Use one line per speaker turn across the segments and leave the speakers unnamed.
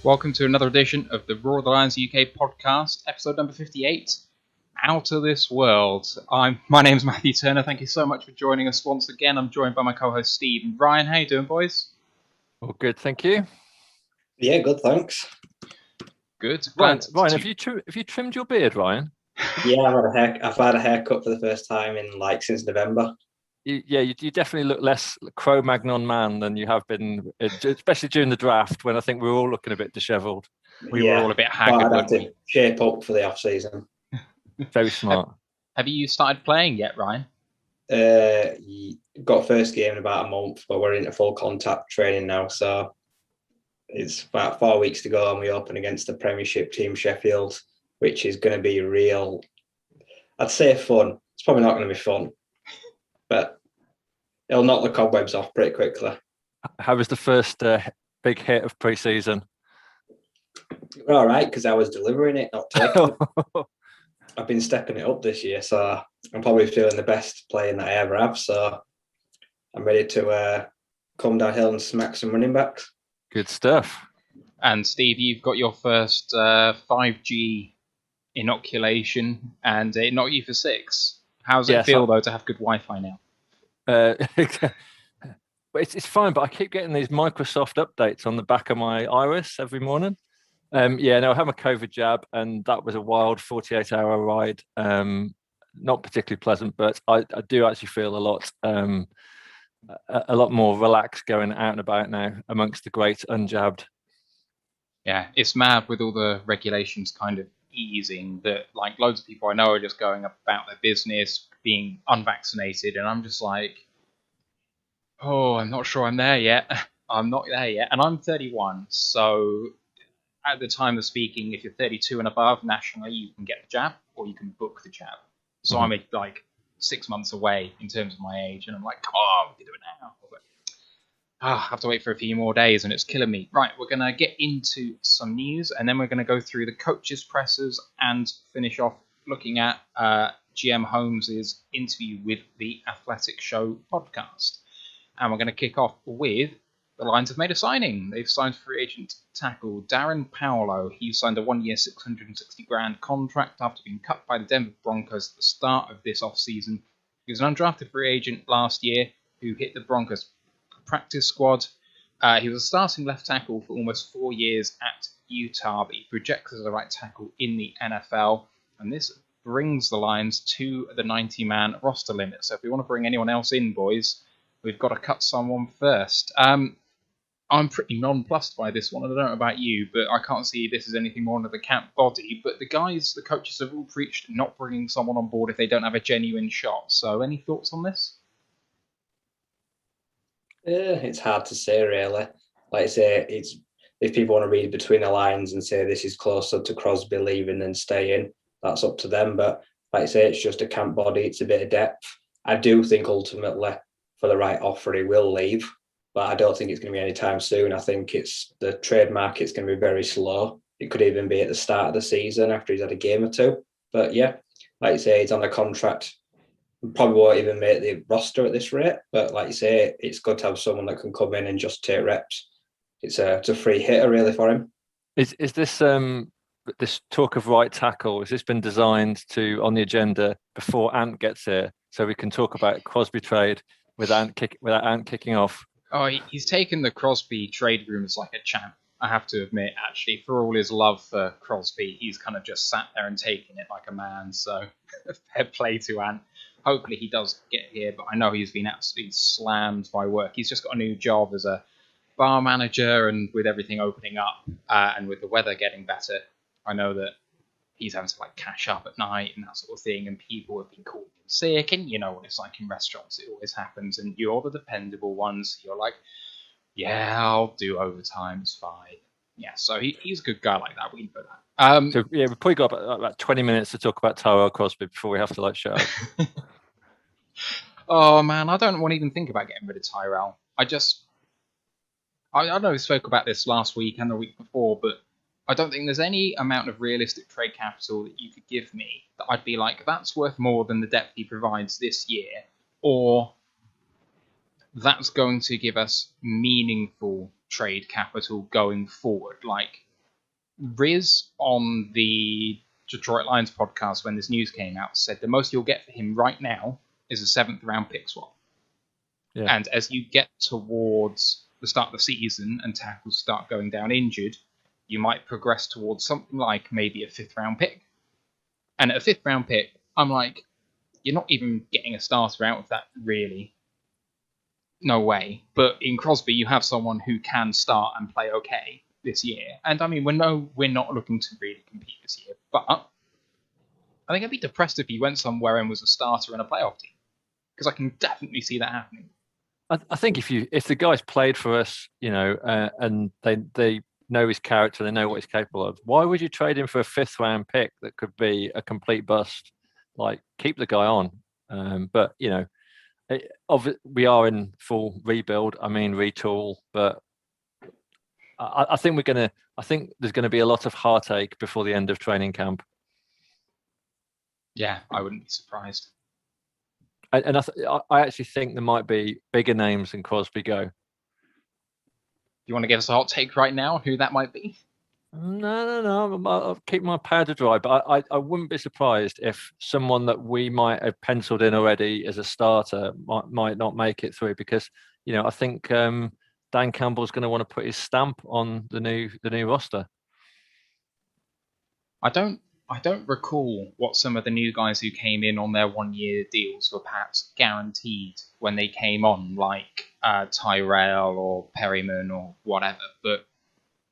Welcome to another edition of the Roar of the Lions UK podcast, episode number 58, Out of This World. My name's Matthew Turner. Thank you so much for joining us once again. I'm joined by my co-host Steve and Ryan. How you doing, boys?
All good, thank you.
Yeah, good, thanks.
Good.
Ryan, have you trimmed your beard, Ryan?
Yeah, I've had a haircut for the first time in since November.
You definitely look less Cro-Magnon man than you have been, especially during the draft when I think we were all looking a bit dishevelled.
We were all a bit haggard.
I'd have to shape up for the off season.
Very smart.
Have you started playing yet, Ryan?
Got first game in about a month, but we're into full contact training now, so it's about 4 weeks to go, and we open against the Premiership team Sheffield, which is going to be real. I'd say fun. It's probably not going to be fun, but it'll knock the cobwebs off pretty quickly.
How was the first big hit of pre-season?
We're all right, because I was delivering it, not taking it. I've been stepping it up this year, so I'm probably feeling the best playing that I ever have. So I'm ready to come downhill and smack some running backs.
Good stuff.
And Steve, you've got your first 5G inoculation, and it knocked you for 6. How does it feel, though, to have good Wi-Fi now?
But it's fine, but I keep getting these Microsoft updates on the back of my iris every morning. I had my COVID jab, and that was a wild 48-hour ride. Not particularly pleasant, but I do actually feel a lot more relaxed going out and about now amongst the great unjabbed.
Yeah, it's mad with all the regulations kind of easing that, like, loads of people I know are just going about their business being unvaccinated, and I'm just like, I'm not sure I'm there yet. I'm not there yet, and I'm 31, so at the time of speaking, if you're 32 and above, nationally, you can get the jab or you can book the jab. So I'm like 6 months away in terms of my age, and I'm like, we can do it now. But, I have to wait for a few more days, and it's killing me. Right, we're going to get into some news, and then we're going to go through the coaches' presses and finish off looking at GM Holmes' interview with the Athletic Show podcast. And we're going to kick off with the Lions have made a signing. They've signed free agent tackle Darren Paolo. He signed a 1-year, $660,000 contract after being cut by the Denver Broncos at the start of this offseason. He was an undrafted free agent last year who hit the Broncos practice squad. He was a starting left tackle for almost 4 years at Utah, but he projects as a right tackle in the NFL. And this brings the Lions to the 90-man roster limit. So if we want to bring anyone else in, boys, we've got to cut someone first. I'm pretty nonplussed by this one. I don't know about you, but I can't see this as anything more than the camp body. But the coaches have all preached not bringing someone on board if they don't have a genuine shot. So any thoughts on this?
It's hard to say, really. Like I say, if people want to read between the lines and say this is closer to Crosby leaving than staying, that's up to them. But like I say, it's just a camp body. It's a bit of depth. I do think ultimately, for the right offer, he will leave. But I don't think it's going to be anytime soon. I think the trade market's going to be very slow. It could even be at the start of the season after he's had a game or two. But yeah, like you say, he's on a contract. Probably won't even make the roster at this rate. But like you say, it's good to have someone that can come in and just take reps. It's a free hitter really for him.
Is this this talk of right tackle? Has this been designed on the agenda before Ant gets here, so we can talk about Crosby trade without Ant kicking off?
Oh, he's taken the Crosby trade rumors like a champ, I have to admit, actually. For all his love for Crosby, he's kind of just sat there and taken it like a man, so fair play to Ant. Hopefully he does get here, but I know he's been absolutely slammed by work. He's just got a new job as a bar manager, and with everything opening up and with the weather getting better, I know that he's having to cash up at night and that sort of thing, and people have been calling him sick, and you know what it's like in restaurants, it always happens, and you're the dependable ones. You're like, yeah, I'll do overtime, it's fine. Yeah, so he's a good guy like that. We can put that.
So yeah, we've probably got about 20 minutes to talk about Tyrell Crosby before we have to shut up.
Oh man, I don't want to even think about getting rid of Tyrell. I know we spoke about this last week and the week before, but I don't think there's any amount of realistic trade capital that you could give me that I'd be like, that's worth more than the depth he provides this year, or that's going to give us meaningful trade capital going forward. Like, Riz on the Detroit Lions podcast, when this news came out, said the most you'll get for him right now is a 7th round pick swap.
Yeah.
And as you get towards the start of the season and tackles start going down injured, you might progress towards something like maybe a 5th round pick. And at a 5th round pick, I'm like, you're not even getting a starter out of that, really. No way. But in Crosby, you have someone who can start and play okay this year. And I mean, we're not looking to really compete this year. But I think I'd be depressed if he went somewhere and was a starter in a playoff team, because I can definitely see that happening.
I think if the guy's played for us, and they know his character, they know what he's capable of, why would you trade him for a 5th round pick that could be a complete bust? Like, keep the guy on. But we are in full rebuild. I mean, retool. But I think there's gonna be a lot of heartache before the end of training camp.
Yeah, I wouldn't be surprised.
And I actually think there might be bigger names than Crosby go.
Do you want to give us a hot take right now, who that might be?
No. I'll keep my powder dry, but I wouldn't be surprised if someone that we might have penciled in already as a starter might not make it through, because I think Dan Campbell's going to want to put his stamp on the new roster.
I don't recall what some of the new guys who came in on their 1-year deals were perhaps guaranteed when they came on, like Tyrell or Perryman or whatever. But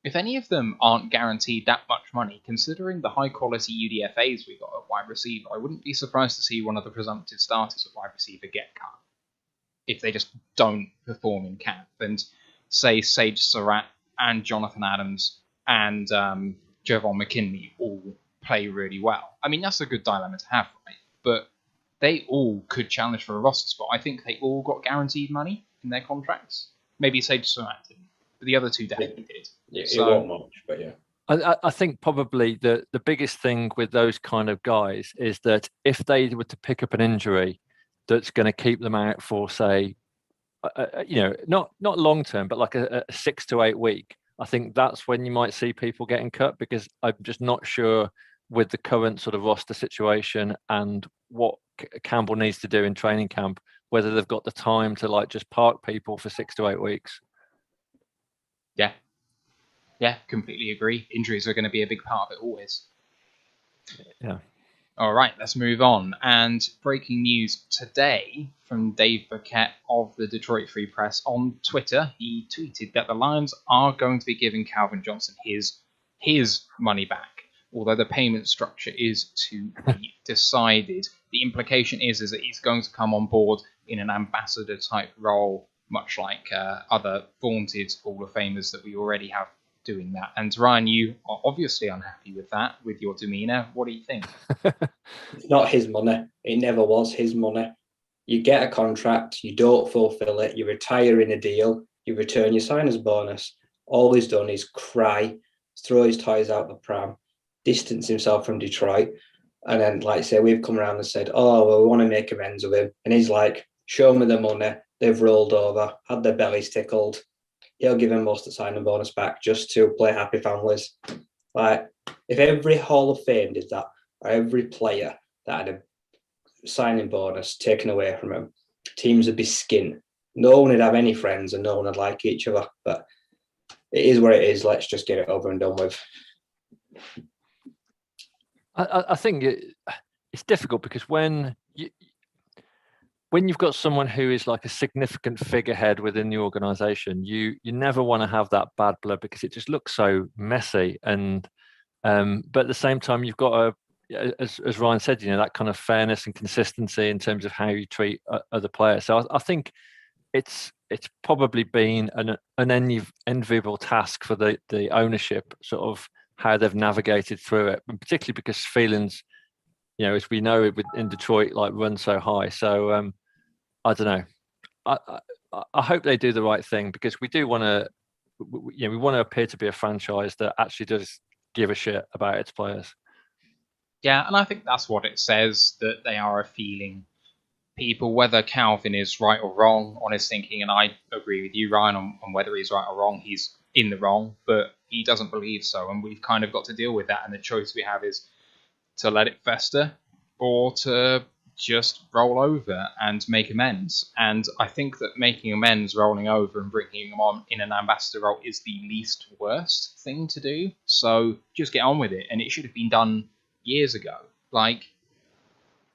if any of them aren't guaranteed that much money, considering the high-quality UDFAs we got at wide receiver, I wouldn't be surprised to see one of the presumptive starters at wide receiver get cut if they just don't perform in camp. And say Sage Surratt and Jonathan Adams and Javon McKinley all play really well. I mean, that's a good dilemma to have, right? But they all could challenge for a roster spot. I think they all got guaranteed money in their contracts. Maybe Sage Surratt didn't, but the other two definitely did.
Yeah, it won't much, but yeah.
I think probably the biggest thing with those kind of guys is that if they were to pick up an injury that's going to keep them out for, say, not long term, but like a 6 to 8 week, I think that's when you might see people getting cut, because I'm just not sure with the current sort of roster situation and what Campbell needs to do in training camp, whether they've got the time to like just park people for 6 to 8 weeks.
Yeah, completely agree. Injuries are going to be a big part of it always.
Yeah.
All right, let's move on. And breaking news today from Dave Burkett of the Detroit Free Press on Twitter. He tweeted that the Lions are going to be giving Calvin Johnson his money back, although the payment structure is to be decided. The implication is that he's going to come on board in an ambassador type role, much like other vaunted Hall of Famers that we already have doing that. And Ryan, you are obviously unhappy with that, with your demeanour. What do you think?
It's not his money. It never was his money. You get a contract, you don't fulfill it, you retire in a deal, you return your signer's bonus. All he's done is cry, throw his toys out the pram, distance himself from Detroit. And then, like I say, we've come around and said, oh, well, we want to make amends with him. And he's like, show me the money. They've rolled over, had their bellies tickled. He'll give him most of the signing bonus back just to play happy families. Like, if every Hall of Fame did that, or every player that had a signing bonus taken away from him, teams would be skint. No one would have any friends and no one would like each other. But it is what it is. Let's just get it over and done with.
I think it's difficult because when you've got someone who is like a significant figurehead within the organization, you never want to have that bad blood because it just looks so messy. And but at the same time, you've got as Ryan said, that kind of fairness and consistency in terms of how you treat other players. So I think it's probably been an enviable task for the ownership, sort of how they've navigated through it, and particularly because feelings, as we know in Detroit, like run so high. So I don't know. I hope they do the right thing, because we do want to, we want to appear to be a franchise that actually does give a shit about its players.
Yeah, and I think that's what it says, that they are a feeling people, whether Calvin is right or wrong on his thinking, and I agree with you, Ryan, on whether he's right or wrong. He's in the wrong, but he doesn't believe so, and we've kind of got to deal with that. And the choice we have is to let it fester or to just roll over and make amends. And I think that making amends, rolling over, and bringing him on in an ambassador role is the least worst thing to do. So just get on with it. And it should have been done years ago. Like,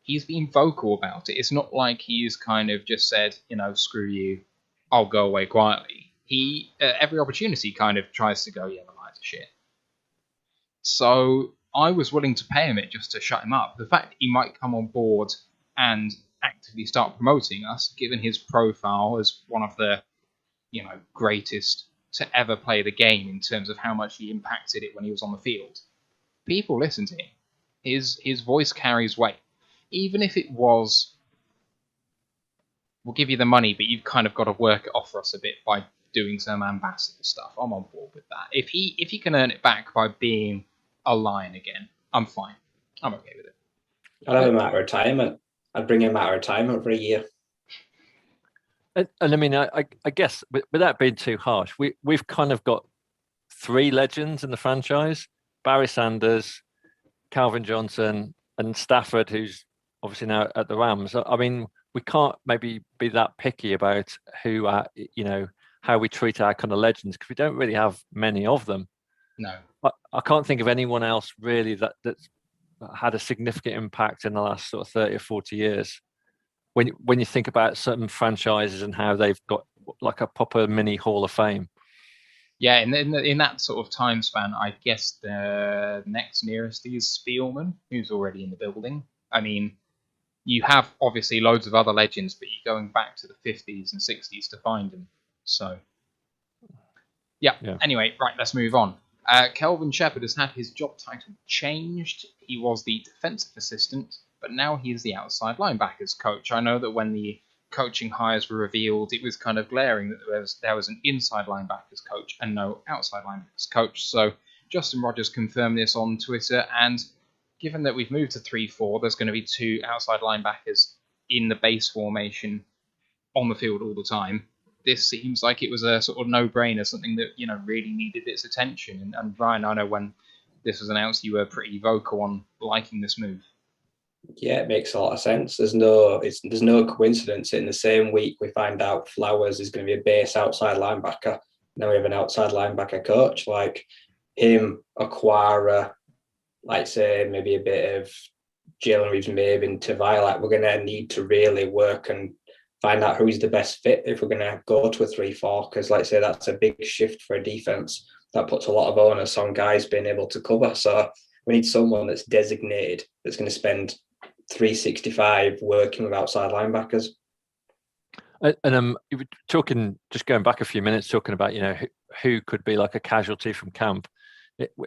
he's been vocal about it. It's not like he's kind of just said, screw you, I'll go away quietly. He, every opportunity, kind of tries to go, yeah, the lies are shit. So I was willing to pay him it just to shut him up. The fact that he might come on board and actively start promoting us, given his profile as one of the, greatest to ever play the game in terms of how much he impacted it when he was on the field. People listen to him. His voice carries weight. Even if it was, we'll give you the money, but you've kind of got to work it off for us a bit by doing some ambassador stuff. I'm on board with that. If he can earn it back by being a Lion again, I'm fine. I'm okay with it.
I'd have him out of retirement. I'd bring him out of retirement for a year.
And I mean, I guess without being too harsh, we've kind of got three legends in the franchise: Barry Sanders, Calvin Johnson, and Stafford, who's obviously now at the Rams. I mean, we can't maybe be that picky about who, how we treat our kind of legends, because we don't really have many of them.
No.
I can't think of anyone else really that's had a significant impact in the last sort of 30 or 40 years. When you think about certain franchises and how they've got like a proper mini Hall of Fame.
Yeah, in that sort of time span, I guess the next nearest is Spielman, who's already in the building. I mean, you have obviously loads of other legends, but you're going back to the 50s and 60s to find them. So, yeah. Anyway, right, let's move on. Kelvin Shepherd has had his job title changed. He was the defensive assistant, but now he is the outside linebackers coach. I know that when the coaching hires were revealed, it was kind of glaring that there was an inside linebackers coach and no outside linebackers coach. So Justin Rogers confirmed this on Twitter, and given that we've moved to 3-4, there's going to be two outside linebackers in the base formation on the field all the time. This seems like it was a sort of no-brainer, something that really needed its attention. And Ryan, I know when this was announced, you were pretty vocal on liking this move.
Yeah, it makes a lot of sense. There's no coincidence. In the same week, we find out Flowers is going to be a base outside linebacker. Now we have an outside linebacker coach. Like him, Aquara, like say maybe a bit of Jalen Reeves, maybe in Tavai. Like we're going to need to really work and find out who's the best fit if we're going to go to a 3-4. Because, like I say, that's a big shift for a defense. That puts a lot of onus on guys being able to cover. So we need someone that's designated that's going to spend 365 working with outside linebackers.
And you were talking, just going back a few minutes, talking about who could be like a casualty from camp.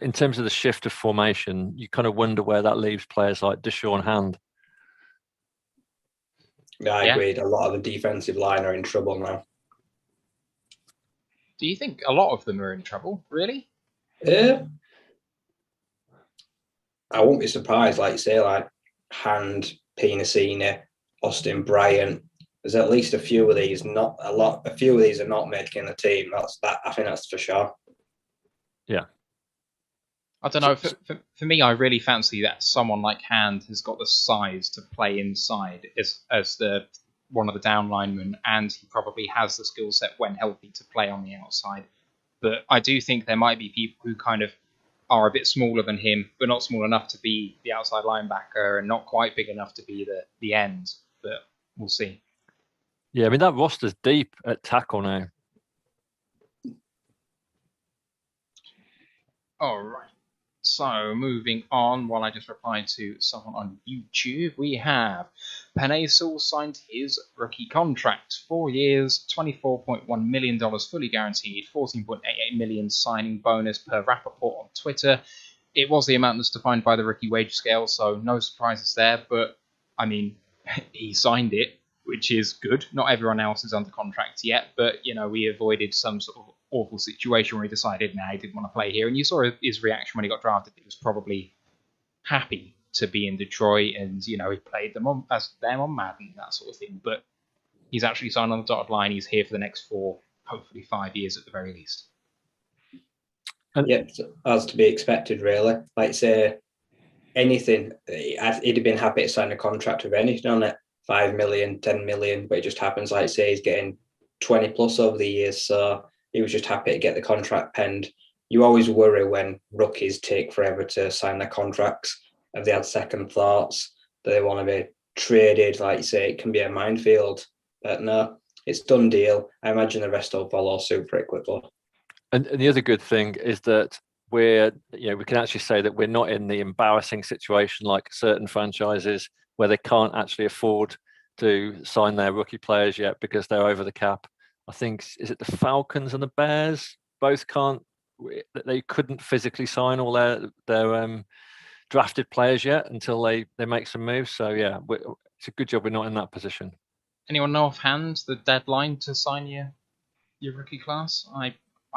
In terms of the shift of formation, you kind of wonder where that leaves players like Deshaun Hand.
Yeah, I agreed. A lot of the defensive line are in trouble now.
Do you think a lot of them are in trouble? Really?
I won't be surprised, like you say, like Hand, Pinacini, Austin Bryant. There's at least a few of these, not a lot. A few of these are not making the team. I think that's for sure.
Yeah.
I don't know. For me, I really fancy that someone like Hand has got the size to play inside as the one of the down linemen, and he probably has the skill set when healthy to play on the outside. But I do think there might be people who kind of are a bit smaller than him, but not small enough to be the outside linebacker and not quite big enough to be the end. But we'll see.
Yeah, I mean, that roster's deep at tackle now.
All right. So, moving on, while I just replied to someone on YouTube, we have Penei Sewell signed his rookie contract. 4 years, $24.1 million fully guaranteed, $14.88 million signing bonus per Rappaport on Twitter. It was the amount that's defined by the rookie wage scale, so no surprises there. But, I mean, he signed it, which is good. Not everyone else is under contract yet, but, we avoided some sort of awful situation where he decided, he didn't want to play here. And you saw his reaction when he got drafted. He was probably happy to be in Detroit, and, he played them on Madden, that sort of thing. But he's actually signed on the dotted line. He's here for the next 4, hopefully 5 years at the very least.
Yep, as to be expected, really. Like say anything, he'd have been happy to sign a contract with anything on it, 5 million, 10 million, but it just happens, like say, he's getting 20 plus over the years, so he was just happy to get the contract penned. You always worry when rookies take forever to sign their contracts. Have they had second thoughts? Do they want to be traded? Like you say, it can be a minefield, but no, it's done deal. I imagine the rest will follow suit pretty quickly.
And the other good thing is that we can actually say that we're not in the embarrassing situation like certain franchises where they can't actually afford to sign their rookie players yet because they're over the cap. I think, is it the Falcons and the Bears both can't, they couldn't physically sign all their drafted players yet until they make some moves. So yeah, it's a good job we're not in that position.
Anyone know offhand the deadline to sign your rookie class?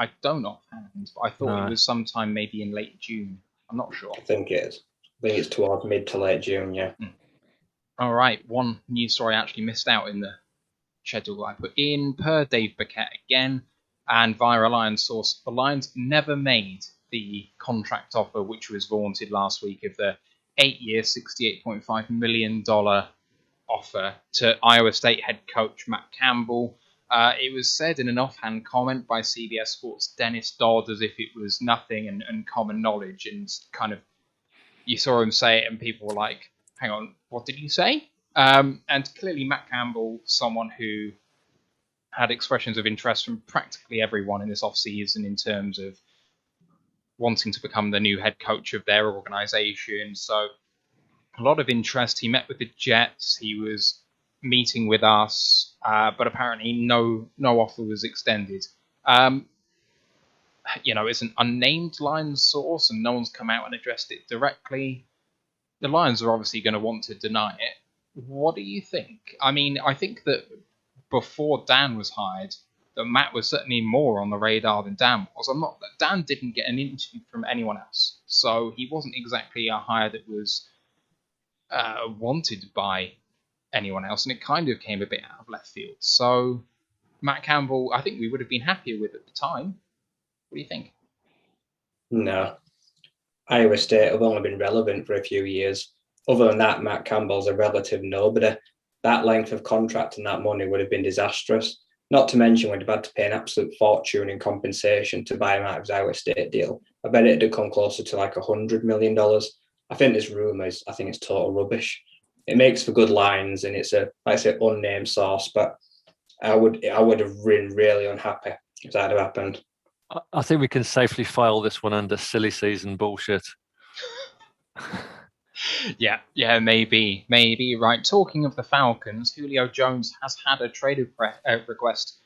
I don't offhand, but I thought it was sometime maybe in late June. I'm not sure.
I think it is. I think it's towards mid to late June, yeah.
All right, one news story I actually missed out in the schedule I put in, per Dave Burkett again, and via a Lions source, the Lions never made the contract offer which was vaunted last week of the 8-year, $68.5 million offer to Iowa State head coach Matt Campbell. It was said in an offhand comment by CBS Sports' Dennis Dodd as if it was nothing and common knowledge, and kind of you saw him say it and people were like, hang on, what did you say? And clearly Matt Campbell, someone who had expressions of interest from practically everyone in this offseason in terms of wanting to become the new head coach of their organization. So a lot of interest. He met with the Jets. He was meeting with us, but apparently no offer was extended. It's an unnamed Lions source, and no one's come out and addressed it directly. The Lions are obviously going to want to deny it. What do you think? I mean, I think that before Dan was hired, that Matt was certainly more on the radar than Dan was. Dan didn't get an interview from anyone else, so he wasn't exactly a hire that was wanted by anyone else, and it kind of came a bit out of left field. So Matt Campbell, I think we would have been happier with at the time. What do you think?
No. Iowa State have only been relevant for a few years. Other than that, Matt Campbell's a relative nobody. That length of contract and that money would have been disastrous. Not to mention we'd have had to pay an absolute fortune in compensation to buy him out of his Iowa State deal. I bet it'd have come closer to like $100 million. I think this rumour it's total rubbish. It makes for good lines and it's a, like I say, unnamed source, but I would have been really unhappy if that had happened.
I think we can safely file this one under silly season bullshit.
Yeah, maybe. Right. Talking of the Falcons, Julio Jones has had a trade request.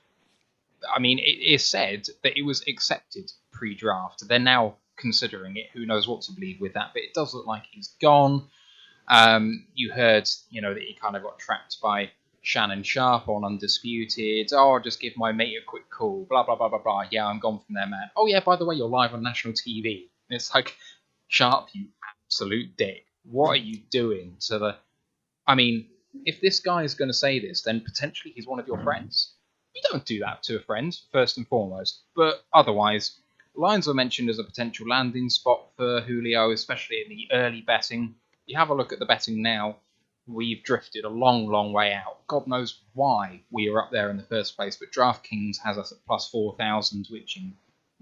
I mean, it is said that it was accepted pre-draft. They're now considering it. Who knows what to believe with that? But it does look like he's gone. You heard, that he kind of got trapped by Shannon Sharp on Undisputed. Oh, just give my mate a quick call. Blah, blah, blah, blah, blah. Yeah, I'm gone from there, man. Oh, yeah, by the way, you're live on national TV. And it's like, Sharp, you absolute dick. What are you doing to the... I mean, if this guy is going to say this, then potentially he's one of your friends. You don't do that to a friend, first and foremost. But otherwise, Lions were mentioned as a potential landing spot for Julio, especially in the early betting. You have a look at the betting now. We've drifted a long, long way out. God knows why we are up there in the first place, but DraftKings has us at plus 4,000, which in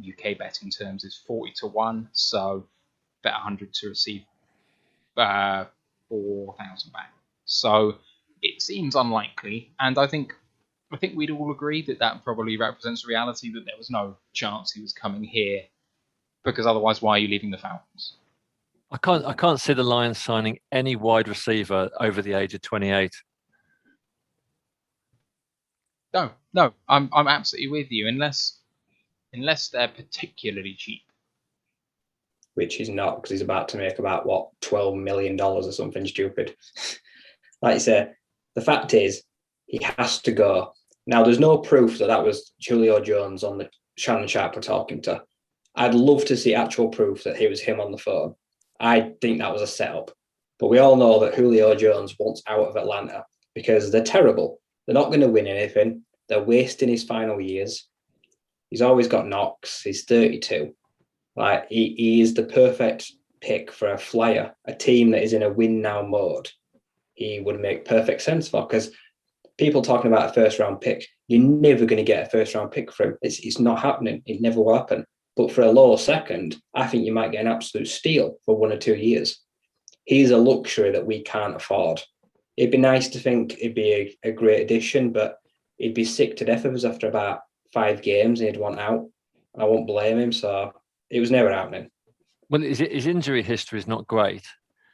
UK betting terms is 40 to 1. So bet 100 to receive 4,000 back. So it seems unlikely, and I think we'd all agree that probably represents reality, that there was no chance he was coming here, because otherwise, why are you leaving the Falcons?
I can't see the Lions signing any wide receiver over the age of 28.
No, I'm absolutely with you, unless they're particularly cheap.
Which he's not, because he's about to make about, $12 million or something stupid. Like you say, the fact is, he has to go. Now, there's no proof that was Julio Jones on the Shannon Sharp we're talking to. I'd love to see actual proof that it was him on the phone. I think that was a setup. But we all know that Julio Jones wants out of Atlanta because they're terrible. They're not going to win anything. They're wasting his final years. He's always got knocks. He's 32. Like he is the perfect pick for a flyer, a team that is in a win now mode. He would make perfect sense for, because people talking about a first round pick, you're never going to get a first round pick for him. It's not happening. It never will happen. But for a low second, I think you might get an absolute steal for 1 or 2 years. He's a luxury that we can't afford. It'd be nice to think it'd be a great addition, but he'd be sick to death of us after about 5 games and he'd want out. I won't blame him. So it was never happening.
Well, his injury history is not great.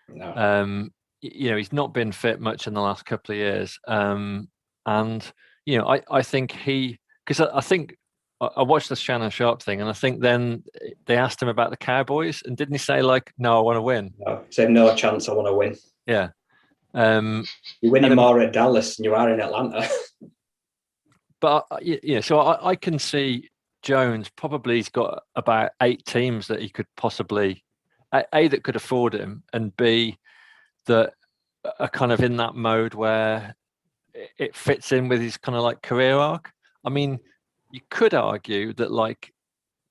No.
He's not been fit much in the last couple of years. And, I think because I think I watched the Shannon Sharp thing, and I think then they asked him about the Cowboys, and didn't he say like, "No, I want to win"?
No, he said no chance. I want to win.
Yeah.
You're winning more at Dallas than you are in Atlanta.
But so I can see Jones probably's got about 8 teams that he could possibly A that could afford him, and B that are kind of in that mode where it fits in with his kind of like career arc. I mean, you could argue that like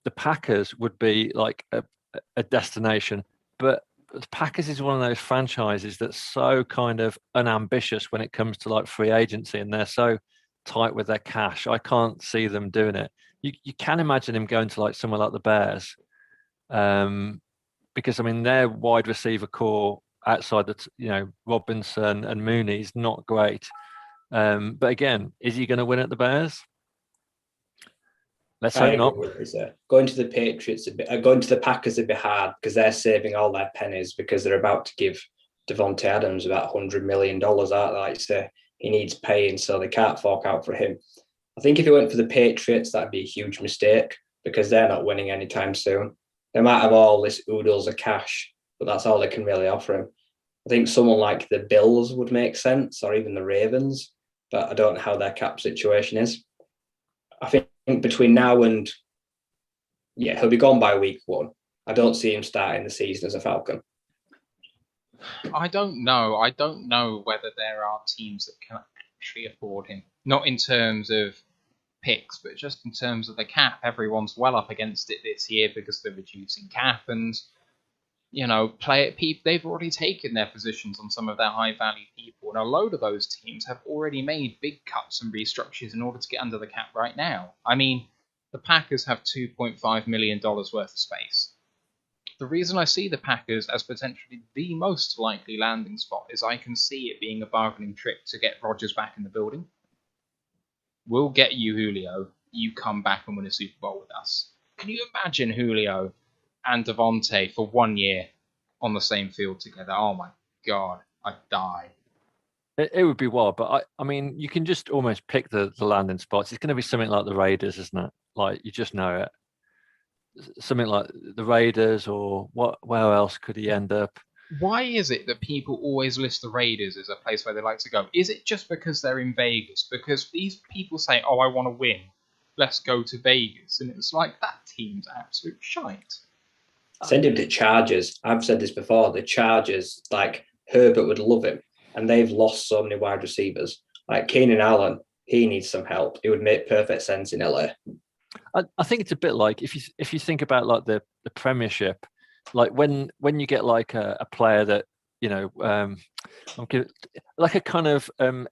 the Packers would be like a destination, but the Packers is one of those franchises that's so kind of unambitious when it comes to like free agency, and they're so tight with their cash. I can't see them doing it. You can imagine him going to like somewhere like the Bears, because I mean their wide receiver core outside the Robinson and Mooney is not great. But again, is he going to win at the Bears? Let's hope not.
Going to the Patriots, going to the Packers would be hard because they're saving all their pennies because they're about to give Devontae Adams about $100 million out. Like say, he needs paying, so they can't fork out for him. I think if he went for the Patriots, that'd be a huge mistake because they're not winning anytime soon. They might have all this oodles of cash, but that's all they can really offer him. I think someone like the Bills would make sense, or even the Ravens, but I don't know how their cap situation is. I think between now and he'll be gone by week 1. I don't see him starting the season as a Falcon.
I don't know. I don't know whether there are teams that can actually afford him. Not in terms of picks, but just in terms of the cap. Everyone's well up against it this year because they're reducing cap, and they've already taken their positions on some of their high value people, and a load of those teams have already made big cuts and restructures in order to get under the cap right now. I mean, the Packers have $2.5 million worth of space. The reason I see the Packers as potentially the most likely landing spot is I can see it being a bargaining trick to get Rodgers back in the building. We'll get you, Julio. You come back and win a Super Bowl with us. Can you imagine Julio and Devontae for 1 year on the same field together? Oh my God, I'd die.
It would be wild, but I mean, you can just almost pick the landing spots. It's going to be something like the Raiders, isn't it? Like, you just know it. Something like the Raiders, or where else could he end up?
Why is it that people always list the Raiders as a place where they like to go? Is it just because they're in Vegas? Because these people say, oh, I want to win. Let's go to Vegas. And it's like, that team's absolute shite.
Send him to Chargers. I've said this before. The Chargers, like, Herbert would love him. And they've lost so many wide receivers. Like Keenan Allen, he needs some help. It would make perfect sense in LA.
I think it's a bit like if you think about like the Premiership, like when you get like a player that like a kind of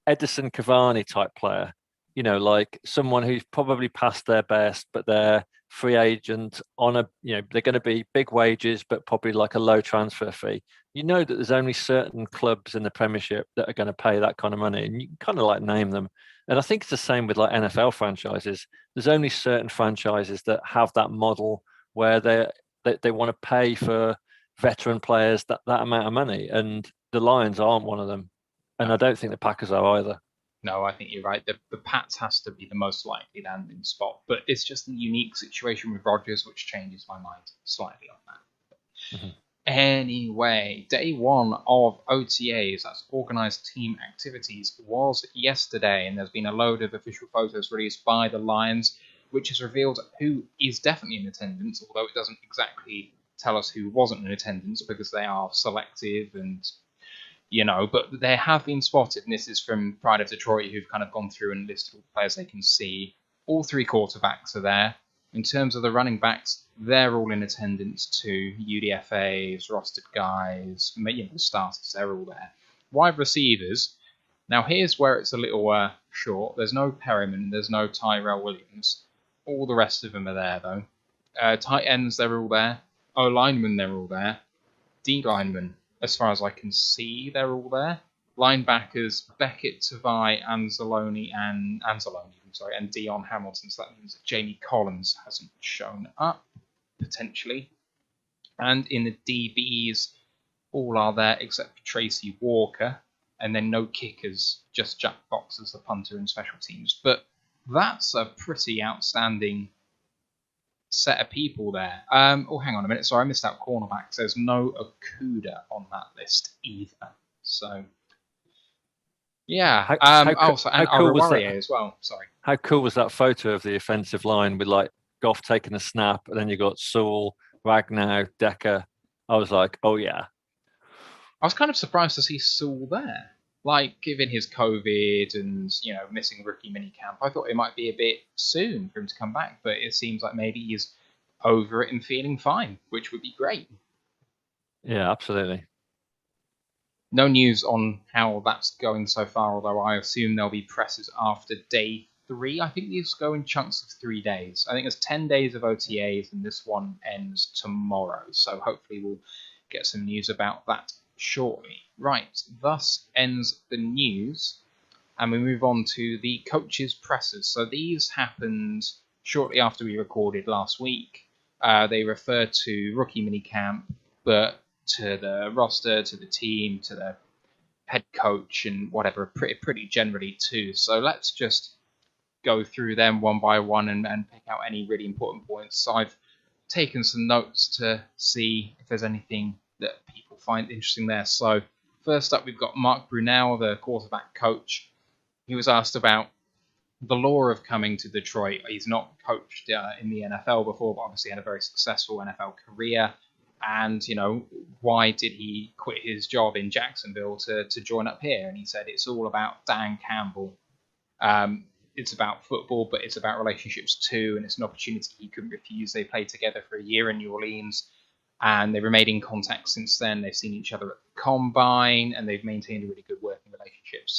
Edison Cavani type player, like someone who's probably past their best, but they're free agent on they're going to be big wages, but probably like a low transfer fee. That there's only certain clubs in the Premiership that are going to pay that kind of money, and you can kind of like name them. And I think it's the same with like NFL franchises. There's only certain franchises that have that model where they want to pay for veteran players that amount of money, and the Lions aren't one of them, and I don't think the Packers are either.
No, I think you're right. The Pats has to be the most likely landing spot, but it's just a unique situation with Rodgers, which changes my mind slightly on that. Mm-hmm. Anyway, day 1 of OTAs, that's organised team activities, was yesterday, and there's been a load of official photos released by the Lions, which has revealed who is definitely in attendance, although it doesn't exactly tell us who wasn't in attendance because they are selective and, but they have been spotted, and this is from Pride of Detroit, who've kind of gone through and listed all the players they can see. All 3 quarterbacks are there. In terms of the running backs, they're all in attendance too. UDFAs, rostered guys, the starters, they're all there. Wide receivers. Now here's where it's a little short. There's no Perriman, there's no Tyrell Williams. All the rest of them are there though. Tight ends, they're all there. O linemen, they're all there. D linemen, as far as I can see, they're all there. Linebackers, Beckett, Tavai, Anzalone, and Dion Hamilton. So that means that Jamie Collins hasn't shown up, potentially. And in the DBs, all are there except for Tracy Walker. And then no kickers, just Jack Fox as the punter in special teams. But that's a pretty outstanding set of people there. Hang on a minute. Sorry, I missed out cornerbacks. There's no Okuda on that list either. So, yeah. And Arawari as well. Sorry.
How cool was that photo of the offensive line with like Goff taking a snap, and then you got Sewell, Ragnow, Decker? I was like, oh yeah.
I was kind of surprised to see Sewell there. Like, given his COVID and, missing rookie minicamp, I thought it might be a bit soon for him to come back, but it seems like maybe he's over it and feeling fine, which would be great.
Yeah, absolutely.
No news on how that's going so far, although I assume there'll be presses after day 3. I think these go in chunks of 3 days. I think there's 10 days of OTAs, and this one ends tomorrow, so hopefully we'll get some news about that shortly. Right, thus ends the news, and we move on to the coaches' presses. So these happened shortly after we recorded last week. They refer to rookie minicamp, but to the roster, to the team, to the head coach, and whatever, pretty generally too. So let's just go through them one by one and pick out any really important points. So I've taken some notes to see if there's anything that people find interesting there. So first up, we've got Mark Brunell, the quarterback coach. He was asked about the lore of coming to Detroit. He's not coached in the NFL before, but obviously had a very successful NFL career. And, why did he quit his job in Jacksonville to join up here? And he said it's all about Dan Campbell. It's about football, but it's about relationships too, and it's an opportunity he couldn't refuse. They played together for a year in New Orleans, and they've remained in contact since then. They've seen each other at the combine, and they've maintained a really good working relationship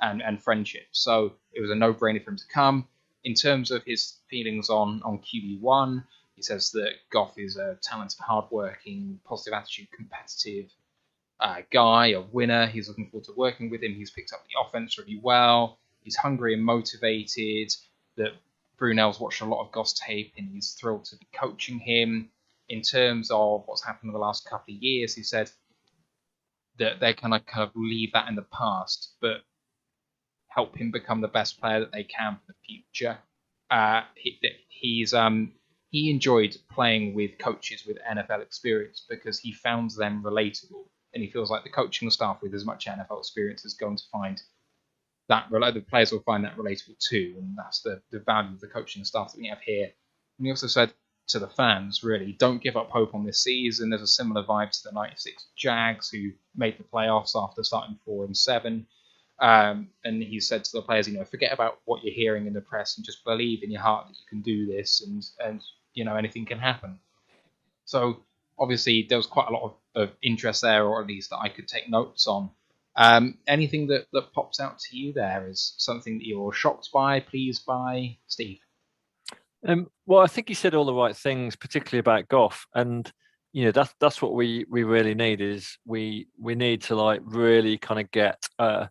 and friendship. So it was a no-brainer for him to come. In terms of his feelings on QB1, he says that Goff is a talented, hardworking, positive attitude, competitive guy, a winner. He's looking forward to working with him. He's picked up the offense really well. He's hungry and motivated. That Brunell's watched a lot of Goff's tape, and he's thrilled to be coaching him. In terms of what's happened in the last couple of years, he said that they're kind of leave that in the past, but help him become the best player that they can for the future. He enjoyed playing with coaches with NFL experience because he found them relatable, and he feels like the coaching staff with as much NFL experience is going to find that the players will find that relatable too, and that's the value of the coaching staff that we have here. And he also said to the fans, really, don't give up hope on this season. There's a similar vibe to the 96 Jags, who made the playoffs after starting 4-7. And he said to the players, forget about what you're hearing in the press and just believe in your heart that you can do this, and anything can happen. So obviously there was quite a lot of interest there, or at least that I could take notes on. Anything that pops out to you there is something that you're shocked by, pleased by, Steve?
Well, I think he said all the right things, particularly about Goff, and that's what we really need. Is we need to really kind of get a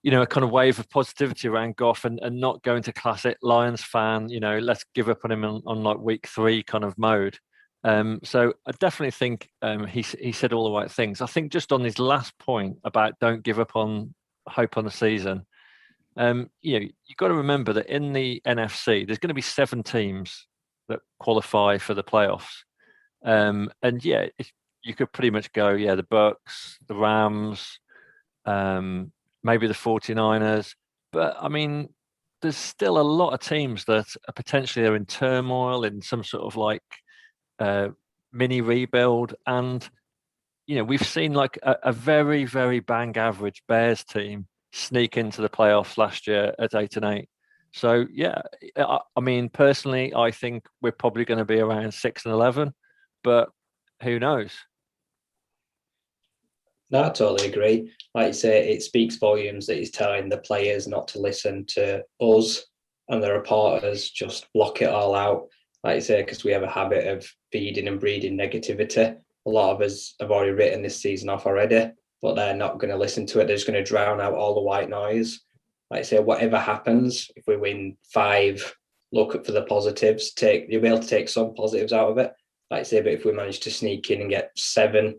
kind of wave of positivity around Goff, and not go into classic Lions fan, let's give up on him on week 3 kind of mode. So I definitely think he said all the right things. I think just on his last point about don't give up on hope on the season, you've got to remember that in the NFC, there's going to be 7 teams that qualify for the playoffs. And you could pretty much go, the Bucks, the Rams, maybe the 49ers. But I mean, there's still a lot of teams that are potentially in turmoil, in some sort of mini rebuild. And, we've seen a very, very bang average Bears team sneak into the playoffs last year at 8-8. So yeah, I mean, personally, I think we're probably going to be around 6 and 11, but who knows?
No, I totally agree. Like you say, it speaks volumes that he's telling the players not to listen to us and the reporters, just block it all out. Like you say, because we have a habit of feeding and breeding negativity. A lot of us have already written this season off already, but they're not going to listen to it. They're just going to drown out all the white noise. Like I say, whatever happens, if we win 5, look for the positives. You'll be able to take some positives out of it. Like I say, but if we manage to sneak in and get 7,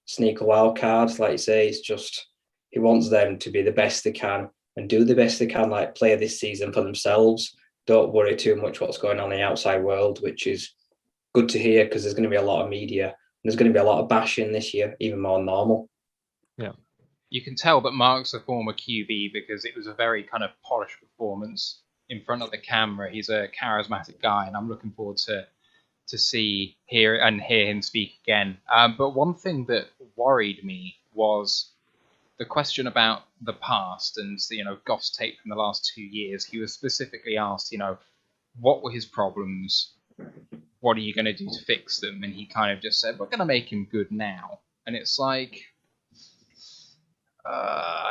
sneak a wild card, like you say, it's just he wants them to be the best they can and do the best they can, like play this season for themselves. Don't worry too much what's going on in the outside world, which is good to hear because there's going to be a lot of media and there's going to be a lot of bashing this year, even more than normal.
Yeah.
You can tell that Mark's a former QB because it was a very kind of polished performance in front of the camera. He's a charismatic guy, and I'm looking forward to hear him speak again. But one thing that worried me was the question about the past and Goff's tape from the last 2 years. He was specifically asked, what were his problems? What are you going to do to fix them? And he kind of just said, we're going to make him good now. And it's like,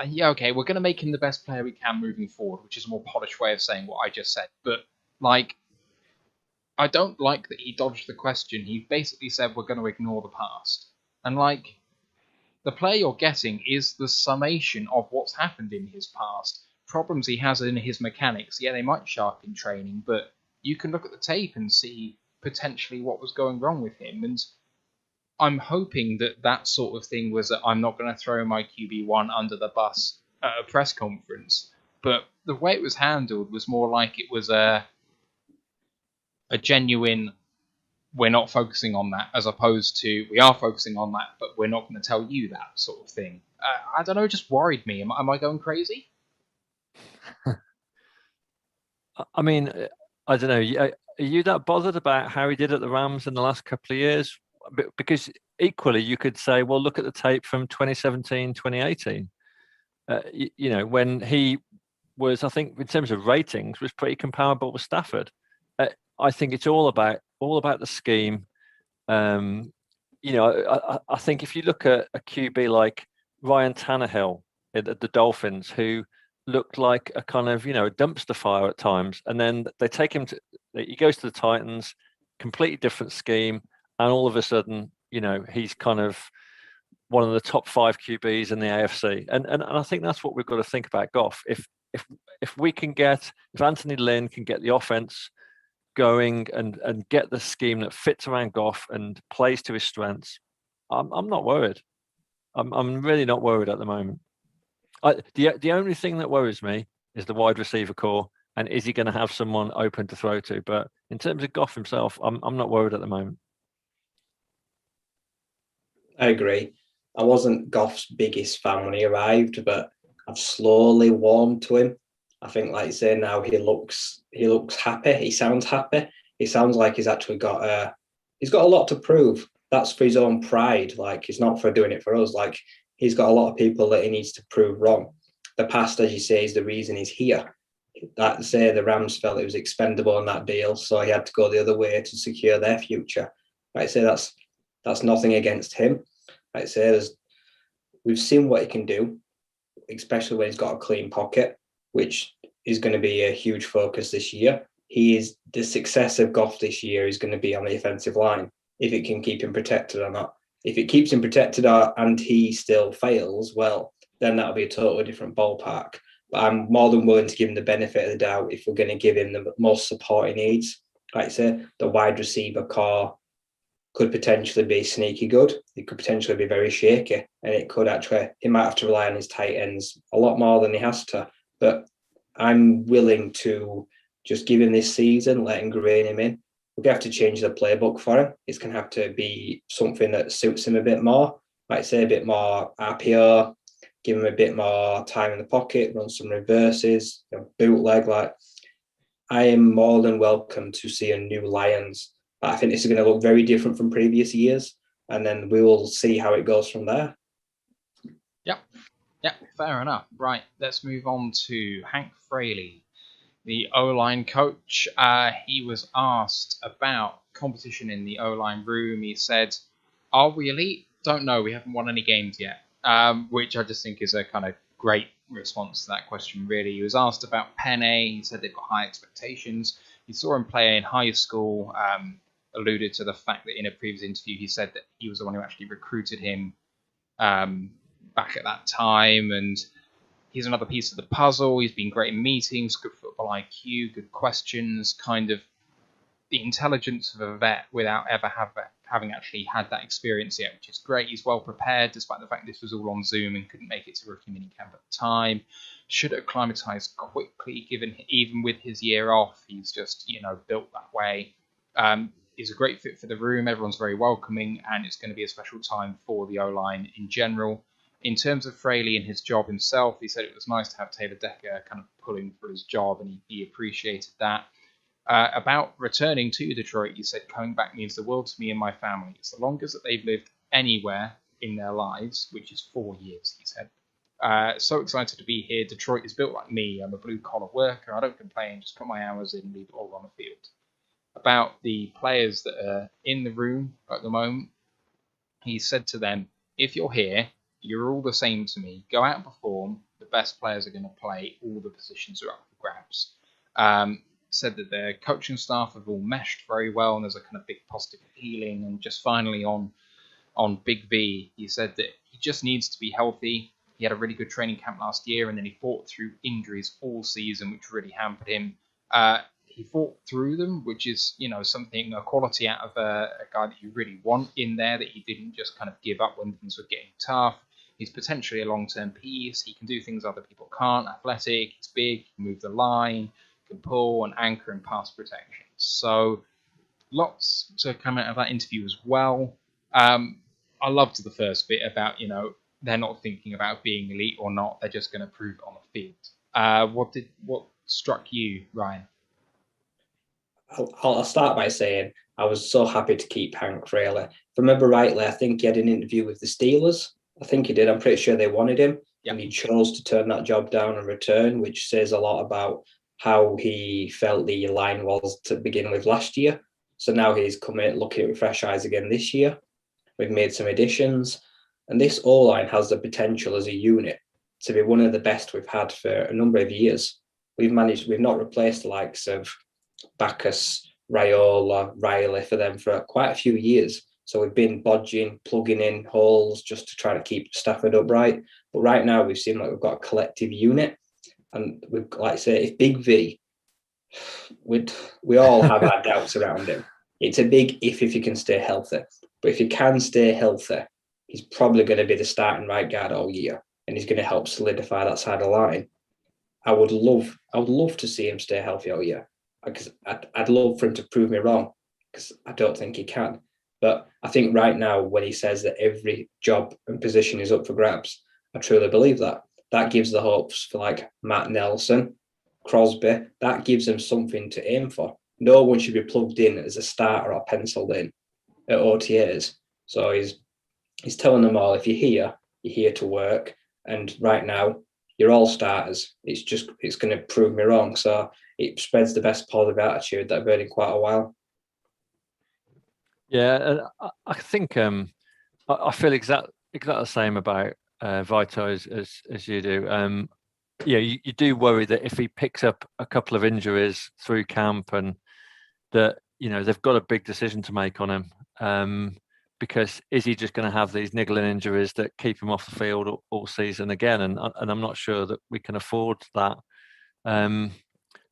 yeah, okay, we're going to make him the best player we can moving forward, which is a more polished way of saying what I just said. But, like, I don't like that he dodged the question. He basically said we're going to ignore the past. And, like, the player you're getting is the summation of what's happened in his past. Problems he has in his mechanics. Yeah, they might show up in training, but you can look at the tape and see potentially what was going wrong with him. And I'm hoping that that sort of thing was that I'm not going to throw my QB1 under the bus at a press conference. But the way it was handled was more like it was a genuine, we're not focusing on that, as opposed to we are focusing on that, but we're not going to tell you that sort of thing. I don't know, it just worried me. Am I going crazy?
I mean, I don't know. Are you that bothered about how he did at the Rams in the last couple of years? Because equally, you could say, well, look at the tape from 2017, 2018. When he was, I think, in terms of ratings, was pretty comparable with Stafford. I think it's all about the scheme. I think if you look at a QB like Ryan Tannehill at the Dolphins, who looked like a kind of a dumpster fire at times, and then they take him he goes to the Titans, completely different scheme, and all of a sudden, he's kind of one of the top 5 QBs in the AFC, and I think that's what we've got to think about Goff. If we can if Anthony Lynn can get the offense going and get the scheme that fits around Goff and plays to his strengths, I'm not worried. I'm really not worried at the moment. The only thing that worries me is the wide receiver core, and is he going to have someone open to throw to? But in terms of Goff himself, I'm not worried at the moment.
I agree. I wasn't Goff's biggest fan when he arrived, but I've slowly warmed to him. I think, like you say, now he looks happy. He sounds happy. He sounds like he's actually got a lot to prove. That's for his own pride. Like, it's not for doing it for us. Like, he's got a lot of people that he needs to prove wrong. The past, as you say, is the reason he's here. That say the Rams felt it was expendable on that deal, so he had to go the other way to secure their future. Like I say, that's nothing against him. Like I say, we've seen what he can do, especially when he's got a clean pocket, which is going to be a huge focus this year. The success of Goff this year is going to be on the offensive line, if it can keep him protected or not. If it keeps him protected and he still fails, well, then that'll be a totally different ballpark. But I'm more than willing to give him the benefit of the doubt if we're going to give him the most support he needs. Like I say, the wide receiver core could potentially be sneaky good. It could potentially be very shaky, and he might have to rely on his tight ends a lot more than he has to. But I'm willing to just give him this season, let him grain him in. We're going to have to change the playbook for him. It's going to have to be something that suits him a bit more. Like say a bit more RPO, give him a bit more time in the pocket, run some reverses, bootleg. Like, I am more than welcome to see a new Lions. I think this is going to look very different from previous years, and then we will see how it goes from there.
Yeah, fair enough. Right, let's move on to Hank Fraley. the O-line coach. He was asked about competition in the O-line room. He said, "Are we elite? Don't know. We haven't won any games yet." Which I just think is a kind of great response to that question, really. He was asked about Penne. He said they've got high expectations. He saw him play in high school, alluded to the fact that in a previous interview he said that he was the one who actually recruited him back at that time, and he's another piece of the puzzle. He's been great in meetings, good football IQ, good questions, kind of the intelligence of a vet without ever having actually had that experience yet, which is great. He's well prepared, despite the fact this was all on Zoom and couldn't make it to rookie minicamp at the time. Should acclimatise quickly, given even with his year off, he's just built that way. He's a great fit for the room. Everyone's very welcoming, and it's going to be a special time for the O-line in general. In terms of Fraley and his job himself, he said it was nice to have Taylor Decker kind of pulling for his job, and he appreciated that. About returning to Detroit, he said, "Coming back means the world to me and my family. It's the longest that they've lived anywhere in their lives, which is 4 years," he said. "So excited to be here. Detroit is built like me. I'm a blue-collar worker. I don't complain. Just put my hours in and leave it all on the field." About the players that are in the room at the moment, he said to them, "If you're here, you're all the same to me. Go out and perform. The best players are going to play. All the positions are up for grabs." Said that their coaching staff have all meshed very well, and there's a kind of big positive feeling. And just finally on Big V, he said that he just needs to be healthy. He had a really good training camp last year, and then he fought through injuries all season, which really hampered him. He fought through them, which is, something, a quality out of a guy that you really want in there, that he didn't just kind of give up when things were getting tough. He's potentially a long-term piece. He can do things other people can't. Athletic, he's big, he can move the line, can pull and anchor and pass protection. So lots to come out of that interview as well. I loved the first bit about, they're not thinking about being elite or not. They're just going to prove it on the field. What struck you, Ryan?
I'll start by saying I was so happy to keep Hank Fraley. If I remember rightly, I think he had an interview with the Steelers. I think he did. I'm pretty sure they wanted him. Yep. And he chose to turn that job down and return, which says a lot about how he felt the line was to begin with last year. So now he's come in looking with fresh eyes again this year. We've made some additions. And this O-line has the potential as a unit to be one of the best we've had for a number of years. We've not replaced the likes of Bacchus, Raiola, Riley for them for quite a few years. So we've been bodging, plugging in holes just to try to keep Stafford upright. But right now we've seen like we've got a collective unit. And we've, like I say, if Big V, we all have our doubts around him. It's a big if he can stay healthy. But if he can stay healthy, he's probably going to be the starting right guard all year, and he's going to help solidify that side of the line. I would love to see him stay healthy all year, because I'd love for him to prove me wrong, because I don't think he can. But I think right now, when he says that every job and position is up for grabs, I truly believe that. That gives the hopes for like Matt Nelson, Crosby. That gives them something to aim for. No one should be plugged in as a starter or penciled in at OTAs. So he's telling them all, if you're here to work. And right now, you're all starters. It's going to prove me wrong. So it spreads the best positive attitude that I've heard in quite a while.
Yeah, I think I feel exactly the same about Vito as you do. You do worry that if he picks up a couple of injuries through camp, and that they've got a big decision to make on him, because is he just going to have these niggling injuries that keep him off the field all season again? And I'm not sure that we can afford that.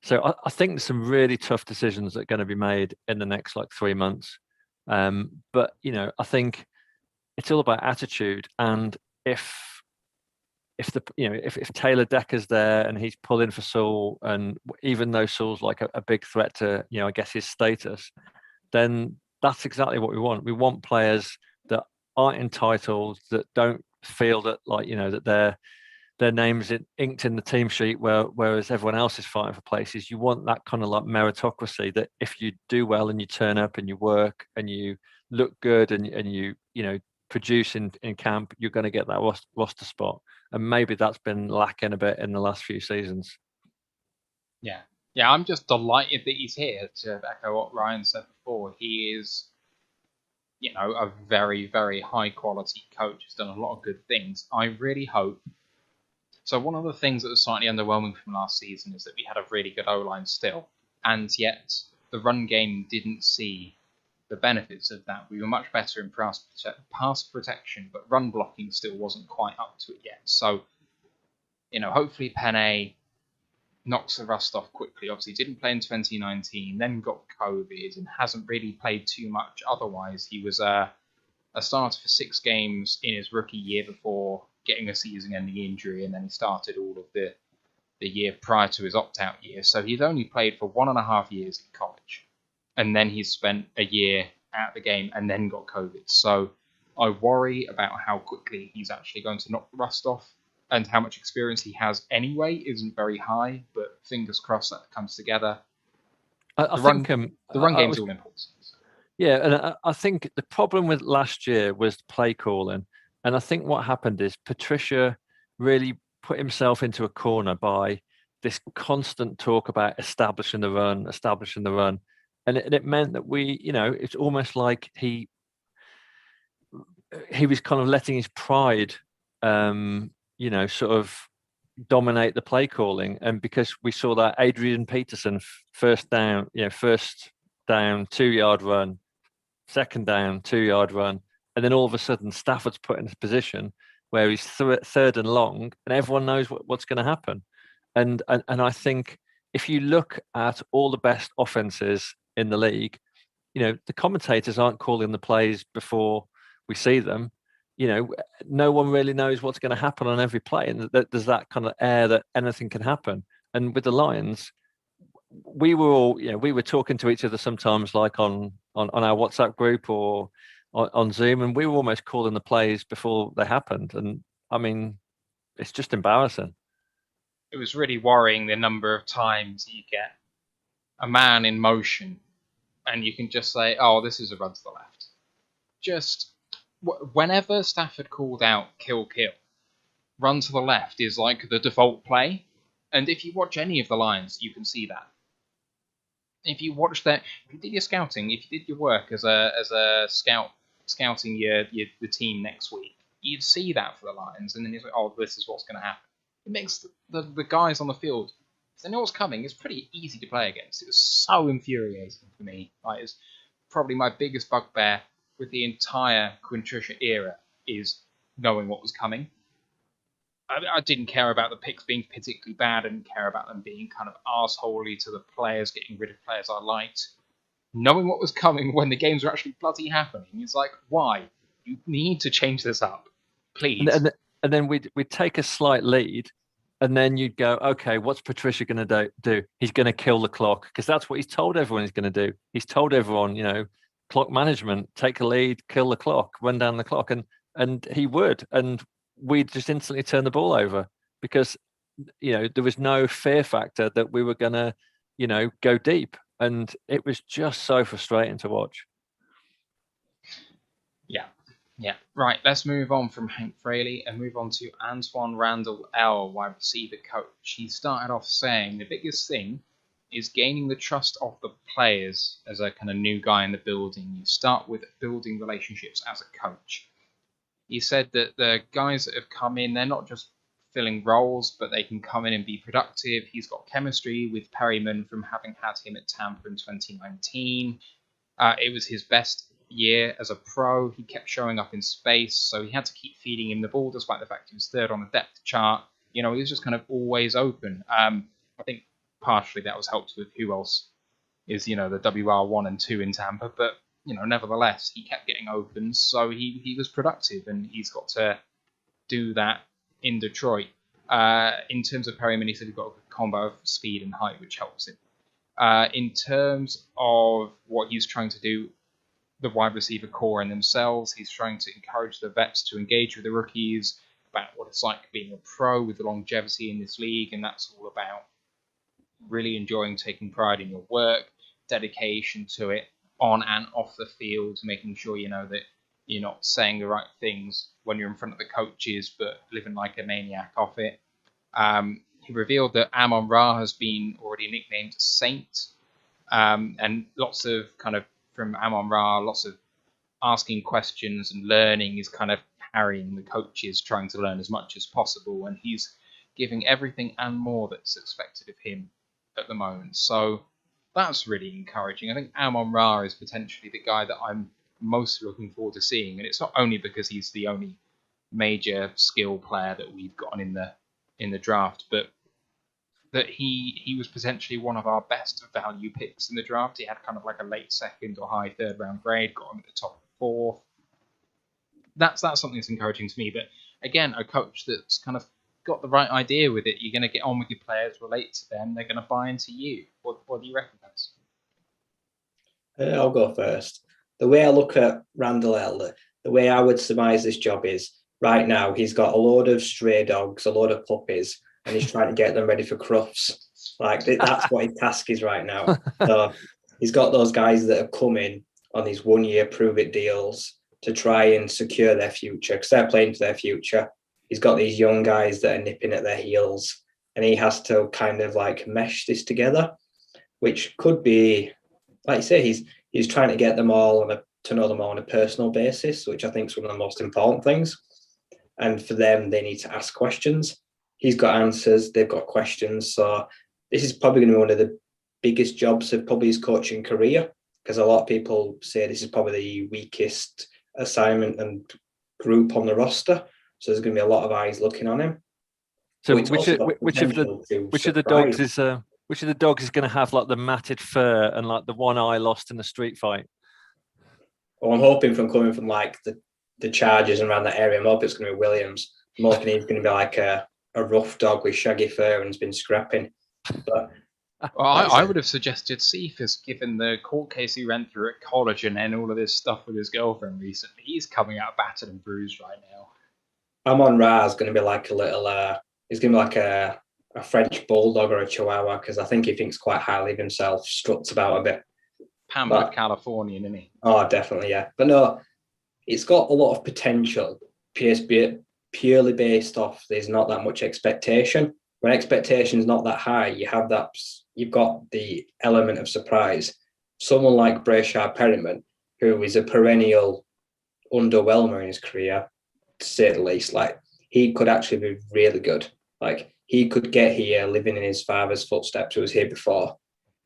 So I think there's some really tough decisions that are going to be made in the next 3 months. But I think it's all about attitude, and if Taylor Decker's there and he's pulling for Saul, and even though Saul's like a big threat to I guess his status, then that's exactly what we want. We want players that aren't entitled, that don't feel that that their names inked in the team sheet, whereas everyone else is fighting for places. You want that kind of meritocracy, that if you do well and you turn up and you work and you look good and you produce in camp, you're going to get that roster spot. And maybe that's been lacking a bit in the last few seasons.
Yeah, Yeah, I'm just delighted that he's here. To echo what Ryan said before, he is, a very, very high quality coach. He's done a lot of good things. I really hope. So one of the things that was slightly underwhelming from last season is that we had a really good O-line still, and yet the run game didn't see the benefits of that. We were much better in pass protection, but run blocking still wasn't quite up to it yet. So, hopefully Penne knocks the rust off quickly. Obviously, didn't play in 2019, then got COVID, and hasn't really played too much otherwise. He was a starter for 6 games in his rookie year before getting a season-ending injury, and then he started all of the year prior to his opt-out year. So he's only played for 1.5 years in college, and then he's spent a year out of the game and then got COVID. So I worry about how quickly he's actually going to knock the rust off, and how much experience he has anyway isn't very high, but fingers crossed that comes together.
I think
the run game's all important.
Yeah, and I think the problem with last year was play calling, and I think what happened is Patricia really put himself into a corner by this constant talk about establishing the run, and it meant that it's almost like he was kind of letting his pride, sort of dominate the play calling. And because we saw that Adrian Peterson first down 2-yard run, second down 2-yard run, and then all of a sudden Stafford's put in a position where he's third and long, and everyone knows what's going to happen. And I think if you look at all the best offenses in the league, the commentators aren't calling the plays before we see them. No one really knows what's going to happen on every play, and there's that kind of air that anything can happen. And with the Lions, we were talking to each other sometimes, like on our WhatsApp group or on Zoom, and we were almost calling the plays before they happened. And I mean, it's just embarrassing.
It was really worrying the number of times you get a man in motion and you can just say, oh, this is a run to the left. Just whenever Stafford called out kill, run to the left is like the default play. And if you watch any of the Lions, you can see that. If you did your scouting, if you did your work as a scout, scouting the team next week, you'd see that for the Lions, and then you're like, oh, this is what's going to happen. It makes the guys on the field, if they know what's coming, it's pretty easy to play against. It was so infuriating for me. It's probably my biggest bugbear with the entire Quintricia era is knowing what was coming. I didn't care about the picks being particularly bad. I didn't care about them being kind of arseholey to the players, getting rid of players I liked. Knowing what was coming when the games were actually bloody happening, it's like, why? You need to change this up, please.
And then we'd take a slight lead, and then you'd go, okay, what's Patricia going to do? He's going to kill the clock, because that's what he's told everyone he's going to do. He's told everyone, clock management, take a lead, kill the clock, run down the clock, and he would. And we'd just instantly turn the ball over because, there was no fear factor that we were going to, go deep. And it was just so frustrating to watch.
Yeah. Right, let's move on from Hank Fraley and move on to Antoine Randall L, wide receiver coach. He started off saying the biggest thing is gaining the trust of the players as a kind of new guy in the building. You start with building relationships as a coach. He said that the guys that have come in, they're not just filling roles, but they can come in and be productive. He's got chemistry with Perryman from having had him at Tampa in 2019. It was his best year as a pro. He kept showing up in space, so he had to keep feeding him the ball despite the fact he was third on the depth chart. He was just kind of always open. I think partially that was helped with who else is, the WR1 and 2 in Tampa, but nevertheless, he kept getting open, so he was productive, and he's got to do that in Detroit. In terms of Perryman, he said he's got a good combo of speed and height, which helps him. In terms of what he's trying to do, the wide receiver core in themselves, he's trying to encourage the vets to engage with the rookies about what it's like being a pro with the longevity in this league, and that's all about really enjoying taking pride in your work, dedication to it, on and off the field, making sure that you're not saying the right things when you're in front of the coaches, but living like a maniac off it. he revealed that Amon Ra has been already nicknamed Saint, and lots of kind of from Amon Ra, lots of asking questions and learning is kind of carrying the coaches, trying to learn as much as possible, and he's giving everything and more that's expected of him at the moment. So that's really encouraging. I think Amon Ra is potentially the guy that I'm most looking forward to seeing, and it's not only because he's the only major skill player that we've gotten in the draft, but that he was potentially one of our best value picks in the draft. He had kind of like a late second or high third round grade, got him at the top fourth. That's something that's encouraging to me. But again, a coach that's kind of got the right idea with it. You're going to get on with your players, relate to them. They're going to buy into you. What do you reckon, guys?
I'll go first. The way I look at Randall Elder, the way I would surmise this job is right now he's got a load of stray dogs, a load of puppies, and he's trying to get them ready for Crufts. Like that's what his task is right now. So he's got those guys that have come in on these 1 year prove it deals to try and secure their future because they're playing for their future. He's got these young guys that are nipping at their heels, and he has to kind of like mesh this together, which could be, like you say, he's trying to get them all to know them all on a personal basis, which I think is one of the most important things. And for them, they need to ask questions. He's got answers, they've got questions. So this is probably going to be one of the biggest jobs of probably his coaching career, because a lot of people say this is probably the weakest assignment and group on the roster. So there's going to be a lot of eyes looking on him.
So which of the dogs is going to have like the matted fur and like the one eye lost in the street fight?
Well, I'm hoping from coming from like the Chargers and around that area, I'm hoping it's going to be Williams. I'm hoping he's going to be like a rough dog with shaggy fur and has been scrapping. But
well, I would have suggested Cephas, given the court case he ran through at college and then all of this stuff with his girlfriend recently. He's coming out battered and bruised right now.
Amon Ra is going to be like a little, he's going to be like a French bulldog or a chihuahua, because I think he thinks quite highly of himself, struts about a bit.
Pampered Californian, isn't he?
Oh, definitely, yeah. But no, it's got a lot of potential, purely based off there's not that much expectation. When expectation is not that high, you've got the element of surprise. Someone like Brashard Perryman, who is a perennial underwhelmer in his career, to say the least, like he could actually be really good. Like he could get here living in his father's footsteps who was here before,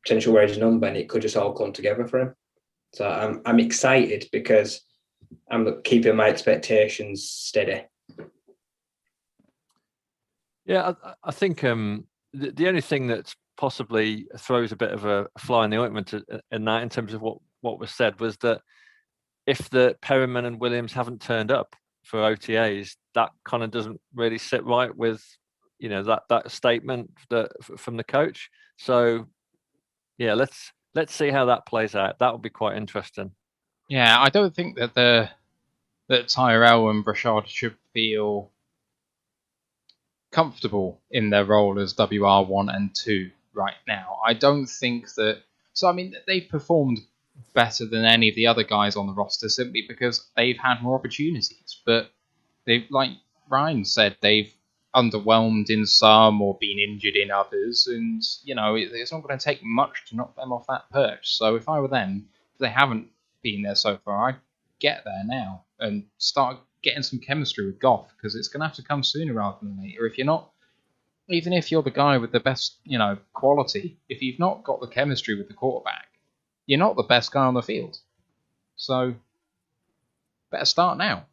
potential wear his number, and it could just all come together for him. So I'm excited because I'm keeping my expectations steady.
Yeah, I think the only thing that possibly throws a bit of a fly in the ointment in that, in terms of what was said, was that if the Perryman and Williams haven't turned up for OTAs, that kind of doesn't really sit right with, you know, that statement from the coach. So yeah, let's see how that plays out. That will be quite interesting.
Yeah, I don't think that Tyrell and Brashard should feel comfortable in their role as WR1 and 2 right now. I don't think that. So I mean, they've performed better than any of the other guys on the roster simply because they've had more opportunities. But they've, like Ryan said, they've underwhelmed in some or been injured in others, and you know it's not going to take much to knock them off that perch. So if I were them, if they haven't been there so far, I'd get there now and start getting some chemistry with Goff, because it's going to have to come sooner rather than later. If you're not, even if you're the guy with the best, you know, quality, if you've not got the chemistry with the quarterback, you're not the best guy on the field. So better start now.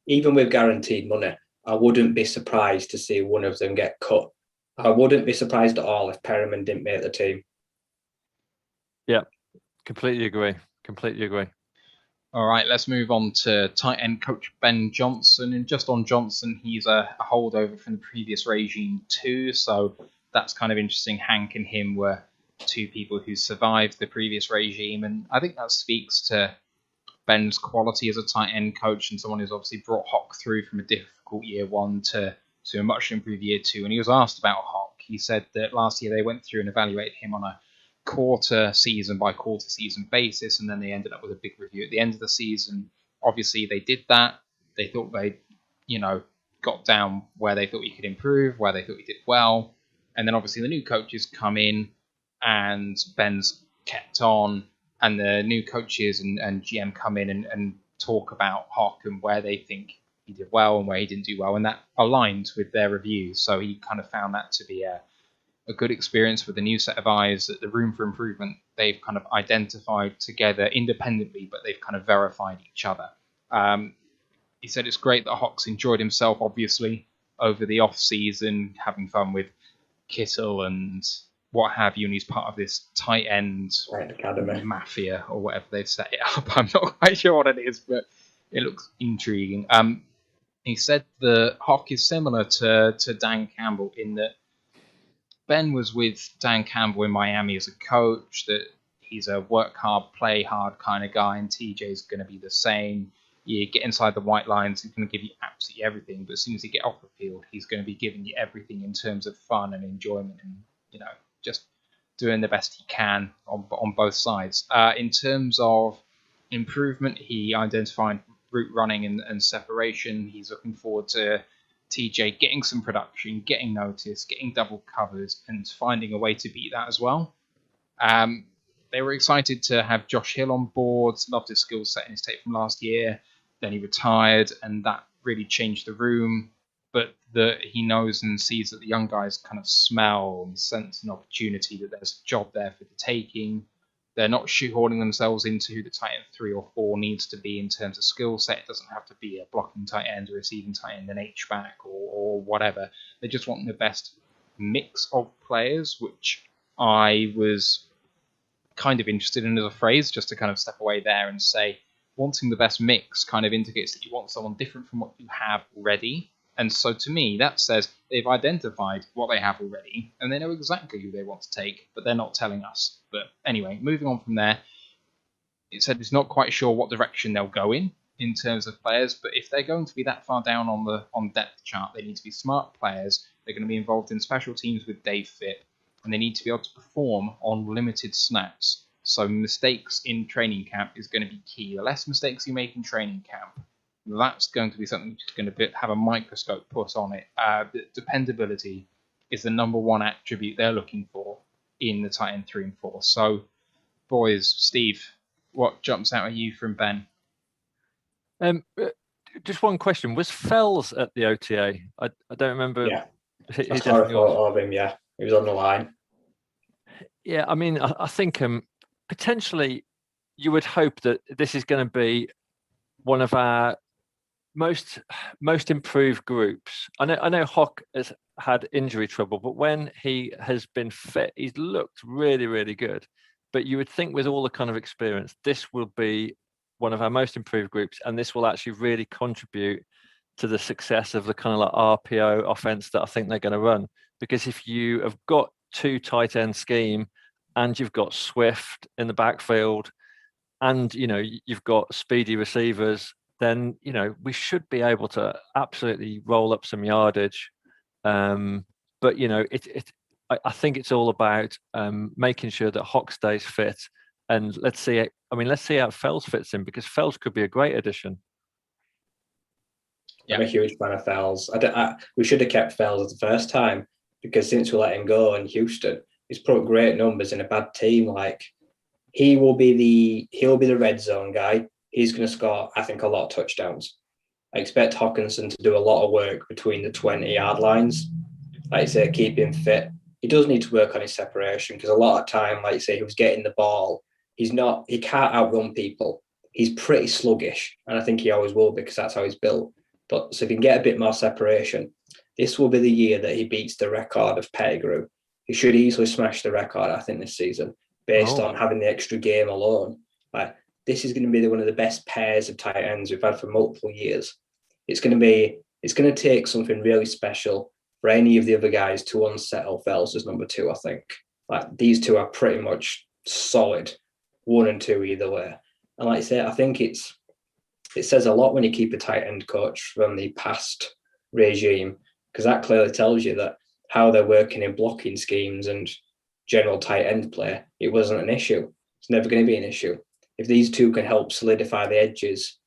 Even with guaranteed money, I wouldn't be surprised to see one of them get cut. I wouldn't be surprised at all if Perryman didn't make the team.
Yeah, completely agree.
All right, let's move on to tight end coach Ben Johnson. And just on Johnson, he's a holdover from the previous regime too. So that's kind of interesting. Hank and him were two people who survived the previous regime. And I think that speaks to Ben's quality as a tight end coach and someone who's obviously brought Hawk through from a difficult year one to a much improved year two. And he was asked about Hawk. He said that last year they went through and evaluated him on a quarter season by quarter season basis, and then they ended up with a big review at the end of the season. Obviously they did that. They thought they'd, you know, got down where they thought he could improve, where they thought he did well. And then obviously the new coaches come in and Ben's kept on, and the new coaches and GM come in and talk about Hock and where they think he did well and where he didn't do well. And that aligned with their reviews. So he kind of found that to be a good experience with a new set of eyes, that the room for improvement they've kind of identified together independently, but they've kind of verified each other. He said it's great that Hock's enjoyed himself, obviously, over the off-season, having fun with Kittle and what have you, and he's part of this tight end
academy
mafia or whatever they've set it up. I'm not quite sure what it is, but it looks intriguing. He said that Hock is similar to Dan Campbell in that Ben was with Dan Campbell in Miami as a coach, that he's a work hard, play hard kind of guy, and TJ's going to be the same. You get inside the white lines, he's going to give you absolutely everything, but as soon as you get off the field, he's going to be giving you everything in terms of fun and enjoyment and, just doing the best he can on both sides. In terms of improvement, he identified route running and separation. He's looking forward to TJ getting some production, getting noticed, getting double covers, and finding a way to beat that as well. They were excited to have Josh Hill on board, loved his skill set in his tape from last year. Then he retired, and that really changed the room. But that he knows and sees that the young guys kind of smell and sense an opportunity, that there's a job there for the taking. They're not shoehorning themselves into who the tight end 3 or 4 needs to be in terms of skill set. It doesn't have to be a blocking tight end, a receiving tight end, an H-back or whatever. They just want the best mix of players, which I was kind of interested in as a phrase, just to kind of step away there and say wanting the best mix kind of indicates that you want someone different from what you have already. And so to me, that says they've identified what they have already and they know exactly who they want to take, but they're not telling us. But anyway, moving on from there, it said it's not quite sure what direction they'll go in terms of players, but if they're going to be that far down on the depth chart, they need to be smart players. They're going to be involved in special teams with Dave Phipp, and they need to be able to perform on limited snaps. So mistakes in training camp is going to be key. The less mistakes you make in training camp, that's going to be something which is going to have a microscope put on it. Dependability is the number one attribute they're looking for in the tight end 3 and 4. So, boys, Steve, what jumps out at you from Ben?
Just one question. Was Fells at the OTA? I don't remember.
Yeah,
he
that's how I thought of him, yeah. He was on the line.
Yeah, I mean, I think potentially you would hope that this is going to be one of our most improved groups. I know Hock has had injury trouble, but when he has been fit, he's looked really, really good. But you would think with all the kind of experience, this will be one of our most improved groups, and this will actually really contribute to the success of the kind of like RPO offense that I think they're going to run. Because if you have got 2 tight end scheme and you've got Swift in the backfield and, you've got speedy receivers, then, we should be able to absolutely roll up some yardage. But, I think it's all about making sure that Hock stays fit. And let's see how Fells fits in, because Fells could be a great addition.
Yeah. I'm a huge fan of Fells. We should have kept Fells the first time, because since we let him go in Houston, he's put great numbers in a bad team. Like, he'll be the red zone guy. He's going to score, I think, a lot of touchdowns. I expect Hockenson to do a lot of work between the 20-yard lines. Like I say, keep him fit. He does need to work on his separation, because a lot of time, like I say, he was getting the ball. He can't outrun people. He's pretty sluggish, and I think he always will, because that's how he's built. But so if he can get a bit more separation, this will be the year that he beats the record of Pettigrew. He should easily smash the record, I think, this season, based on having the extra game alone. Like, this is going to be one of the best pairs of tight ends we've had for multiple years. It's going to take something really special for any of the other guys to unsettle Fells as number 2, I think. Like, these two are pretty much solid, 1 and 2 either way. And like I say, I think it says a lot when you keep a tight end coach from the past regime, because that clearly tells you that how they're working in blocking schemes and general tight end play, it wasn't an issue. It's never going to be an issue. If these two can help solidify the edges,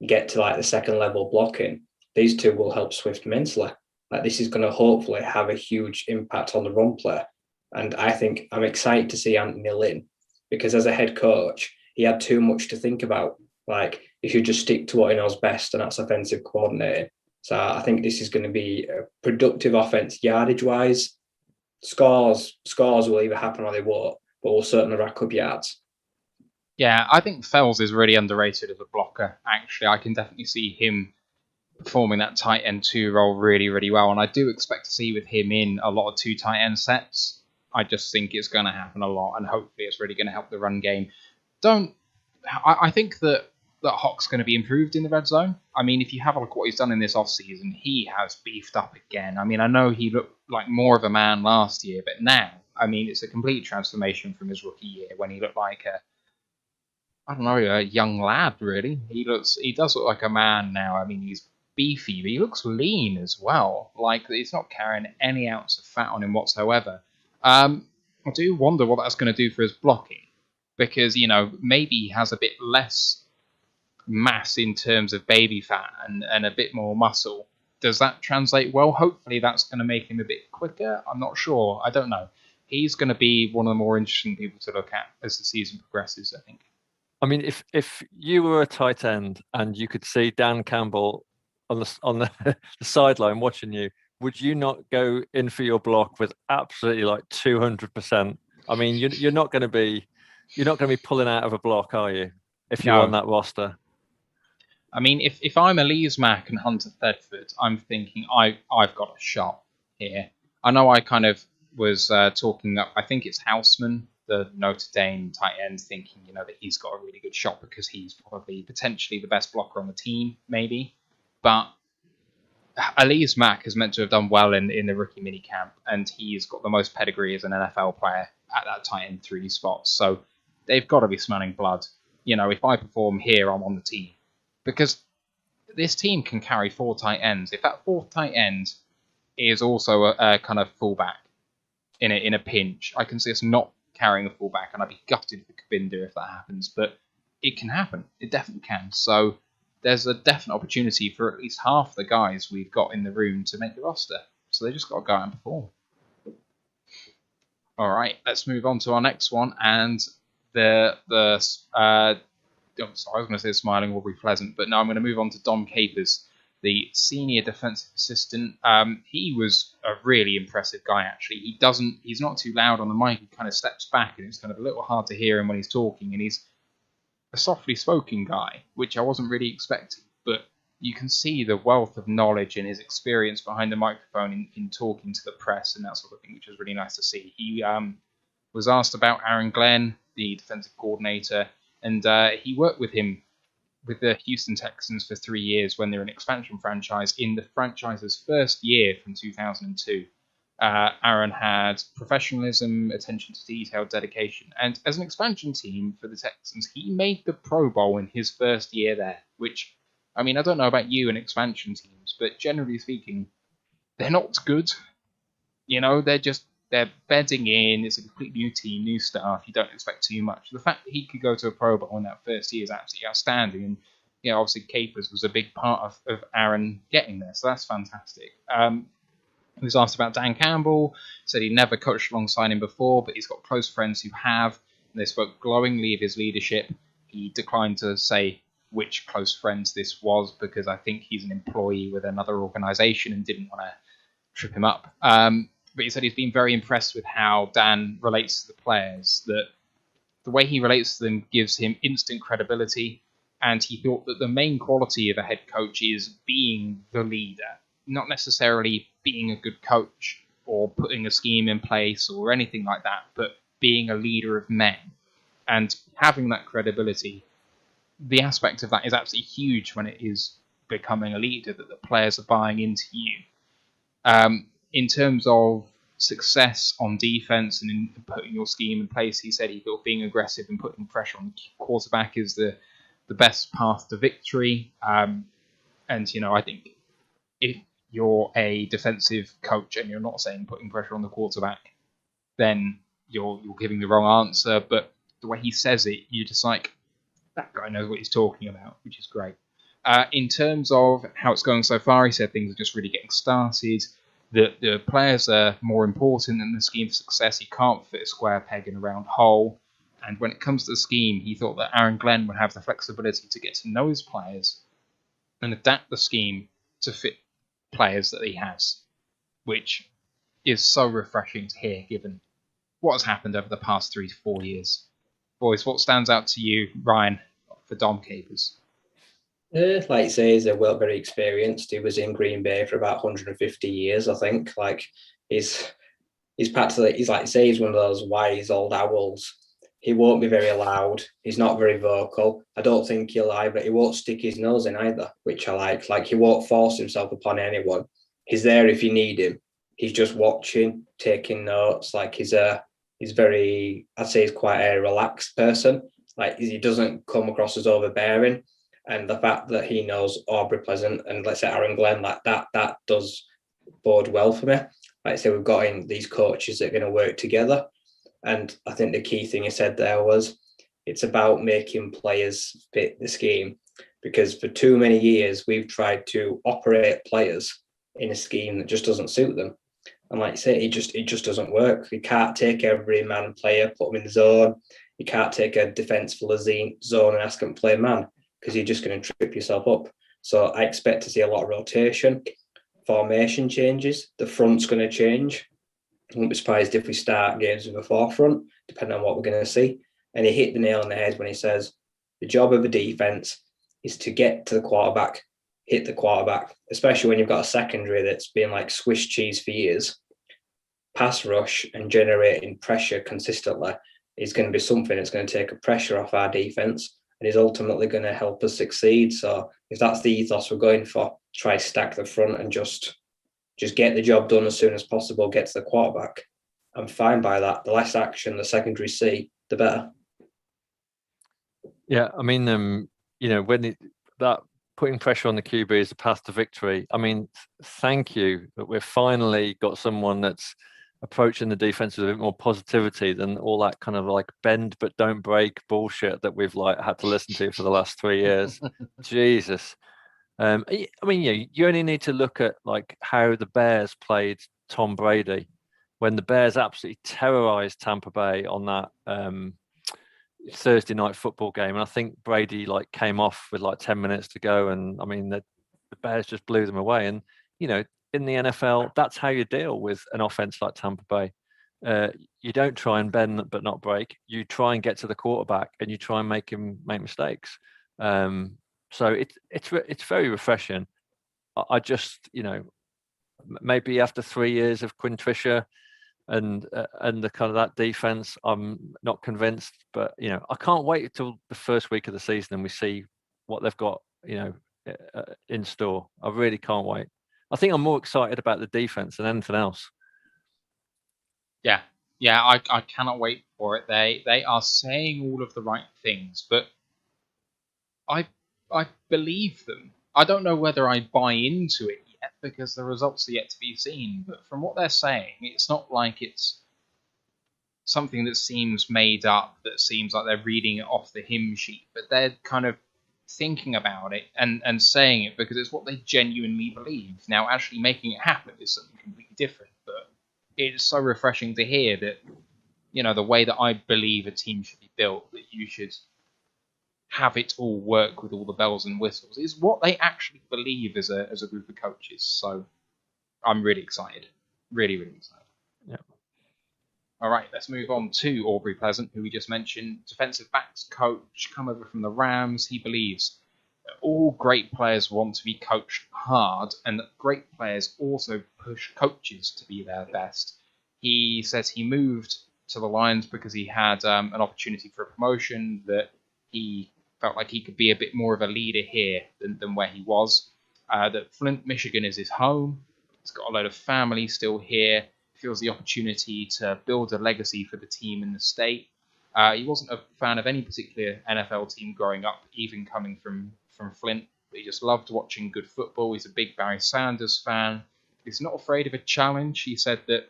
get to like the second level blocking, I these two will help Swift immensely. Like, this is going to hopefully have a huge impact on the run play. And I think I'm excited to see Anthony Lynn, because as a head coach, he had too much to think about. Like, he should just stick to what he knows best, and that's offensive coordinating. So I think this is going to be a productive offense yardage wise. Scores will either happen or they won't, but we'll certainly rack up yards.
Yeah, I think Fells is really underrated as a blocker, actually. I can definitely see him performing that tight end 2 role really, really well, and I do expect to see with him in a lot of 2 tight end sets. I just think it's going to happen a lot, and hopefully it's really going to help the run game. I think that Hawk's going to be improved in the red zone. I mean, if you have a look at what he's done in this offseason, he has beefed up again. I mean, I know he looked like more of a man last year, but now, I mean, it's a complete transformation from his rookie year when he looked like a young lad, really. He does look like a man now. I mean, he's beefy, but he looks lean as well. Like, he's not carrying any ounce of fat on him whatsoever. I do wonder what that's going to do for his blocking, because, maybe he has a bit less mass in terms of baby fat and a bit more muscle. Does that translate well? Hopefully that's going to make him a bit quicker. I'm not sure. I don't know. He's going to be one of the more interesting people to look at as the season progresses, I think.
I mean, if you were a tight end and you could see Dan Campbell on the the sideline watching you, would you not go in for your block with absolutely like 200%? I mean, you're not going to be pulling out of a block, are you? If you're on that roster.
I mean, if I'm Elise Mack and Hunter Thedford, I'm thinking I've got a shot here. I know I kind of was talking up, I think it's Houseman, the Notre Dame tight end, thinking, that he's got a really good shot because he's probably potentially the best blocker on the team, maybe. But Elise Mack is meant to have done well in the rookie minicamp, and he's got the most pedigree as an NFL player at that tight end 3 spot. So they've got to be smelling blood. If I perform here, I'm on the team. Because this team can carry 4 tight ends. If that 4th tight end is also a kind of fullback in a pinch, I can see us not carrying a fullback, and I'd be gutted for Kabinda if that happens. But it can happen. It definitely can. So there's a definite opportunity for at least half the guys we've got in the room to make the roster. So they just got to go out and perform. All right, let's move on to our next one, and I was going to say smiling will be pleasant, but no, I'm going to move on to Dom Capers, the senior defensive assistant. He was a really impressive guy, actually. He's not too loud on the mic. He kind of steps back, and it's kind of a little hard to hear him when he's talking, and he's a softly spoken guy, which I wasn't really expecting, but you can see the wealth of knowledge and his experience behind the microphone in talking to the press and that sort of thing, which was really nice to see. He was asked about Aaron Glenn, the defensive coordinator, and he worked with him with the Houston Texans for 3 years when they were an expansion franchise in the franchise's first year from 2002. Aaron had professionalism, attention to detail, dedication, and as an expansion team for the Texans, he made the Pro Bowl in his first year there, which, I mean, I don't know about you and expansion teams, but generally speaking, they're not good. They're bedding in. It's a complete new team, new staff. You don't expect too much. The fact that he could go to a Pro Bowl in that first year is absolutely outstanding. And, obviously Capers was a big part of Aaron getting there. So that's fantastic. He was asked about Dan Campbell. Said he never coached alongside him before, but he's got close friends who have. And they spoke glowingly of his leadership. He declined to say which close friends this was because I think he's an employee with another organization and didn't want to trip him up. But he said he's been very impressed with how Dan relates to the players, that the way he relates to them gives him instant credibility, and he thought that the main quality of a head coach is being the leader, not necessarily being a good coach or putting a scheme in place or anything like that, but being a leader of men. And having that credibility, the aspect of that is absolutely huge when it is becoming a leader, that the players are buying into you. In terms of success on defense and in putting your scheme in place, he said he thought being aggressive and putting pressure on the quarterback is the best path to victory. And, I think if you're a defensive coach and you're not saying putting pressure on the quarterback, then you're giving the wrong answer. But the way he says it, you're just like, that guy knows what he's talking about, which is great. In terms of how it's going so far, he said things are just really getting started. The players are more important than the scheme for success. He can't fit a square peg in a round hole. And when it comes to the scheme, he thought that Aaron Glenn would have the flexibility to get to know his players and adapt the scheme to fit players that he has, which is so refreshing to hear given what has happened over the past 3 to 4 years. Boys, what stands out to you, Ryan, for Dom Capers?
Like you say, he's very experienced. He was in Green Bay for about 150 years, I think. Like he's practically, he's like you say, he's one of those wise old owls. He won't be very loud. He's not very vocal. I don't think he won't stick his nose in either, which I like. Like he won't force himself upon anyone. He's there if you need him. He's just watching, taking notes. Like he's very, I'd say he's quite a relaxed person. Like he doesn't come across as overbearing. And the fact that he knows Aubrey Pleasant and let's say Aaron Glenn, like that does bode well for me. Like I say, we've got in these coaches that are going to work together. And I think the key thing he said there was it's about making players fit the scheme. Because for too many years, we've tried to operate players in a scheme that just doesn't suit them. And like you say, it just doesn't work. You can't take every man player, put them in the zone. You can't take a defence full of zone and ask them to play man because you're just going to trip yourself up. So I expect to see a lot of rotation, formation changes. The front's going to change. I wouldn't be surprised if we start games with a forefront, depending on what we're going to see. And he hit the nail on the head when he says the job of a defence is to get to the quarterback, hit the quarterback, especially when you've got a secondary that's been like Swiss cheese for years. Pass rush and generating pressure consistently is going to be something that's going to take a pressure off our defence and is ultimately going to help us succeed. So if that's the ethos we're going for, try stack the front and just get the job done as soon as possible, get to the quarterback. I'm fine by that. The less action the secondary see, the better.
Yeah, I mean, when that putting pressure on the QB is the path to victory. I mean, thank you that we've finally got someone that's approaching the defense with a bit more positivity than all that kind of like bend but don't break bullshit that we've like had to listen to for the last 3 years. Jesus. I mean, you only need to look at like how the Bears played Tom Brady when the Bears absolutely terrorized Tampa Bay on that Thursday night football game. And I think Brady like came off with like 10 minutes to go. And I mean, the Bears just blew them away. And, in the NFL, that's how you deal with an offense like Tampa Bay. You don't try and bend but not break. You try and get to the quarterback and you try and make him make mistakes. So it's very refreshing. I just, maybe after 3 years of Quinn Trisha and the kind of that defense, I'm not convinced. But I can't wait until the first week of the season and we see what they've got, in store. I really can't wait. I think I'm more excited about the defense than anything else.
Yeah, I cannot wait for it. They are saying all of the right things, but I believe them. I don't know whether I buy into it yet because the results are yet to be seen. But from what they're saying, it's not like it's something that seems made up, that seems like they're reading it off the hymn sheet, but they're kind of thinking about it and saying it because it's what they genuinely believe. Now, actually making it happen is something completely different, but it's so refreshing to hear that, the way that I believe a team should be built, that you should have it all work with all the bells and whistles, is what they actually believe as a group of coaches. So I'm really excited. Really, really excited.
Yeah.
All right, let's move on to Aubrey Pleasant, who we just mentioned, defensive backs coach, come over from the Rams. He believes that all great players want to be coached hard and that great players also push coaches to be their best. He says he moved to the Lions because he had an opportunity for a promotion, that he felt like he could be a bit more of a leader here than where he was. That Flint, Michigan is his home. He's got a load of family still here. Feels the opportunity to build a legacy for the team in the state. He wasn't a fan of any particular NFL team growing up, even coming from Flint. But he just loved watching good football. He's a big Barry Sanders fan. He's not afraid of a challenge. He said that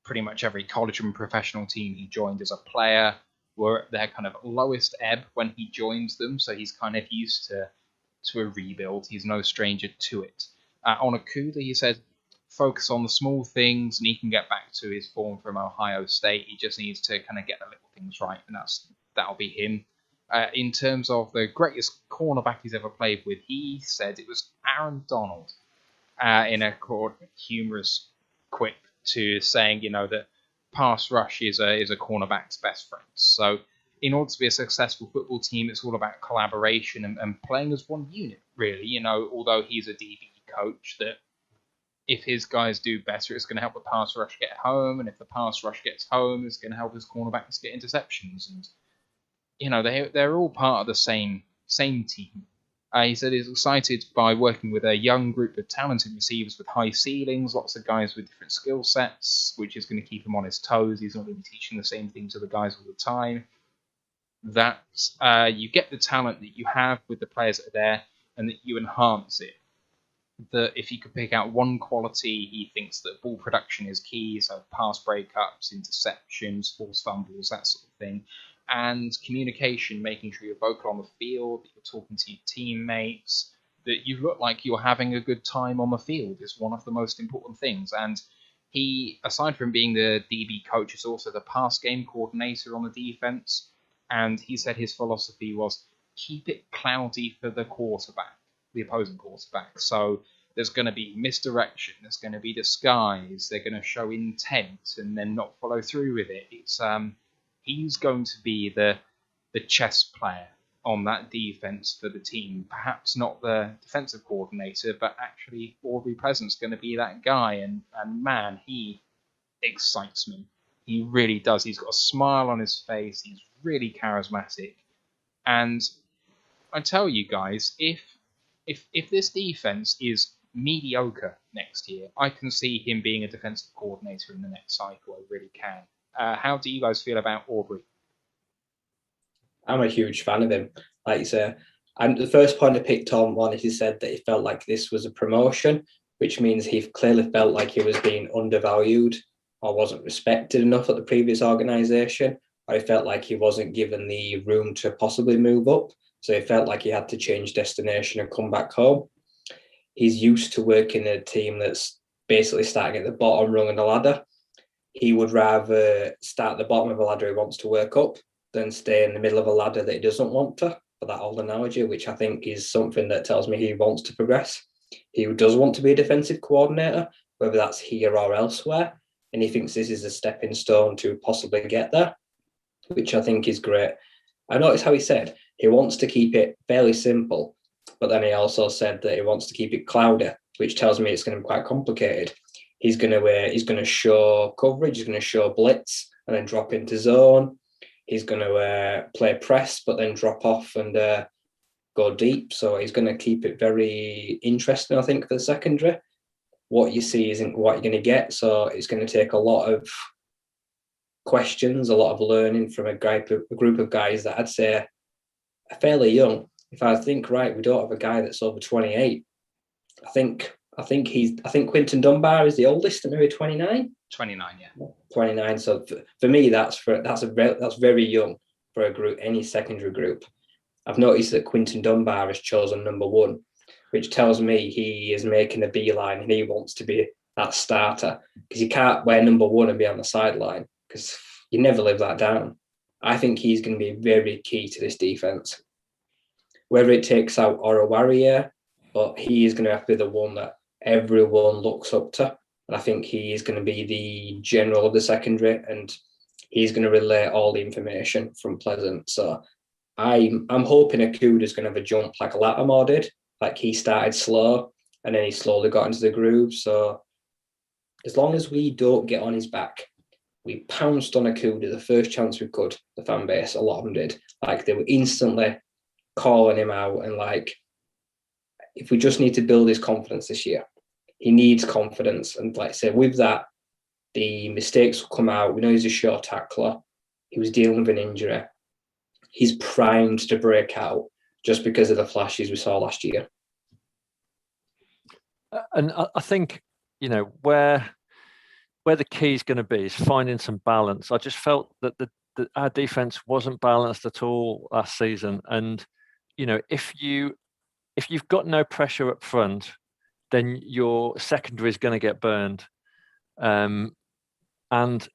pretty much every college and professional team he joined as a player were at their kind of lowest ebb when he joins them. So he's kind of used to to a rebuild. He's no stranger to it. On Okuda, he said, focus on the small things, and he can get back to his form from Ohio State. He just needs to kind of get the little things right, and that'll be him. In terms of the greatest cornerback he's ever played with, he said it was Aaron Donald, in a humorous quip to saying, that pass rush is a cornerback's best friend. So in order to be a successful football team, it's all about collaboration and playing as one unit, really. Although he's a DB coach, that if his guys do better, it's going to help the pass rush get home, and if the pass rush gets home, it's going to help his cornerbacks get interceptions. And they're all part of the same team. He said he's excited by working with a young group of talented receivers with high ceilings, lots of guys with different skill sets, which is going to keep him on his toes. He's not going to be teaching the same thing to the guys all the time. That you get the talent that you have with the players that are there, and that you enhance it. That if you could pick out one quality, he thinks that ball production is key, so pass breakups, interceptions, forced fumbles, that sort of thing. And communication, making sure you're vocal on the field, that you're talking to your teammates, that you look like you're having a good time on the field is one of the most important things. And he, aside from being the DB coach, is also the pass game coordinator on the defense. And he said his philosophy was keep it cloudy for the quarterback, the opposing quarterback. So there's going to be misdirection, there's going to be disguise, they're going to show intent and then not follow through with it. It's he's going to be the chess player on that defense for the team. Perhaps not the defensive coordinator, but actually Aubrey Pleasant's going to be that guy. And man, he excites me. He really does. He's got a smile on his face. He's really charismatic. And I tell you guys, if this defense is mediocre next year, I can see him being a defensive coordinator in the next cycle. I really can. How do you guys feel about Aubrey?
I'm a huge fan of him. Like you say, and the first point I picked on one is he said that he felt like this was a promotion, which means he clearly felt like he was being undervalued or wasn't respected enough at the previous organisation, or he felt like he wasn't given the room to possibly move up. So he felt like he had to change destination and come back home. He's used to working in a team that's basically starting at the bottom rung of the ladder. He would rather start at the bottom of a ladder he wants to work up than stay in the middle of a ladder that he doesn't want to, for that old analogy, which I think is something that tells me he wants to progress. He does want to be a defensive coordinator, whether that's here or elsewhere, and he thinks this is a stepping stone to possibly get there, which I think is great. I noticed how he said he wants to keep it fairly simple, but then he also said that he wants to keep it cloudy, which tells me it's going to be quite complicated. He's going to show coverage, he's going to show blitz and then drop into zone. He's going to play press, but then drop off and go deep. So he's going to keep it very interesting, I think, for the secondary. What you see isn't what you're going to get. So it's going to take a lot of questions, a lot of learning from a group of guys that I'd say are fairly young. If I think right, we don't have a guy that's over 28. I think Quinton Dunbar is the oldest at maybe 29.
29, yeah.
29. So for me, that's very young for a group, any secondary group. I've noticed that Quinton Dunbar has chosen number 1, which tells me he is making a beeline and he wants to be that starter, because you can't wear number 1 and be on the sideline, because you never live that down. I think he's going to be very key to this defense. Whether it takes out Oro Warrior, but he is going to have to be the one that everyone looks up to. And I think he is going to be the general of the secondary, and he's going to relay all the information from Pleasant. So I'm hoping Akuda's going to have a jump like Lattimore did. Like, he started slow and then he slowly got into the groove. So as long as we don't get on his back, we pounced on Akuda the first chance we could, the fan base, a lot of them did. Like, they were instantly calling him out, and like, if we just need to build his confidence this year, he needs confidence. And like I say, with that, the mistakes will come out. We know he's a short tackler. He was dealing with an injury. He's primed to break out just because of the flashes we saw last year.
And I think, where the key is going to be is finding some balance. I just felt that our defense wasn't balanced at all last season. And, if you if you've got no pressure up front, then your secondary is going to get burned. And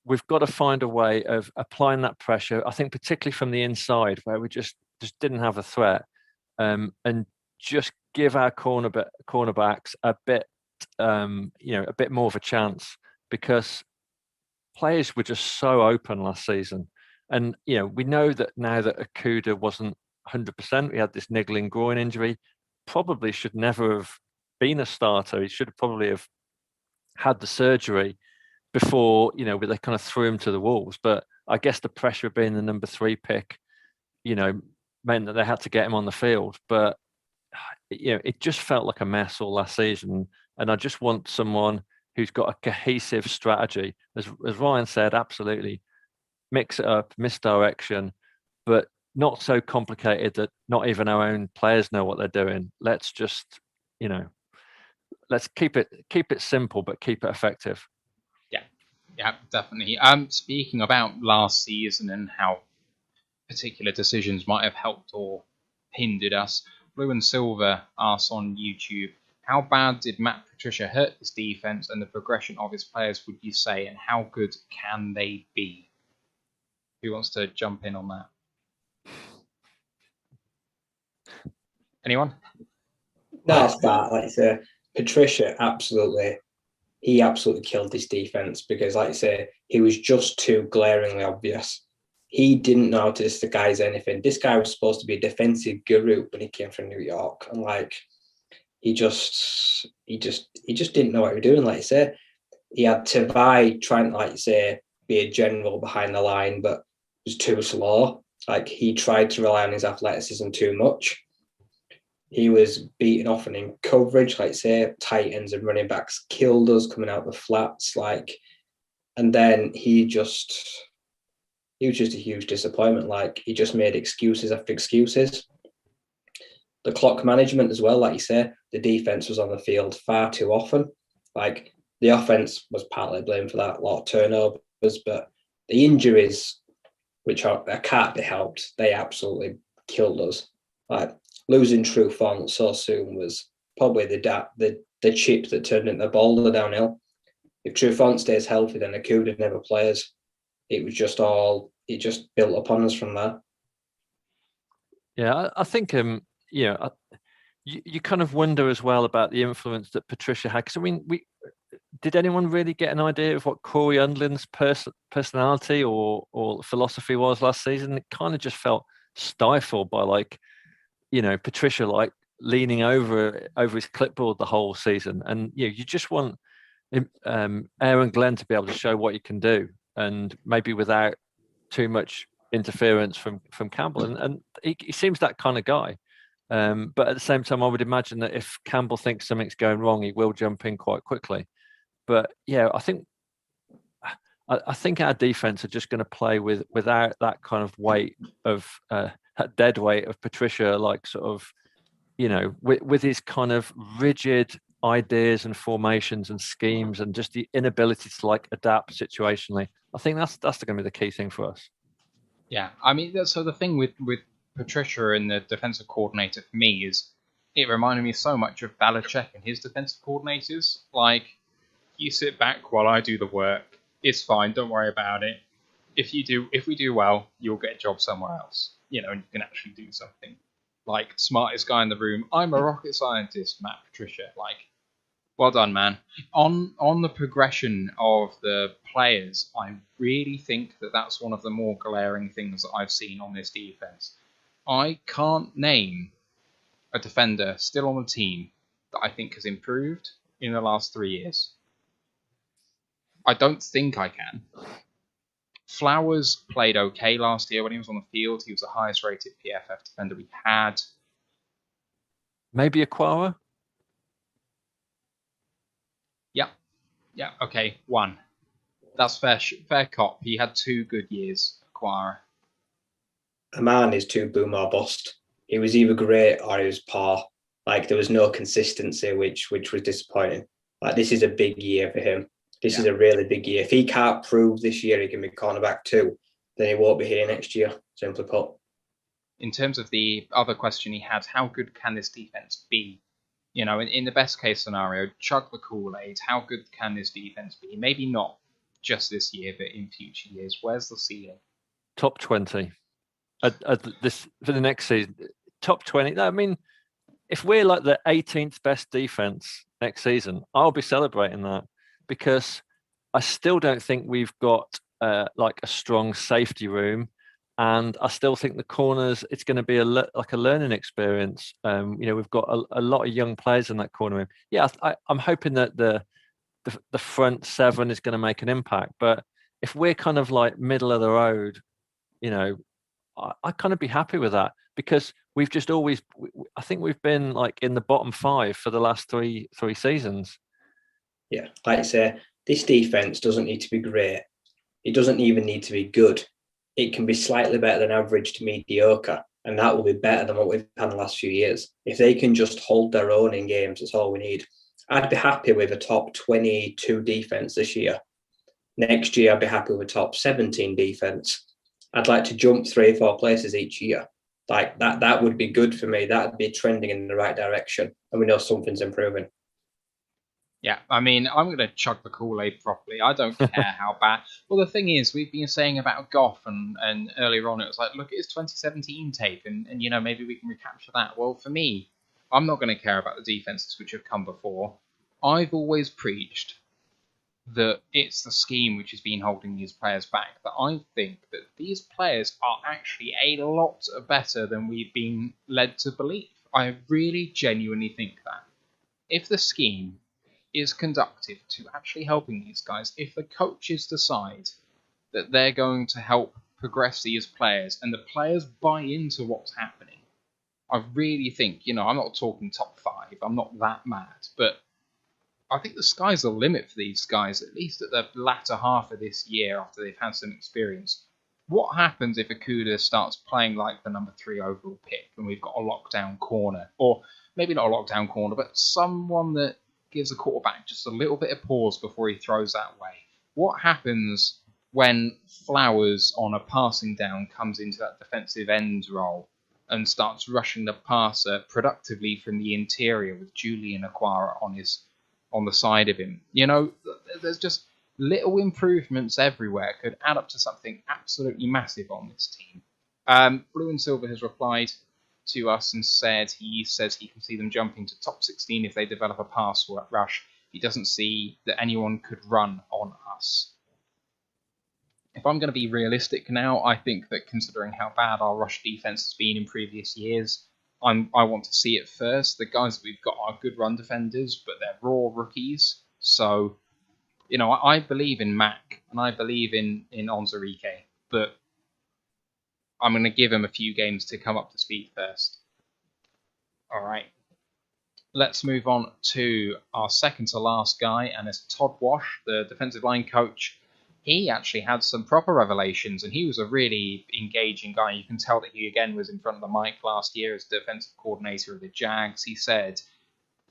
we've got to find a way of applying that pressure, I think, particularly from the inside, where we just didn't have a threat, and just give our cornerbacks a bit, a bit more of a chance, because players were just so open last season. And, we know that now that Okuda wasn't 100%, we had this niggling groin injury, probably should never have been a starter. He should have probably have had the surgery before, they kind of threw him to the wolves. But I guess the pressure of being the number 3 pick, meant that they had to get him on the field. But, it just felt like a mess all last season. And I just want someone who's got a cohesive strategy. As Ryan said, absolutely, mix it up, misdirection, but not so complicated that not even our own players know what they're doing. Let's just, let's keep it simple, but keep it effective.
Yeah, definitely. Speaking about last season and how particular decisions might have helped or hindered us, Blue and Silver asks on YouTube, how bad did Matt Patricia hurt his defense and the progression of his players, would you say, and how good can they be? Who wants to jump in on that? Anyone?
No, it's bad. Like I say, Patricia he absolutely killed this defense, because, like I say, he was just too glaringly obvious. He didn't know how to disguise anything. This guy was supposed to be a defensive guru when he came from New York, and he just didn't know what he was doing. Like I say, he had Tavai trying to, be a general behind the line, but was too slow. He tried to rely on his athleticism too much. He was beaten often in coverage, tight ends and running backs killed us coming out the flats, and then he was just a huge disappointment. He just made excuses after excuses. The clock management as well, like you say, the defense was on the field far too often. The offense was partly blamed for that, a lot of turnovers, but the injuries, which can't be helped, they absolutely killed us. Losing Trufant so soon was probably the chip that turned into the boulder downhill. If Trufant stays healthy, then Okuda never plays. It just built upon us from there.
Yeah, I think you kind of wonder as well about the influence that Patricia had. Because did anyone really get an idea of what Corey Undlin's personality or philosophy was last season? It kind of just felt stifled by Patricia leaning over his clipboard the whole season. And you just want Aaron Glenn to be able to show what he can do, and maybe without too much interference from Campbell. And he seems that kind of guy. But at the same time, I would imagine that if Campbell thinks something's going wrong, he will jump in quite quickly. But yeah, I think our defense are just going to play without that kind of weight of that dead weight of Patricia, with his kind of rigid ideas and formations and schemes, and just the inability to adapt situationally. I think that's going to be the key thing for us.
Yeah, so the thing with Patricia and the defensive coordinator for me is it reminded me so much of Belichick and his defensive coordinators. You sit back while I do the work. It's fine. Don't worry about it. If we do well, you'll get a job somewhere else. And you can actually do something. Smartest guy in the room. I'm a rocket scientist, Matt Patricia. Well done, man. On the progression of the players, I really think that that's one of the more glaring things that I've seen on this defense. I can't name a defender still on the team that I think has improved in the last 3 years. I don't think I can. Flowers played okay last year when he was on the field. He was the highest rated PFF defender we had.
Maybe Aquara? Yeah, okay, 1. That's fair cop. He had 2 good years, Aquara.
Aman is too boom or bust. He was either great or he was poor. There was no consistency, which was disappointing. This is a big year for him. This is a really big year. If he can't prove this year he can be cornerback 2, then he won't be here next year, simply put.
in terms of the other question he had, how good can this defense be? You know, in the best case scenario, chug the Kool-Aid. How good can this defense be? Maybe not just this year, but in future years. Where's the ceiling?
Top 20. This for the next season. Top 20. I mean, if we're like the 18th best defense next season, I'll be celebrating that, because I still don't think we've got like a strong safety room, and I still think the corners, it's going to be like a learning experience. You know, we've got a lot of young players in that corner room. Yeah, I'm hoping that the front seven is going to make an impact, but if we're kind of like middle of the road, you know, I kind of be happy with that, because we've just always, I think we've been like in the bottom five for the last three seasons.
Yeah, like I say, this defense doesn't need to be great. It doesn't even need to be good. It can be slightly better than average to mediocre, and that will be better than what we've had in the last few years. If they can just hold their own in games, that's all we need. I'd be happy with a top 22 defense this year. Next year, I'd be happy with a top 17 defense. I'd like to jump 3 or 4 places each year. Like that would be good for me. That would be trending in the right direction, and we know something's improving.
Yeah, I mean, I'm going to chug the Kool-Aid properly. I don't care how bad. Well, the thing is, we've been saying about Goff, and earlier on it was like, look at his 2017 tape, and you know, maybe we can recapture that. Well, for me, I'm not going to care about the defenses which have come before. I've always preached that it's the scheme which has been holding these players back. But I think that these players are actually a lot better than we've been led to believe. I really genuinely think that. If the scheme is conductive to actually helping these guys, if the coaches decide that they're going to help progress these players and the players buy into what's happening, I really think, you know, I'm not talking top 5, I'm not that mad, but I think the sky's the limit for these guys, at least at the latter half of this year after they've had some experience. What happens if Akuda starts playing like the number 3 overall pick and we've got a lockdown corner? Or maybe not a lockdown corner, but someone that gives a quarterback just a little bit of pause before he throws that way. What happens when Flowers on a passing down comes into that defensive end role and starts rushing the passer productively from the interior with Julian Aquara on the side of him? You know, there's just little improvements everywhere could add up to something absolutely massive on this team. Blue and Silver has replied to us and said he says he can see them jumping to top 16 if they develop a pass rush. He doesn't see that anyone could run on us. If I'm going to be realistic now, I think that considering how bad our rush defense has been in previous years, I want to see it first. The guys that we've got are good run defenders, but they're raw rookies. So, you know, I believe in Mac and I believe in Onzarike, but I'm going to give him a few games to come up to speed first. All right. Let's move on to our second to last guy, and it's Todd Wash, the defensive line coach. He actually had some proper revelations, and he was a really engaging guy. You can tell that he, again, was in front of the mic last year as defensive coordinator of the Jags. He said,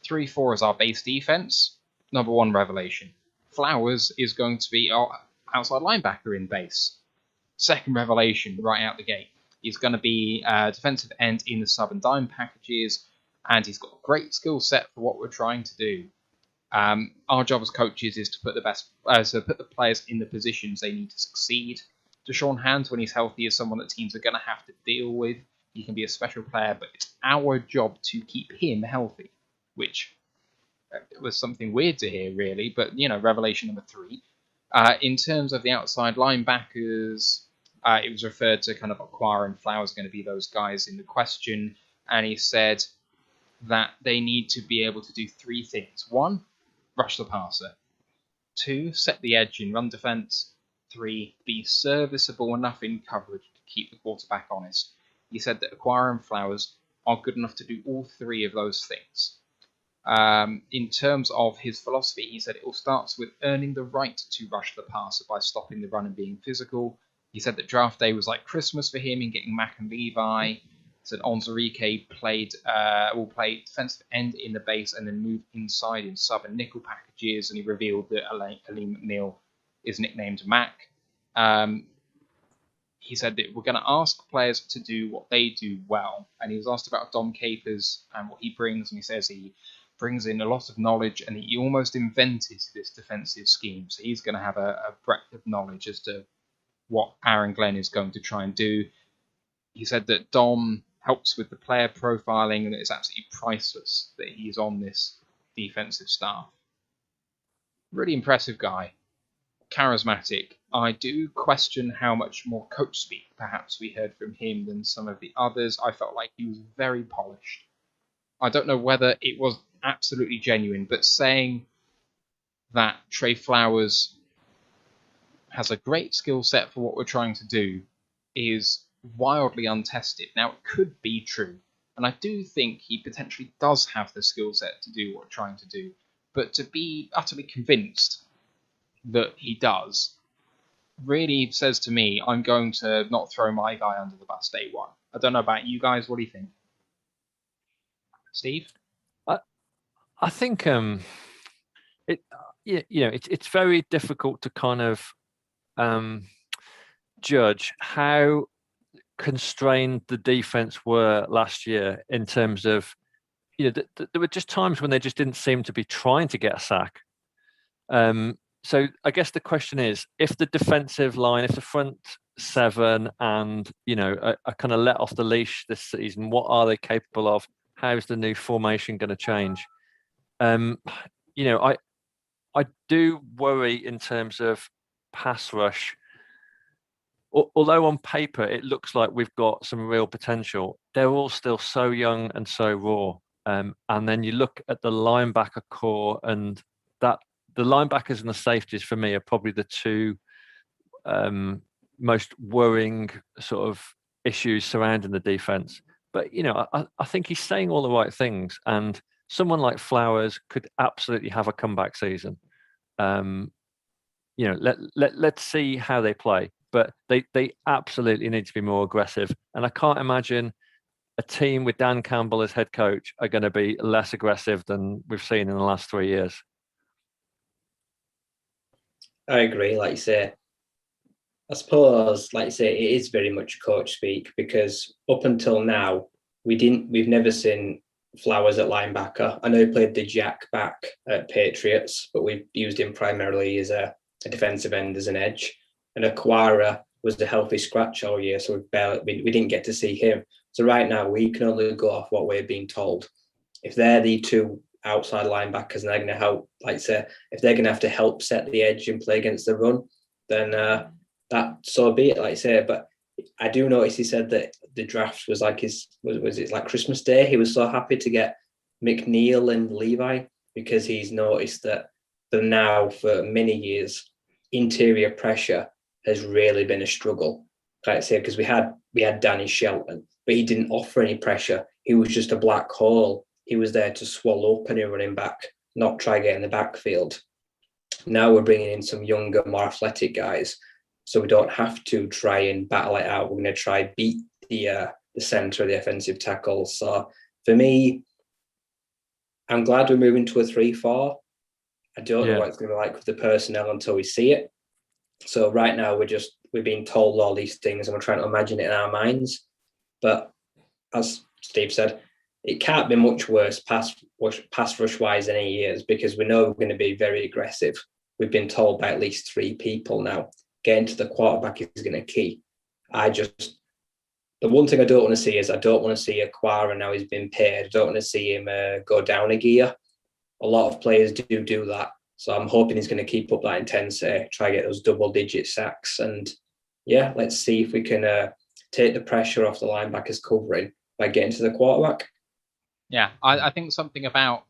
3-4 is our base defense. Number 1 revelation. Flowers is going to be our outside linebacker in base. Second revelation right out the gate. He's going to be a defensive end in the sub and dime packages, and he's got a great skill set for what we're trying to do. Our job as coaches is to put the players in the positions they need to succeed. Deshaun Hands, when he's healthy, is someone that teams are going to have to deal with. He can be a special player, but it's our job to keep him healthy, which was something weird to hear, really. But, you know, revelation number 3. In terms of the outside linebackers, it was referred to kind of Aquara and Flowers going to be those guys in the question, and he said that they need to be able to do 3 things. 1, rush the passer. 2, set the edge in run defense. 3, be serviceable enough in coverage to keep the quarterback honest. He said that Aquara and Flowers are good enough to do all 3 of those things. In terms of his philosophy, he said it all starts with earning the right to rush the passer by stopping the run and being physical. He said that draft day was like Christmas for him in getting Mac and Levi. He said Onzarike will play defensive end in the base and then move inside in sub and nickel packages. And he revealed that Aleem McNeil is nicknamed Mac. he said that we're going to ask players to do what they do well. And he was asked about Dom Capers and what he brings, and he says he brings in a lot of knowledge, and he almost invented this defensive scheme. So he's going to have a breadth of knowledge as to what Aaron Glenn is going to try and do. He said that Dom helps with the player profiling, and it's absolutely priceless that he's on this defensive staff. Really impressive guy. Charismatic. I do question how much more coach speak perhaps we heard from him than some of the others. I felt like he was very polished. I don't know whether it was absolutely genuine, but saying that Trey Flowers has a great skill set for what we're trying to do is wildly untested. Now, it could be true, and I do think he potentially does have the skill set to do what we're trying to do, but to be utterly convinced that he does really says to me, I'm going to not throw my guy under the bus day one. I don't know about you guys. What do you think? Steve?
I think it's very difficult to kind of judge how constrained the defense were last year in terms of, there were just times when they just didn't seem to be trying to get a sack. So I guess the question is, if the defensive line, if the front seven and, are kind of let off the leash this season, what are they capable of? How's the new formation going to change? I do worry in terms of pass rush. Although on paper it looks like we've got some real potential, they're all still so young and so raw. And then you look at the linebacker core, and that the linebackers and the safeties for me are probably the two most worrying sort of issues surrounding the defense. But I think he's saying all the right things, and someone like Flowers could absolutely have a comeback season. Let's see how they play, but they absolutely need to be more aggressive. And I can't imagine a team with Dan Campbell as head coach are going to be less aggressive than we've seen in the last 3 years.
I agree. Like you say, I suppose, like you say, it is very much coach speak, because up until now, we've never seen Flowers at linebacker. I know he played the jack back at Patriots, but we've used him primarily as a defensive end, as an edge. And Aquara was the healthy scratch all year, so we didn't get to see him. So right now, we can only go off what we're being told. If they're the two outside linebackers and they're going to help, like I say, if they're going to have to help set the edge and play against the run, then that so be it, like I say. But I do notice he said that the draft was like was it like Christmas Day? He was so happy to get McNeil and Levi, because he's noticed that for many years, interior pressure has really been a struggle. Like I say, because we had Danny Shelton, but he didn't offer any pressure. He was just a black hole. He was there to swallow up any running back, not try get in the backfield. Now we're bringing in some younger, more athletic guys, so we don't have to try and battle it out. We're going to try beat the center of the offensive tackles. So for me, I'm glad we're moving to a 3-4. I don't know what it's going to be like with the personnel until we see it. So right now we're being told all these things and we're trying to imagine it in our minds. But as Steve said, it can't be much worse pass rush wise in any years, because we know we're going to be very aggressive. We've been told by at least 3 people now. Getting to the quarterback is going to key. The one thing I don't want to see is I don't want to see Aquara now he's been paid. I don't want to see him go down a gear. A lot of players do that. So I'm hoping he's going to keep up that intensity, try to get those double-digit sacks. And yeah, let's see if we can take the pressure off the linebackers covering by getting to the quarterback.
Yeah, I think something about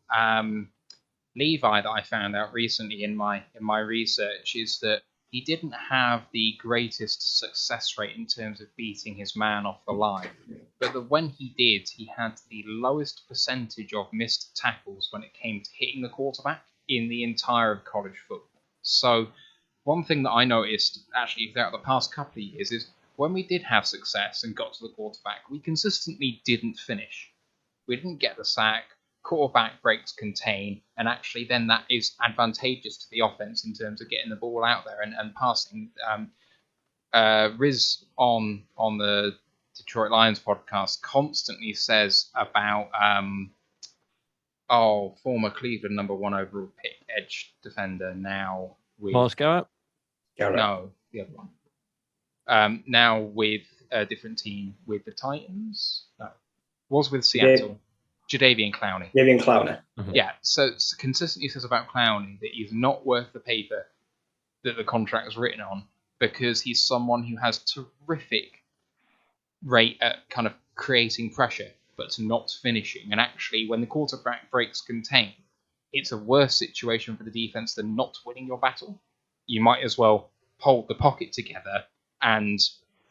Levi that I found out recently in my research is that he didn't have the greatest success rate in terms of beating his man off the line, but that when he did, he had the lowest percentage of missed tackles when it came to hitting the quarterback in the entire of college football. So one thing that I noticed actually throughout the past couple of years is when we did have success and got to the quarterback, we consistently didn't finish. We didn't get the sack. Quarterback breaks contain, and actually then that is advantageous to the offense in terms of getting the ball out there and passing. Riz on the Detroit Lions podcast constantly says about former Cleveland #1 overall pick edge defender, now with
Miles Garrett?
No, the other one. Now with a different team, with the Titans. No, was with Seattle. Jadeveon Clowney.
Jadeveon Clowney.
Mm-hmm. Yeah. So consistently says about Clowney that he's not worth the paper that the contract is written on, because he's someone who has terrific rate at kind of creating pressure, but not finishing. And actually, when the quarterback breaks contain, it's a worse situation for the defense than not winning your battle. You might as well hold the pocket together and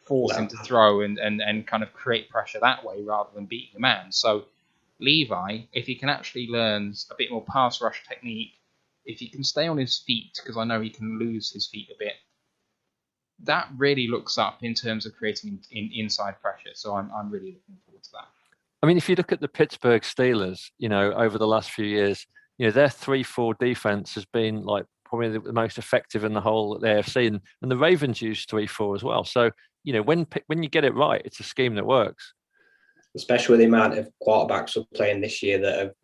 force him to throw and kind of create pressure that way rather than beating a man. So Levi, if he can actually learn a bit more pass rush technique, if he can stay on his feet, because I know he can lose his feet a bit, that really looks up in terms of creating inside pressure. So I'm really looking forward to that.
I mean, if you look at the Pittsburgh Steelers, over the last few years, their 3-4 defense has been like probably the most effective in the whole AFC, and the Ravens use 3-4 as well. So, when you get it right, it's a scheme that works.
Especially with the amount of quarterbacks we're playing this year that have,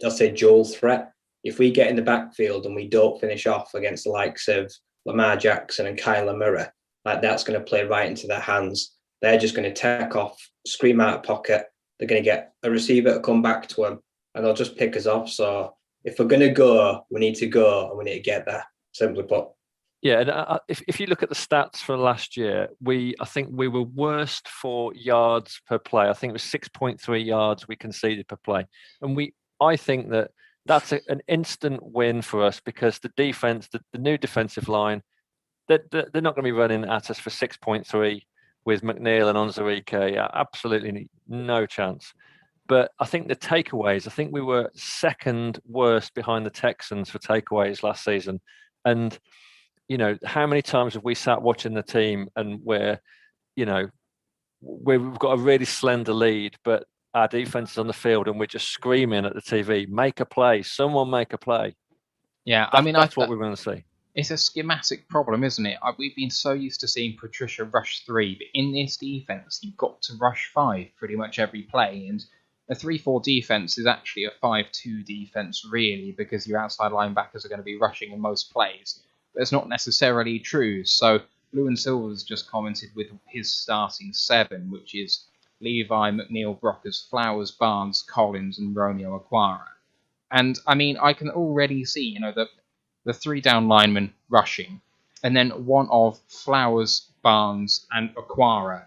I'll say, dual threat. If we get in the backfield and we don't finish off against the likes of Lamar Jackson and Kyler Murray, like that's going to play right into their hands. They're just going to take off, scream out of pocket. They're going to get a receiver to come back to them, and they'll just pick us off. So if we're going to go, we need to go, and we need to get there, simply put.
Yeah, and if you look at the stats for last year, I think we were worst for yards per play. I think it was 6.3 yards we conceded per play. And I think that's an instant win for us, because the defense, the new defensive line, they're not going to be running at us for 6.3 with McNeil and Onwuzurike. Absolutely no chance. But I think the takeaways, I think we were second worst behind the Texans for takeaways last season. And, how many times have we sat watching the team and we've got a really slender lead, but our defense is on the field and we're just screaming at the TV, make a play, someone make a play.
Yeah,
that's what we're going to see.
It's a schematic problem, isn't it? We've been so used to seeing Patricia rush 3, but in this defense, you've got to rush 5 pretty much every play. And a 3-4 defense is actually a 5-2 defense, really, because your outside linebackers are going to be rushing in most plays. But it's not necessarily true. So Blue and Silver's just commented with his starting 7, which is Levi, McNeil, Brockers, Flowers, Barnes, Collins, and Romeo Okwara. And I can already see, the 3 down linemen rushing, and then one of Flowers, Barnes, and Okwara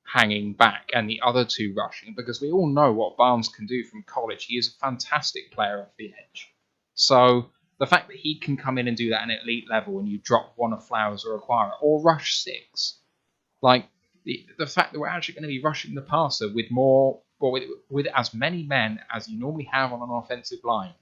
hanging back, and the other 2 rushing, because we all know what Barnes can do from college. He is a fantastic player off the edge. So the fact that he can come in and do that at an elite level, and you drop one of Flowers or Okwara, or rush 6, like the fact that we're actually going to be rushing the passer with as many men as you normally have on an offensive line,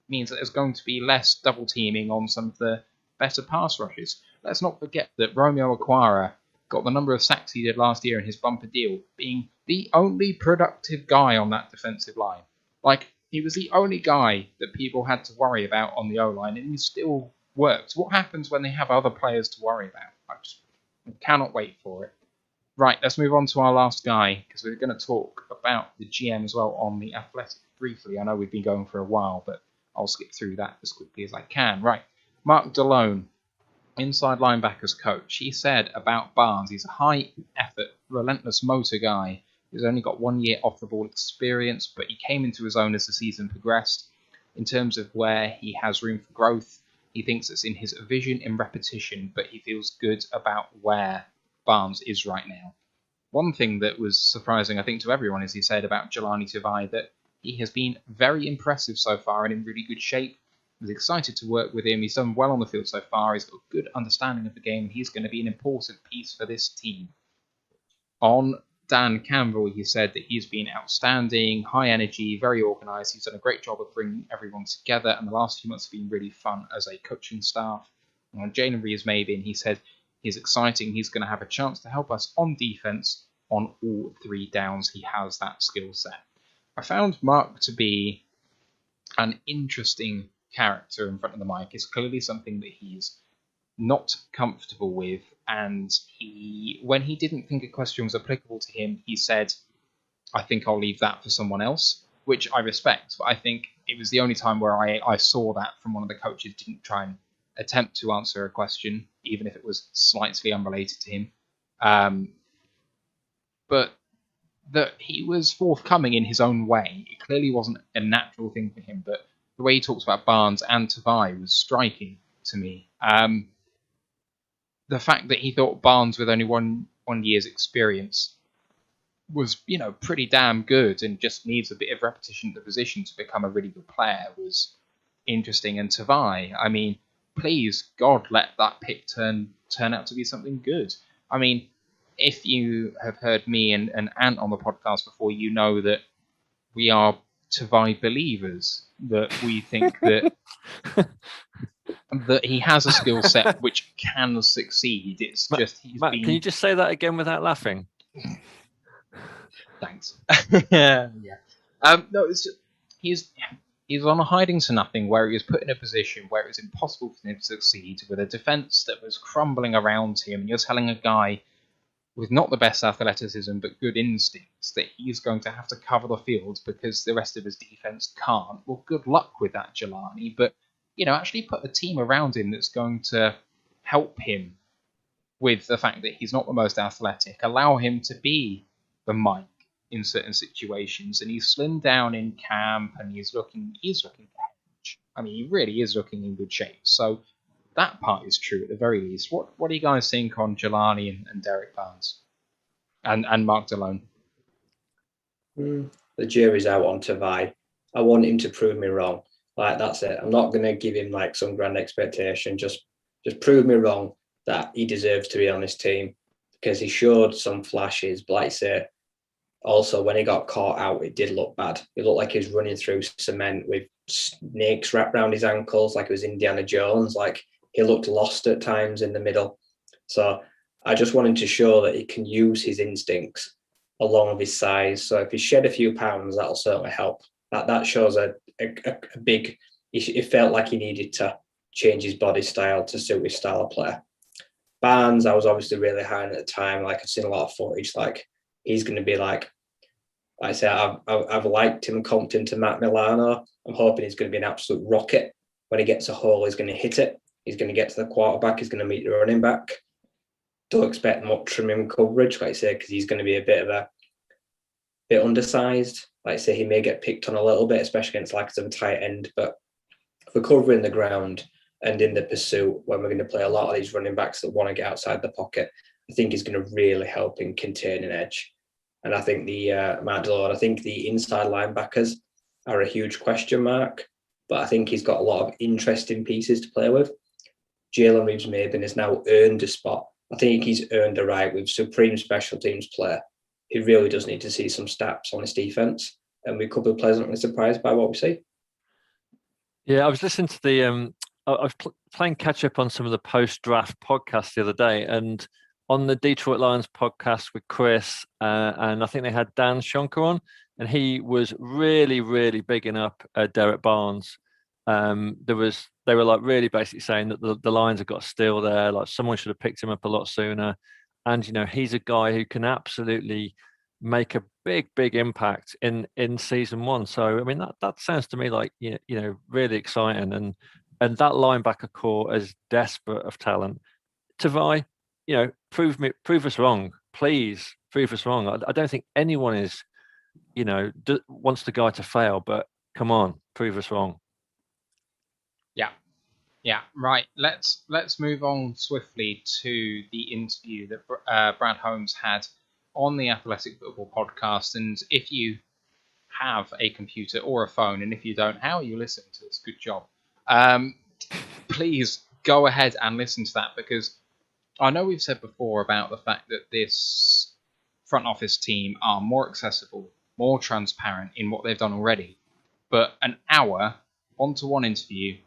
means that there's going to be less double teaming on some of the better pass rushes. Let's not forget that Romeo Okwara got the number of sacks he did last year in his bumper deal, being the only productive guy on that defensive line. Like, he was the only guy that people had to worry about on the O-line, and he still worked. What happens when they have other players to worry about? I cannot wait for it. Right, let's move on to our last guy, because we're going to talk about the GM as well on The Athletic briefly. I know we've been going for a while, but I'll skip through that as quickly as I can. Right, Mark Delone, inside linebackers coach. He said about Barnes, he's a high-effort, relentless motor guy. He's only got 1 year off-the-ball experience, but he came into his own as the season progressed. In terms of where he has room for growth, he thinks it's in his vision and repetition, but he feels good about where Barnes is right now. One thing that was surprising, I think, to everyone is he said about Jelani Tavai that he has been very impressive so far and in really good shape. He was excited to work with him. He's done well on the field so far. He's got a good understanding of the game. He's going to be an important piece for this team. On Dan Campbell, he said that he's been outstanding, high energy, very organised. He's done a great job of bringing everyone together, and the last few months have been really fun as a coaching staff. And on Jalen Reeves-Maybin, he said he's exciting. He's going to have a chance to help us on defense on all 3 downs. He has that skill set. I found Mark to be an interesting character in front of the mic. It's clearly something that he's not comfortable with. And when he didn't think a question was applicable to him, he said, I think I'll leave that for someone else, which I respect. But I think it was the only time where I saw that from one of the coaches didn't try and attempt to answer a question, even if it was slightly unrelated to him. But that he was forthcoming in his own way. It clearly wasn't a natural thing for him, but the way he talks about Barnes and Tavai was striking to me. The fact that he thought Barnes, with only one year's experience, was, pretty damn good and just needs a bit of repetition at the position to become a really good player was interesting. And Tavai, I mean, please, God, let that pick turn out to be something good. I mean, if you have heard me and Ant on the podcast before, you know that we are Tavai believers, that we think that that he has a skill set which can succeed. It's just
Matt, can you just say that again without laughing?
Thanks. Yeah. No, it's just, he's on a hiding to nothing where he was put in a position where it was impossible for him to succeed with a defence that was crumbling around him. You're telling a guy with not the best athleticism but good instincts that he's going to have to cover the field because the rest of his defence can't. Well, good luck with that, Jelani. But, actually put a team around him that's going to help him with the fact that he's not the most athletic. Allow him to be the Mike in certain situations, and he's slimmed down in camp, and he's looking hedge. I mean, he really is looking in good shape. So that part is true at the very least. What do you guys think on Jelani and Derek Barnes and Mark Delone?
The jury's out on Tavai. I want him to prove me wrong. Like, that's it. I'm not going to give him like some grand expectation. Just prove me wrong that he deserves to be on this team, because he showed some flashes. But like I say, also when he got caught out, it did look bad. It looked like he was running through cement with snakes wrapped around his ankles, like it was Indiana Jones. Like, he looked lost at times in the middle. So I just wanted to show that he can use his instincts along with his size. So if he shed a few pounds, that'll certainly help. That shows a big. It felt like he needed to change his body style to suit his style of player. Barnes, I was obviously really high on at the time. Like, I've seen a lot of footage. Like, he's going to be like I say, I've liked him and comped him to Matt Milano. I'm hoping he's going to be an absolute rocket. When he gets a hole, he's going to hit it. He's going to get to the quarterback. He's going to meet the running back. Don't expect much from him in coverage, like I say, because he's going to be a bit undersized. Like I say, he may get picked on a little bit, especially against like a tight end. But for covering the ground and in the pursuit, when we're going to play a lot of these running backs that want to get outside the pocket, I think he's going to really help in containing edge. And I think I think the inside linebackers are a huge question mark, but I think he's got a lot of interesting pieces to play with. Jalen Reeves-Maybin has now earned a spot. I think he's earned a right with supreme special teams player. He really does need to see some stats on his defense, and we could be pleasantly surprised by what we see.
Yeah, I was listening to the I was playing catch up on some of the post-draft podcasts the other day, and on the Detroit Lions podcast with Chris, and I think they had Dan Shonker on, and he was really, really bigging up Derek Barnes. They were like really basically saying that the Lions have got a steal there, like someone should have picked him up a lot sooner. And he's a guy who can absolutely make a big impact in season one. So I mean that sounds to me like really exciting, and that linebacker core is desperate of talent. Tavai, prove us wrong, please prove us wrong. I don't think anyone is, wants the guy to fail, but come on, prove us wrong.
Yeah, right. Let's move on swiftly to the interview that Brad Holmes had on the Athletic Football Podcast. And if you have a computer or a phone, and if you don't, how are you listening to this? Good job. Please go ahead and listen to that, because I know we've said before about the fact that this front office team are more accessible, more transparent in what they've done already. But an hour one-to-one interview,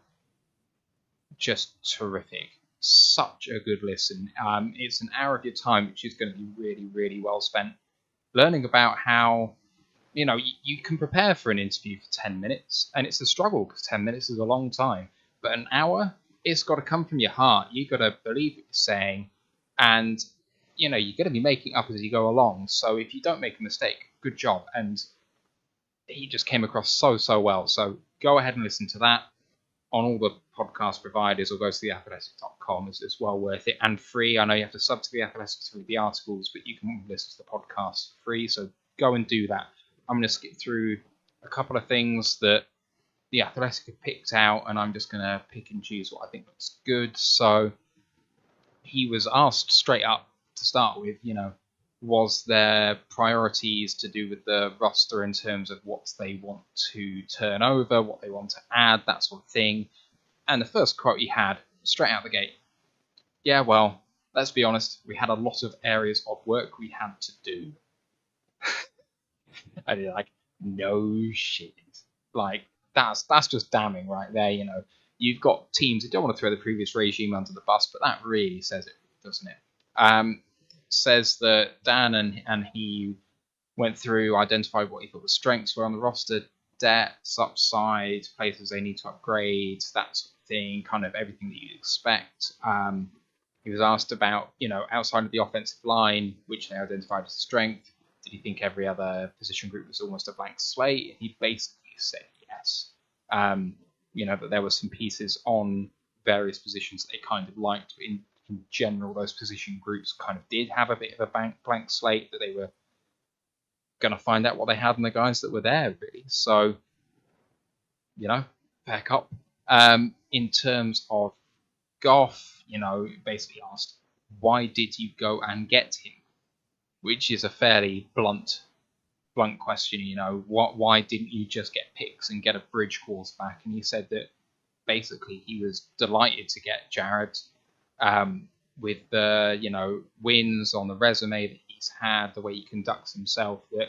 just terrific. Such a good listen. It's an hour of your time, which is going to be really, really well spent learning about how, you can prepare for an interview for 10 minutes, and it's a struggle because 10 minutes is a long time. But an hour, it's got to come from your heart. You got to believe what you're saying, and you're going to be making it up as you go along. So if you don't make a mistake, good job. And he just came across so well. So go ahead and listen to that on all the podcast providers, or go to theathletic.com. It's well worth it and free. I know you have to sub to The Athletic to read the articles, but you can listen to the podcast for free. So go and do that. I'm going to skip through a couple of things that The Athletic have picked out, and I'm just going to pick and choose what I think looks good. So he was asked straight up to start with, was there priorities to do with the roster in terms of what they want to turn over, what they want to add, that sort of thing. And the first quote he had, straight out the gate, yeah, well, let's be honest, we had a lot of areas of work we had to do. And you're like, no shit. Like, that's just damning right there, You've got teams that don't want to throw the previous regime under the bus, but that really says it, doesn't it? Says that Dan and he went through, identified what he thought the strengths were on the roster, depths, upside, places they need to upgrade, that sort of thing, kind of everything that you'd expect. He was asked about, outside of the offensive line, which they identified as a strength. Did he think every other position group was almost a blank slate? And he basically said yes. That there were some pieces on various positions that they kind of liked, but in general, those position groups kind of did have a bit of a blank slate, that they were going to find out what they had in the guys that were there, really. So, fair cop. In terms of Goff, basically asked, why did you go and get him? Which is a fairly blunt question, why didn't you just get picks and get a bridge quarterback? And he said that basically he was delighted to get Jared, with the, wins on the resume that he's had, the way he conducts himself, that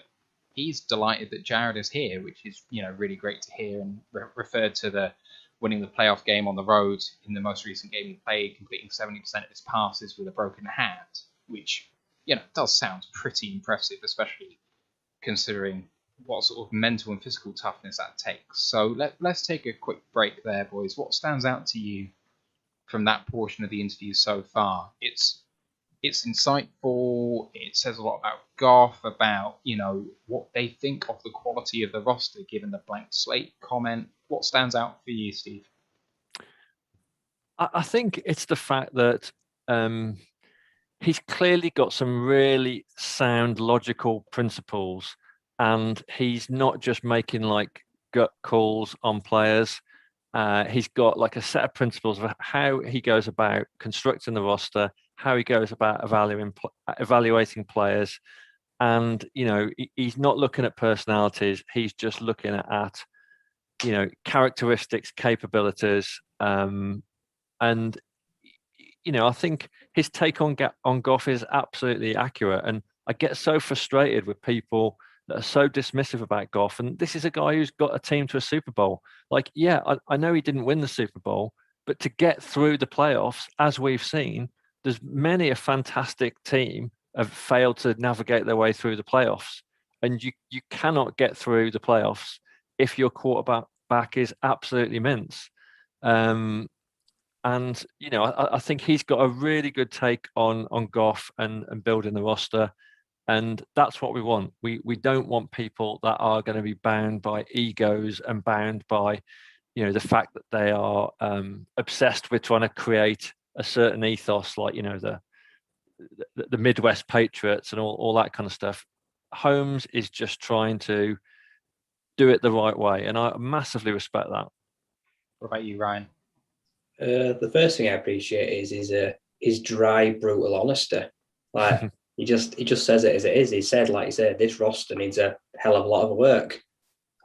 he's delighted that Jared is here, which is, really great to hear, and referred to the winning the playoff game on the road in the most recent game he played, completing 70% of his passes with a broken hand, which, does sound pretty impressive, especially considering what sort of mental and physical toughness that takes. So let's take a quick break there, boys. What stands out to you from that portion of the interview so far? It's insightful. It says a lot about Goff, about, what they think of the quality of the roster, given the blank slate comment. What stands out for you, Steve?
I think it's the fact that he's clearly got some really sound, logical principles, and he's not just making like gut calls on players. He's got like a set of principles of how he goes about constructing the roster, how he goes about evaluating players. And, he's not looking at personalities. He's just looking at characteristics, capabilities. And, I think his take on Goff is absolutely accurate. And I get so frustrated with people that are so dismissive about Goff. And this is a guy who's got a team to a Super Bowl. Like, yeah, I know he didn't win the Super Bowl, but to get through the playoffs, as we've seen, there's many a fantastic team have failed to navigate their way through the playoffs. And you cannot get through the playoffs if your quarterback is absolutely mince. And, I think he's got a really good take on Goff and building the roster. And that's what we want. We don't want people that are going to be bound by egos and bound by, the fact that they are obsessed with trying to create a certain ethos, like, the Midwest Patriots and all that kind of stuff. Holmes is just trying to do it the right way, and I massively respect that.
What about you, Ryan?
The first thing I appreciate is his dry, brutal honesty. Like he just says it as it is. He said, like you said, this roster needs a hell of a lot of work.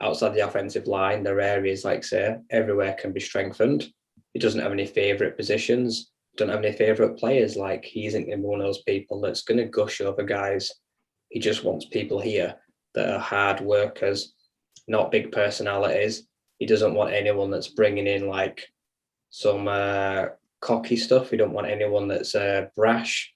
Outside the offensive line, there are areas, like say, everywhere can be strengthened. He doesn't have any favourite positions, don't have any favourite players. Like, he isn't going to be one of those people that's going to gush over guys. He just wants people here that are hard workers, not big personalities. He doesn't want anyone that's bringing in like some cocky stuff. He don't want anyone that's brash.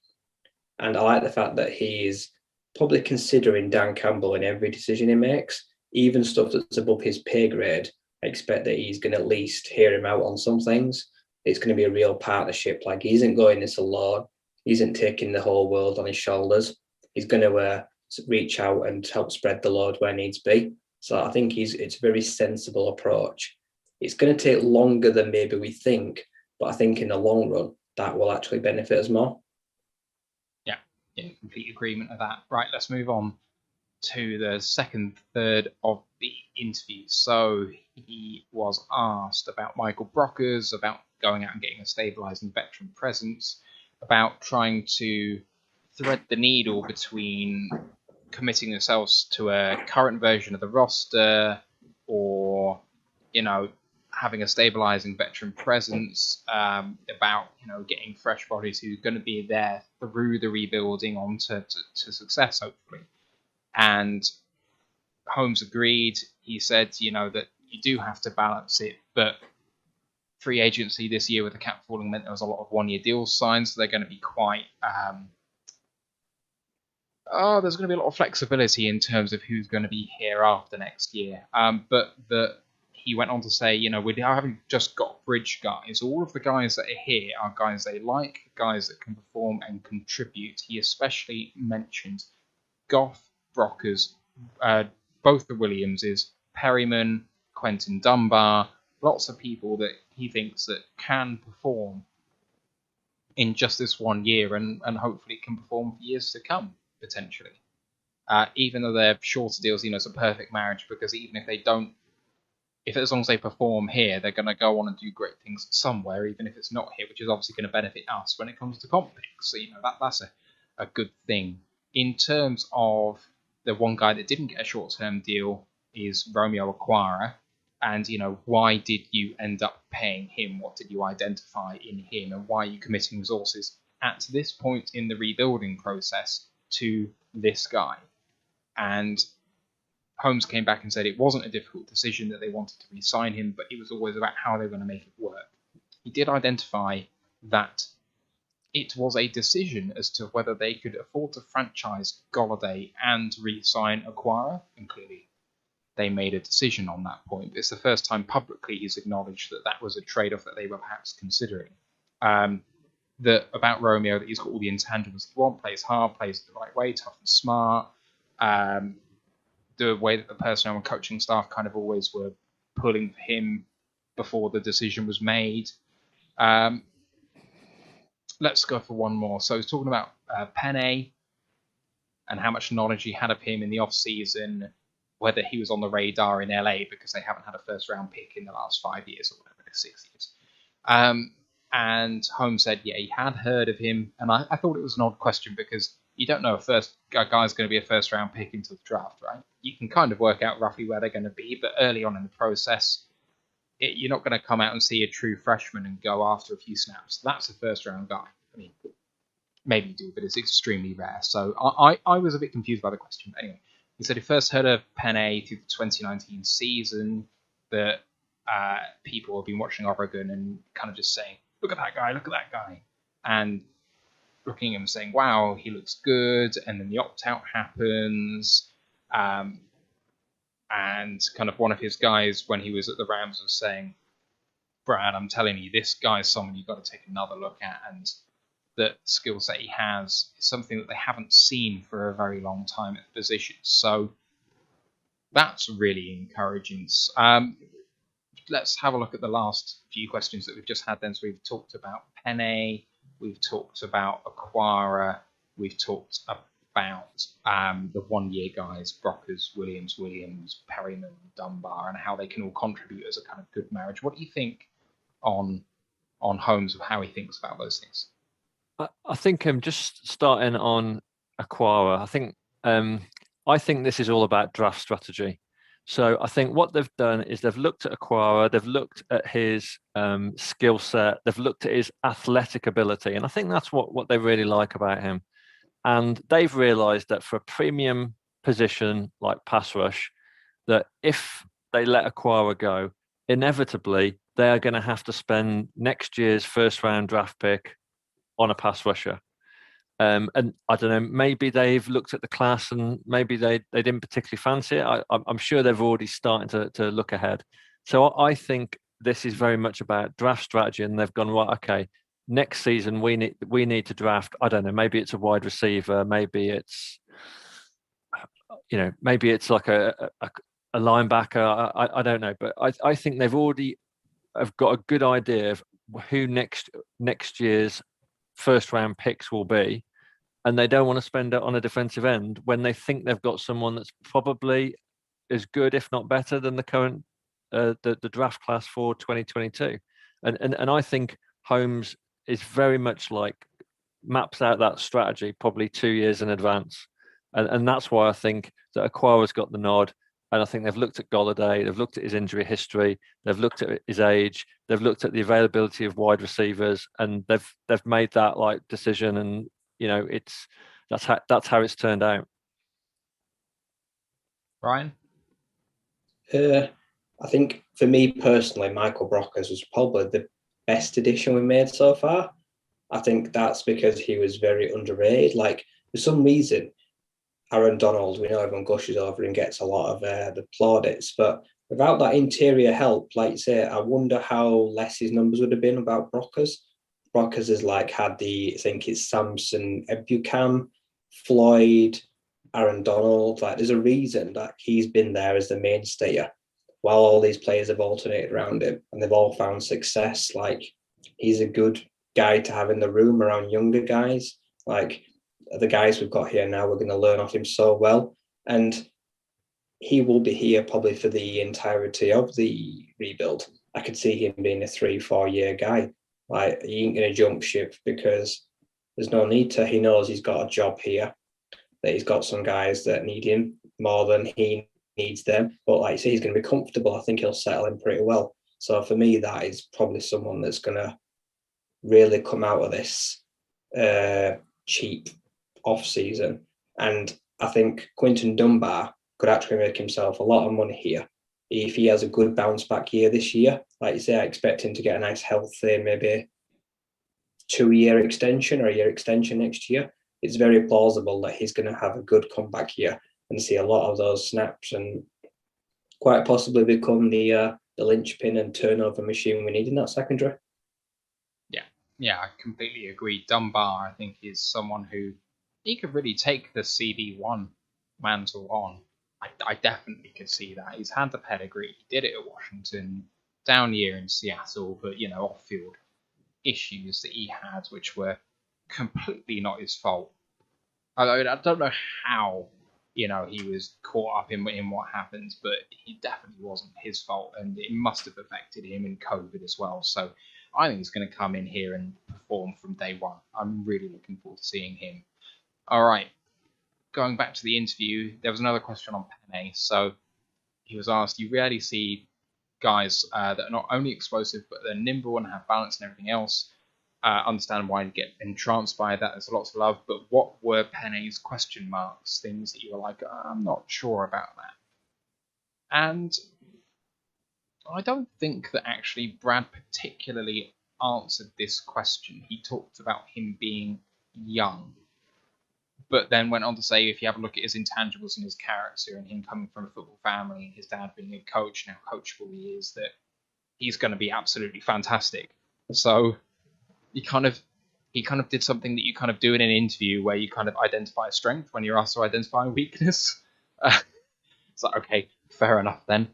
And I like the fact that he's probably considering Dan Campbell in every decision he makes, even stuff that's above his pay grade. I expect that he's going to at least hear him out on some things. it's going to be a real partnership. Like, he isn't going this alone. He isn't taking the whole world on his shoulders. He's going to reach out and help spread the load where needs be. So I think it's a very sensible approach. It's going to take longer than maybe we think, but I think in the long run, that will actually benefit us more.
Yeah, complete agreement of that. Right, let's move on to the second third of the interview. So he was asked about Michael Brockers, about going out and getting a stabilising veteran presence, about trying to thread the needle between committing themselves to a current version of the roster or, having a stabilising veteran presence, about, getting fresh bodies who are going to be there through the rebuilding on to success, hopefully. And Holmes agreed. He said, that you do have to balance it, but free agency this year with the cap falling meant there was a lot of one-year deals signed, so they're going to be quite... there's going to be a lot of flexibility in terms of who's going to be here after next year. But he went on to say, we haven't just got bridge guys. All of the guys that are here are guys they like, guys that can perform and contribute. He especially mentioned Goff, Brockers, both the Williamses, Perryman, Quentin Dunbar, lots of people that he thinks that can perform in just this 1 year and hopefully can perform for years to come, potentially. Even though they're shorter deals, it's a perfect marriage, because even if they don't, as long as they perform here, they're going to go on and do great things somewhere, even if it's not here, which is obviously going to benefit us when it comes to comp picks. So, that's a good thing. In terms of the one guy that didn't get a short-term deal is Romeo Okwara. And, why did you end up paying him? What did you identify in him? And why are you committing resources at this point in the rebuilding process to this guy? And Holmes came back and said it wasn't a difficult decision, that they wanted to re-sign him, but it was always about how they were going to make it work. He did identify that it was a decision as to whether they could afford to franchise Golladay and re-sign Okwara, and clearly they made a decision on that point. It's the first time publicly he's acknowledged that that was a trade-off that they were perhaps considering. About Romeo, that he's got all the intangibles he wants, plays hard, plays the right way, tough and smart. The way that the personnel and coaching staff kind of always were pulling for him before the decision was made. Let's go for one more. So he's talking about Penne and how much knowledge he had of him in the off-season, whether he was on the radar in LA because they haven't had a first-round pick in the last 5 years or whatever, 6 years. And Holmes said, yeah, he had heard of him. And I thought it was an odd question, because you don't know a guy's going to be a first-round pick until the draft, right? You can kind of work out roughly where they're going to be, but early on in the process, you're not going to come out and see a true freshman and go after a few snaps. That's a first-round guy. I mean, maybe you do, but it's extremely rare. So I was a bit confused by the question. But anyway, he said he first heard of Penne through the 2019 season, that people have been watching Oregon and kind of just saying, look at that guy, and looking at him and saying, wow, he looks good, and then the opt-out happens, and kind of one of his guys, when he was at the Rams, was saying, Brad, I'm telling you, this guy's someone you've got to take another look at, and the skill set he has is something that they haven't seen for a very long time at the position. So that's really encouraging. Let's have a look at the last few questions that we've just had then. So we've talked about Penne, we've talked about Okwara, we've talked about the 1 year guys, Brockers, Williams, Perryman, Dunbar, and how they can all contribute as a kind of good marriage. What do you think on Holmes, of how he thinks about those things?
I think just starting on Okwara, I think this is all about draft strategy. So I think what they've done is they've looked at Okwara, they've looked at his skill set, they've looked at his athletic ability, and I think that's what they really like about him. And they've realised that for a premium position like pass rush, that if they let Okwara go, inevitably they are going to have to spend next year's first-round draft pick on a pass rusher. And I don't know, maybe they've looked at the class and maybe they didn't particularly fancy it. I'm sure they've already started to look ahead. So I think this is very much about draft strategy, and they've gone, right, okay, next season we need to draft, I don't know, maybe it's a wide receiver, maybe it's maybe it's like a linebacker. I don't know, but I think they've already have got a good idea of who next year's first round picks will be, and they don't want to spend it on a defensive end when they think they've got someone that's probably as good, if not better, than the current the draft class for 2022. And I think Holmes is very much like maps out that strategy probably 2 years in advance. And that's why I think that Aquara's got the nod. And I think they've looked at Golladay, they've looked at his injury history, they've looked at his age, they've looked at the availability of wide receivers, and they've made that like decision. And that's how it's turned out.
Ryan?
I think for me personally, Michael Brockers was probably the best addition we've made so far. I think that's because he was very underrated. Like, for some reason, Aaron Donald, we know everyone gushes over and gets a lot of the plaudits, but without that interior help, like you say, I wonder how less his numbers would have been without Brockers. Brockers has like had I think it's Samson, Ebukam, Floyd, Aaron Donald. Like, there's a reason that he's been there as the mainstay while all these players have alternated around him and they've all found success. Like, he's a good guy to have in the room around younger guys. Like, the guys we've got here now, we're going to learn off him so well. And he will be here probably for the entirety of the rebuild. I could see him being a 3-4 year guy. Like, he ain't going to jump ship because there's no need to. He knows he's got a job here, that he's got some guys that need him more than he needs them. But like I say, he's going to be comfortable. I think he'll settle in pretty well. So for me, that is probably someone that's going to really come out of this cheap off season. And I think Quinton Dunbar could actually make himself a lot of money here if he has a good bounce back year this year. Like you say, I expect him to get a nice healthy, maybe 2-year extension or a year extension next year. It's very plausible that he's going to have a good comeback year and see a lot of those snaps and quite possibly become the linchpin and turnover machine we need in that secondary.
Yeah, I completely agree. Dunbar, I think, is someone who he could really take the CB1 mantle on. I definitely could see that. He's had the pedigree. He did it at Washington, down year in Seattle, but, off-field issues that he had, which were completely not his fault. I don't know how, he was caught up in what happened, but he definitely wasn't his fault, and it must have affected him in COVID as well. So I think he's going to come in here and perform from day one. I'm really looking forward to seeing him. All right, going back to the interview, there was another question on Penne. So he was asked, you rarely see guys that are not only explosive, but they're nimble and have balance and everything else. Understand why you get entranced by that. There's lots of love. But what were Penne's question marks? Things that you were like, I'm not sure about that. And I don't think that actually Brad particularly answered this question. He talked about him being young, but then went on to say if you have a look at his intangibles and his character and him coming from a football family and his dad being a coach and how coachable he is, that he's going to be absolutely fantastic. So he kind of did something that you kind of do in an interview where you kind of identify a strength when you're also identifying a weakness. It's like, okay, fair enough then.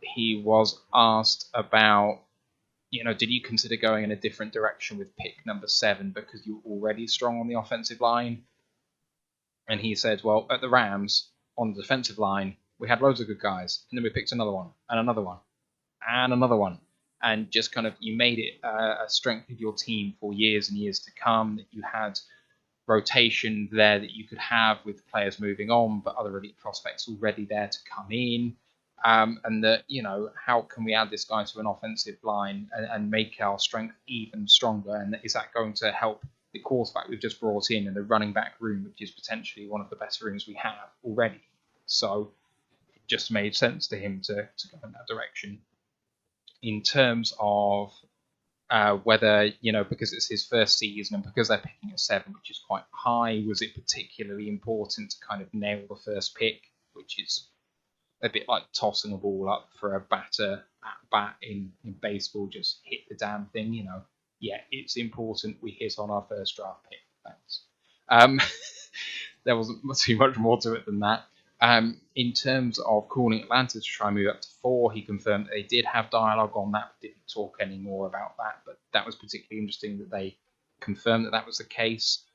He was asked about, did you consider going in a different direction with pick number 7 because you were already strong on the offensive line? And he said, well, at the Rams, on the defensive line, we had loads of good guys. And then we picked another one, and another one, and another one. And just kind of, you made it a strength of your team for years and years to come, that you had rotation there that you could have with players moving on, but other elite prospects already there to come in. And that, how can we add this guy to an offensive line and make our strength even stronger? And is that going to help the quarterback we've just brought in and the running back room, which is potentially one of the best rooms we have already? So it just made sense to him to go in that direction. In terms of whether, because it's his first season and because they're picking a 7, which is quite high, was it particularly important to kind of nail the first pick, which is a bit like tossing a ball up for a batter at bat in baseball. Just hit the damn thing, you know. Yeah, it's important we hit on our first draft pick. Thanks. There wasn't too much more to it than that. In terms of calling Atlanta to try and move up to 4, he confirmed that they did have dialogue on that, but didn't talk any more about that. But that was particularly interesting that they confirmed that that was the case.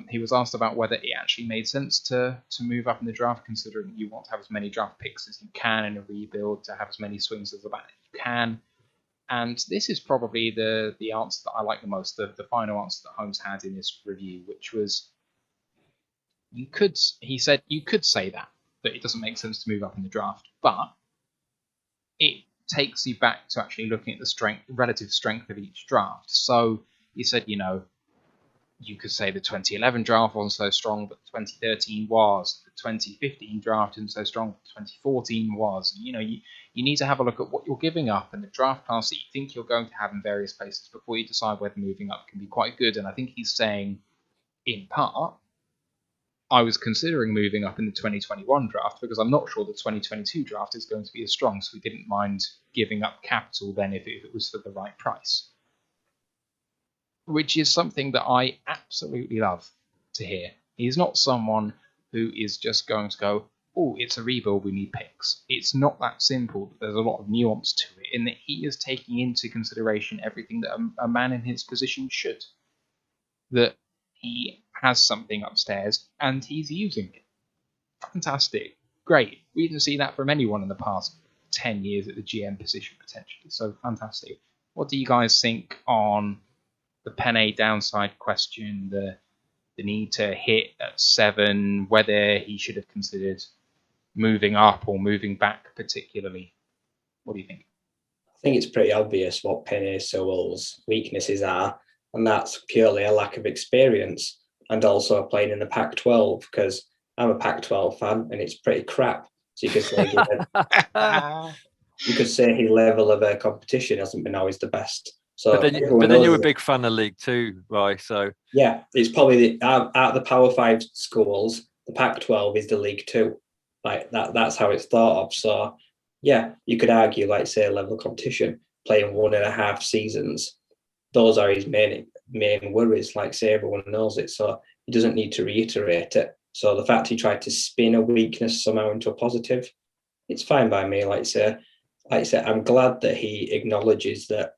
He was asked about whether it actually made sense to move up in the draft, considering you want to have as many draft picks as you can in a rebuild, to have as many swings as the bat as you can. And this is probably the answer that I like the most, the final answer that Holmes had in this review, which was, he said you could say that it doesn't make sense to move up in the draft, but it takes you back to actually looking at the relative strength of each draft. So he said, you know, you could say the 2011 draft wasn't so strong, but the 2013 was. The 2015 draft isn't so strong, but 2014 was. You know, you need to have a look at what you're giving up and the draft class that you think you're going to have in various places before you decide whether moving up can be quite good. And I think he's saying, in part, I was considering moving up in the 2021 draft because I'm not sure the 2022 draft is going to be as strong, so we didn't mind giving up capital then if it was for the right price. Which is something that I absolutely love to hear. He's not someone who is just going to go, oh, it's a rebuild, we need picks. It's not that simple. There's a lot of nuance to it in that he is taking into consideration everything that a man in his position should. That he has something upstairs and he's using it. Fantastic. Great. We didn't see that from anyone in the past 10 years at the GM position, potentially. So fantastic. What do you guys think on the Penne downside question, the need to hit at 7, whether he should have considered moving up or moving back particularly? What do you think?
I think it's pretty obvious what Penny Sewell's weaknesses are, and that's purely a lack of experience and also playing in the Pac-12, because I'm a Pac-12 fan and it's pretty crap. So you could say his level of competition hasn't been always the best. So
but then you're a big fan of League Two, right? So
yeah, it's probably out of the Power 5 schools, the Pac-12 is the League Two. Like that's how it's thought of. So yeah, you could argue, like say, a level of competition, playing 1.5 seasons. Those are his main worries. Like say, everyone knows it, so he doesn't need to reiterate it. So the fact he tried to spin a weakness somehow into a positive, it's fine by me. Like I say, I'm glad that he acknowledges that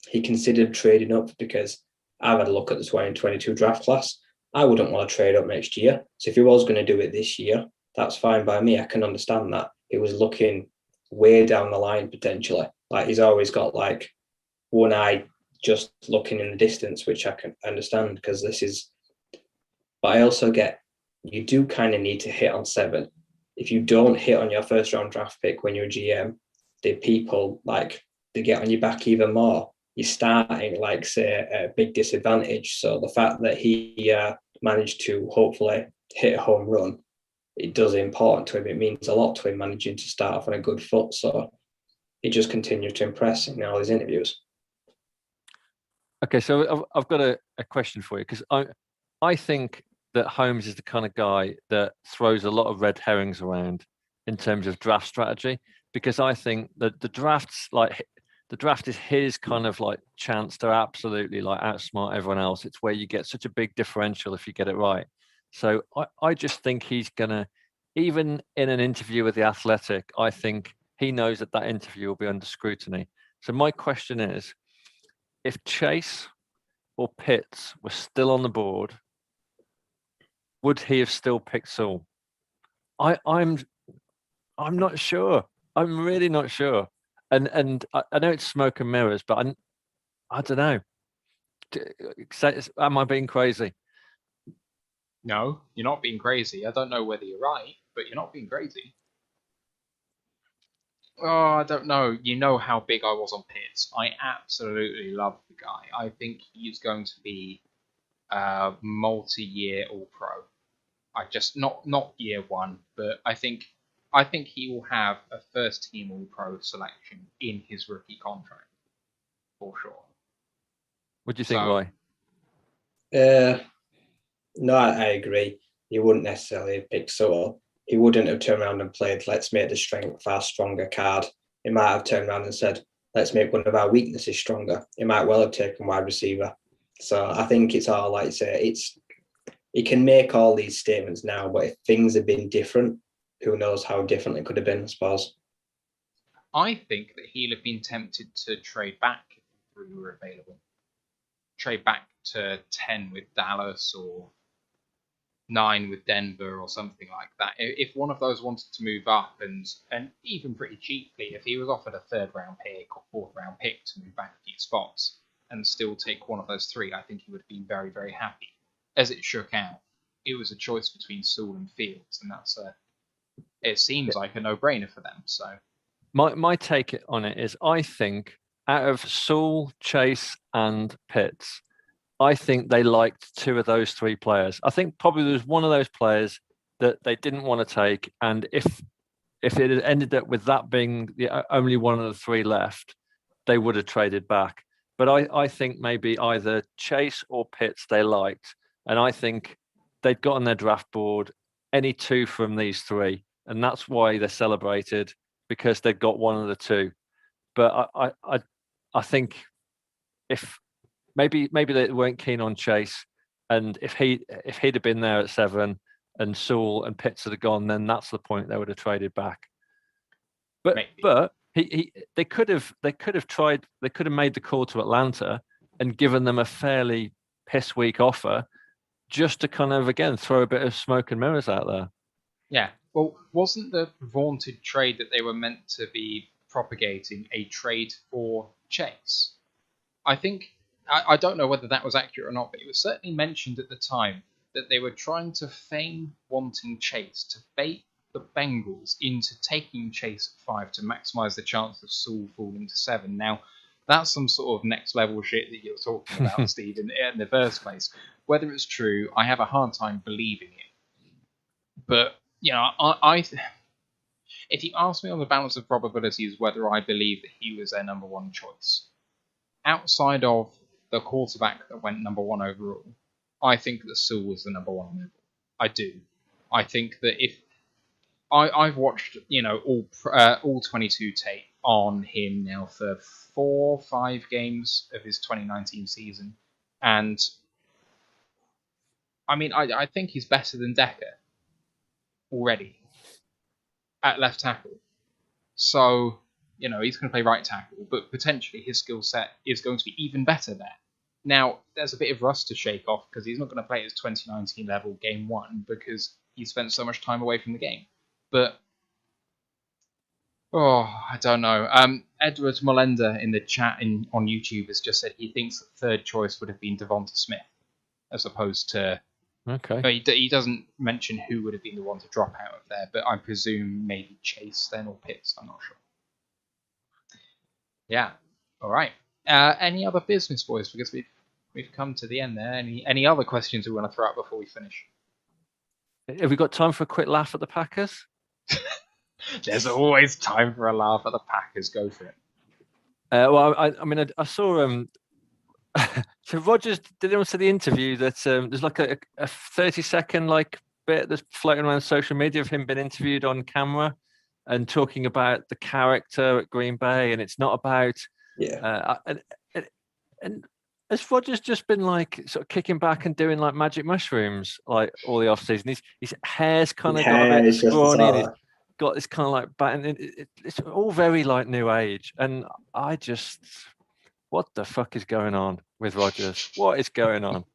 he considered trading up, because I've had a look at the 2022 draft class. I wouldn't want to trade up next year. So if he was going to do it this year, that's fine by me. I can understand that. He was looking way down the line potentially. Like he's always got like one eye just looking in the distance, which I can understand because this is. But I also get you do kind of need to hit on 7. If you don't hit on your first round draft pick when you're a GM, the people like they get on your back even more. You're starting like say a big disadvantage. So the fact that he managed to hopefully hit a home run, it does important to him. It means a lot to him managing to start off on a good foot. So he just continued to impress in all his interviews.
Okay, so I've got a question for you, because I think that Holmes is the kind of guy that throws a lot of red herrings around in terms of draft strategy, because I think that the draft is his kind of like chance to absolutely like outsmart everyone else. It's where you get such a big differential if you get it right. So I just think he's gonna, even in an interview with The Athletic, I think he knows that interview will be under scrutiny. So my question is, if Chase or Pitts were still on the board, would he have still picked Saul? I'm not sure. I'm really not sure. And I know it's smoke and mirrors, but I don't know. Am I being crazy?
No, you're not being crazy. I don't know whether you're right, but you're not being crazy. Oh, I don't know. You know how big I was on Pitts. I absolutely love the guy. I think he's going to be a multi-year All-Pro. I just not year one, but I think he will have a first-team All-Pro selection in his rookie contract for sure.
What do you think, Roy?
No, I agree. You wouldn't necessarily pick Saul, he wouldn't have turned around and played, let's make the strength far stronger card. He might have turned around and said, let's make one of our weaknesses stronger. He might well have taken wide receiver. So I think it's all, like I say, he can make all these statements now, but if things had been different, who knows how different it could have been, I suppose.
I think that he'll have been tempted to trade back if the 3 were available. Trade back to 10 with Dallas or 9 with Denver or something like that. If one of those wanted to move up and even pretty cheaply, if he was offered a 3rd round pick or 4th round pick to move back a few spots and still take one of those 3, I think he would have been very, very happy. As it shook out, it was a choice between Sewell and Fields, and it seems like a no-brainer for them. So
my take on it is, I think out of Sewell, Chase, and Pitts, I think they liked 2 of those 3 players. I think probably there was one of those players that they didn't want to take, and if it had ended up with that being the only one of the 3 left, they would have traded back. But I think maybe either Chase or Pitts they liked, and I think they'd got on their draft board any 2 from these 3, and that's why they celebrated, because they'd got one of the 2. But I think if maybe they weren't keen on Chase, and if he'd have been there at 7 and Sewell and Pitts had gone, then that's the point they would have traded back. But
maybe.
But they could have made the call to Atlanta and given them a fairly piss weak offer, just to kind of again throw a bit of smoke and mirrors out there.
Yeah, well, wasn't the vaunted trade that they were meant to be propagating a trade for Chase? I think, I don't know whether that was accurate or not, but it was certainly mentioned at the time that they were trying to feign wanting Chase, to bait the Bengals into taking Chase at 5 to maximise the chance of Sewell falling to 7. Now, that's some sort of next level shit that you're talking about, Steve, in the first place. Whether it's true, I have a hard time believing it. But, you know, if you ask me on the balance of probabilities whether I believe that he was their number 1 choice, outside of the quarterback that went number 1 overall, I think that Sewell was the number 1 overall. I do. I think that if I've watched, you know, all 22 tape on him now for 4 or 5 games of his 2019 season, and I mean, I think he's better than Decker already at left tackle. So, you know, he's going to play right tackle, but potentially his skill set is going to be even better there. Now, there's a bit of rust to shake off because he's not going to play at his 2019 level game 1 because he spent so much time away from the game. But, I don't know. Edward Molenda in the chat on YouTube has just said he thinks the 3rd choice would have been Devonta Smith as opposed to...
Okay.
He doesn't mention who would have been the one to drop out of there, but I presume maybe Chase then or Pitts. I'm not sure. Yeah. All right. Any other business, boys? Because we've come to the end there. Any other questions we want to throw out before we finish?
Have we got time for a quick laugh at the Packers?
There's always time for a laugh at the Packers. Go for it.
Well, I mean, I saw so Rogers, did anyone see the interview that there's like a 30-second like bit that's floating around social media of him being interviewed on camera and talking about the character at Green Bay, and it's not about and has Rogers just been like sort of kicking back and doing like magic mushrooms like all the off season? His hair's kind of got a bit scrawny, and he's got this kind of like and it's all very like new age, and I just. What the fuck is going on with Rogers? What is going on?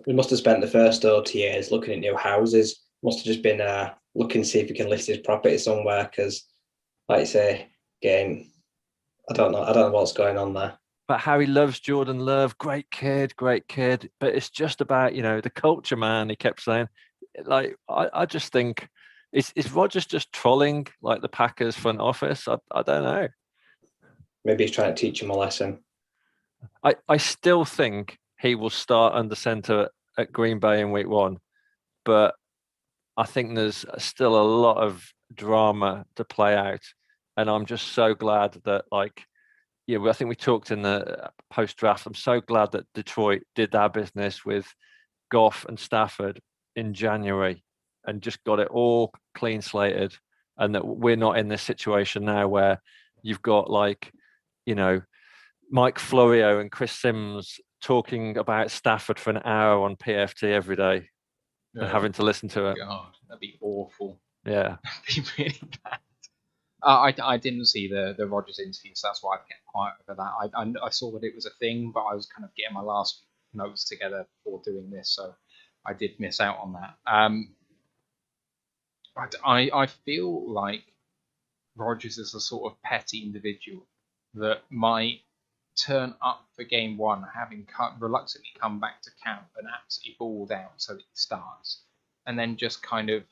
We must have spent the first OTAs looking at new houses. Must have just been looking to see if he can list his property somewhere. Because, like you say, again, I don't know what's going on there.
But how he loves Jordan Love, great kid. But it's just about, you know, the culture, man. He kept saying, like, I just think, is Rogers just trolling like the Packers front office? I don't know.
Maybe he's trying to teach him a lesson.
I still think he will start under center at Green Bay in week 1, but I think there's still a lot of drama to play out, and I'm just so glad that, like, I think we talked in the post draft. I'm so glad that Detroit did our business with Goff and Stafford in January, and just got it all clean slated, and that we're not in this situation now where you've got like, you know, Mike Florio and Chris Sims talking about Stafford for an hour on PFT every day and having to listen to it.
God, that'd be awful.
Yeah.
That'd be really bad. I didn't see the Rodgers interview, so that's why I kept quiet over that. I saw that it was a thing, but I was kind of getting my last notes together before doing this, so I did miss out on that. I feel like Rodgers is a sort of petty individual that might turn up for game one, having reluctantly come back to camp and absolutely balled out so that he starts, and then just kind of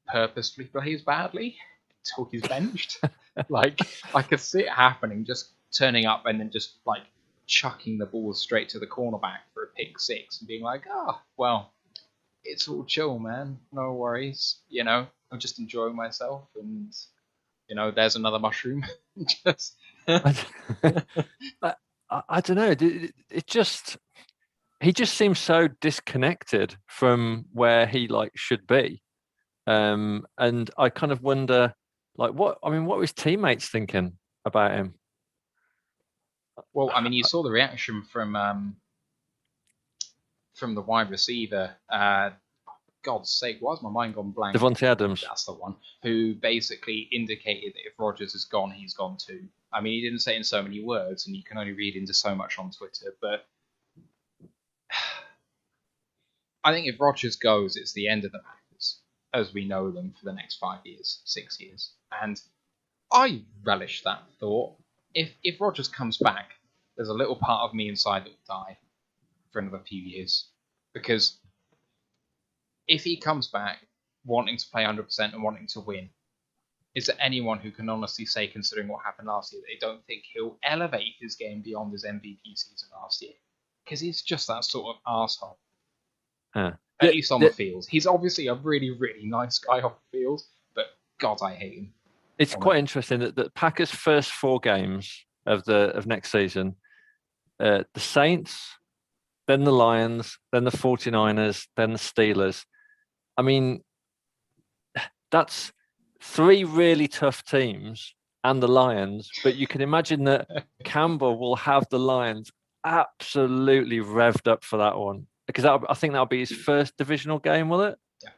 purposefully plays badly until he's benched. Like, I could see it happening, just turning up and then just like chucking the ball straight to the cornerback for a pick six and being like, well, it's all chill, man. No worries. You know, I'm just enjoying myself, and you know, there's another mushroom. Just
I don't know. It just, he just seems so disconnected from where he like should be, and I kind of wonder, like, what were his teammates thinking about him?
Well, I mean, you saw the reaction from the wide receiver. God's sake, why has my mind gone blank?
Devontae Adams.
That's the one who basically indicated that if Rodgers is gone, he's gone too. I mean, he didn't say it in so many words, and you can only read into so much on Twitter, but I think if Rodgers goes, it's the end of the Packers as we know them for the next 5 years, 6 years. And I relish that thought. If Rodgers comes back, there's a little part of me inside that will die for another few years. Because if he comes back wanting to play 100% and wanting to win, is there anyone who can honestly say, considering what happened last year, that they don't think he'll elevate his game beyond his MVP season last year? Because he's just that sort of arsehole. At least on the field. He's obviously a really, really nice guy off the field, but God, I hate him.
It's quite interesting that the Packers' first 4 games of next season, the Saints, then the Lions, then the 49ers, then the Steelers. I mean, that's 3 really tough teams and the Lions, but you can imagine that Campbell will have the Lions absolutely revved up for that one, because I think that'll be his first divisional game, will it?
Yeah.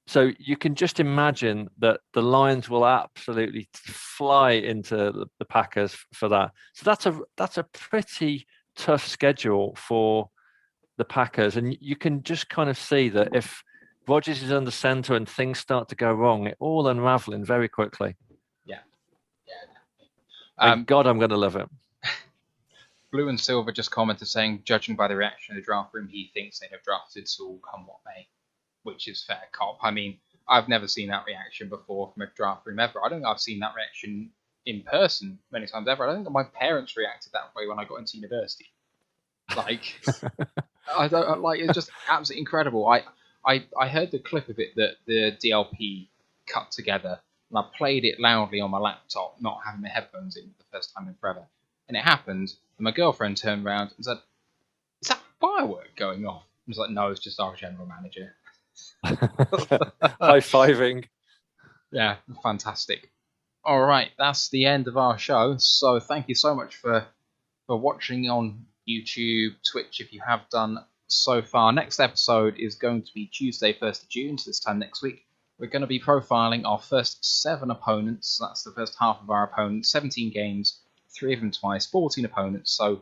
So you can just imagine that the Lions will absolutely fly into the Packers for that. So that's a pretty tough schedule for the Packers, and you can just kind of see that if Rodgers is under center and things start to go wrong, it all unraveling very quickly.
Yeah.
God, I'm going to love it.
Blue and Silver just commented saying, judging by the reaction in the draft room, he thinks they'd have drafted Saul come what may, which is fair cop. I mean, I've never seen that reaction before from a draft room ever. I don't think I've seen that reaction in person many times ever. I don't think my parents reacted that way when I got into university. Like, it's just absolutely incredible. I heard the clip of it that the DLP cut together, and I played it loudly on my laptop, not having my headphones in for the first time in forever. And it happened, and my girlfriend turned around and said, "Is that firework going off?" I was like, "No, it's just our general manager."
High-fiving.
Yeah, fantastic. All right, that's the end of our show. So thank you so much for watching on YouTube, Twitch, if you have done so far. Next episode is going to be Tuesday, 1st of June, so this time next week. We're going to be profiling our first 7 opponents. That's the first half of our opponents. 17 games, 3 of them twice, 14 opponents. So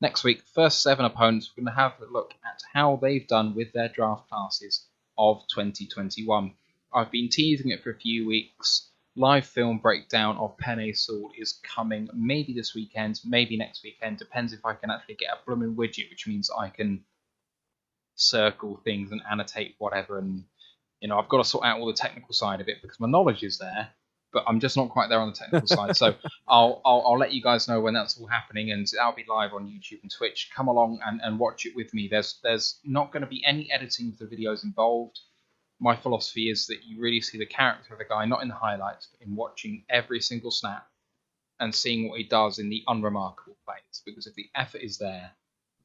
next week, first 7 opponents, we're going to have a look at how they've done with their draft classes of 2021. I've been teasing it for a few weeks. Live film breakdown of Penny Saul is coming maybe this weekend, maybe next weekend. Depends if I can actually get a blooming widget, which means I can circle things and annotate whatever. And, you know, I've got to sort out all the technical side of it because my knowledge is there, but I'm just not quite there on the technical side. So I'll let you guys know when that's all happening, and that'll be live on YouTube and Twitch. Come along and watch it with me. There's not going to be any editing of the videos involved. My philosophy is that you really see the character of the guy, not in the highlights, but in watching every single snap and seeing what he does in the unremarkable plays. Because if the effort is there,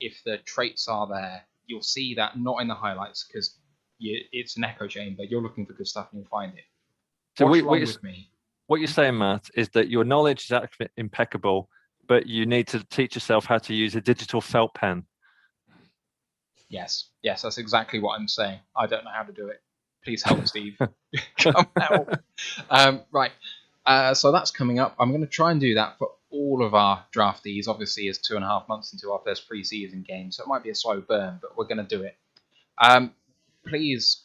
if the traits are there, you'll see that not in the highlights, because it's an echo chamber. You're looking for good stuff and you'll find it.
So
Watch along with me.
What you're saying, Matt, is that your knowledge is actually impeccable, but you need to teach yourself how to use a digital felt pen.
Yes, that's exactly what I'm saying. I don't know how to do it. Please help, Steve. Come help. Right. So that's coming up. I'm going to try and do that for all of our draftees. Obviously, it's 2.5 months into our first pre-season game, so it might be a slow burn, but we're going to do it. Please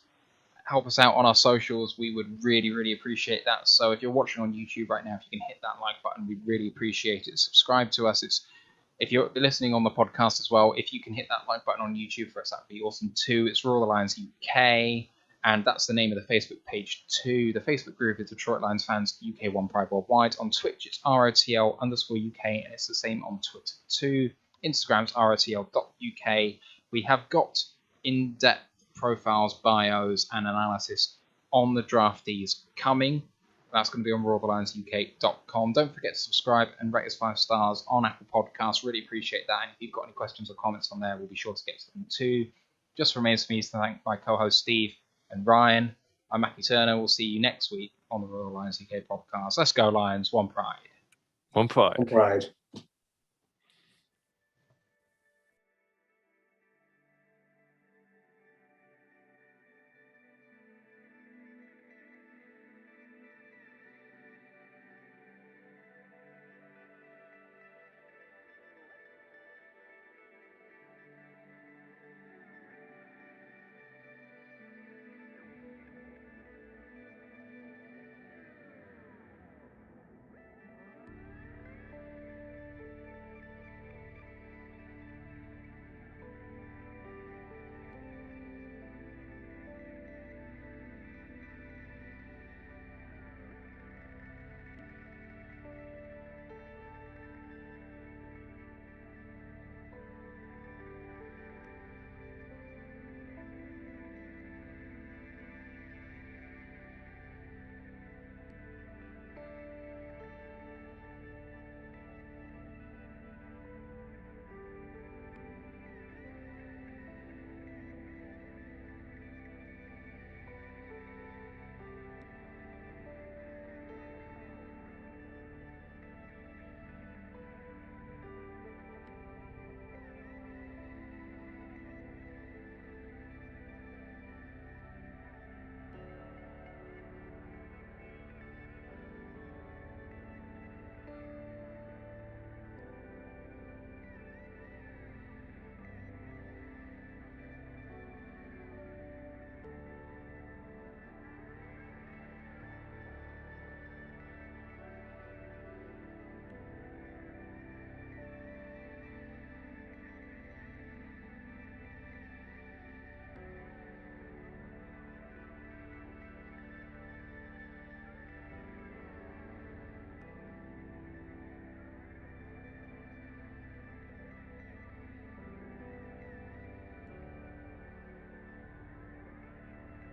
help us out on our socials. We would really, really appreciate that. So if you're watching on YouTube right now, if you can hit that like button, we'd really appreciate it. Subscribe to us. If you're listening on the podcast as well, if you can hit that like button on YouTube for us, that'd be awesome too. It's Royal Lions UK, and that's the name of the Facebook page too. The Facebook group is Detroit Lions Fans UK One Pride Worldwide. On Twitch, it's ROTL_UK, and it's the same on Twitter too. Instagram's ROTL.UK. We have got in-depth profiles, bios, and analysis on the draftees coming. That's going to be on royallionsuk.com. Don't forget to subscribe and rate us 5 stars on Apple Podcasts. Really appreciate that. And if you've got any questions or comments on there, we'll be sure to get to them too. Just remains for me to thank my co-host Steve and Ryan. I'm Matthew Turner. We'll see you next week on the Royal Lions UK podcast. Let's go Lions. One pride.
One pride.
One pride.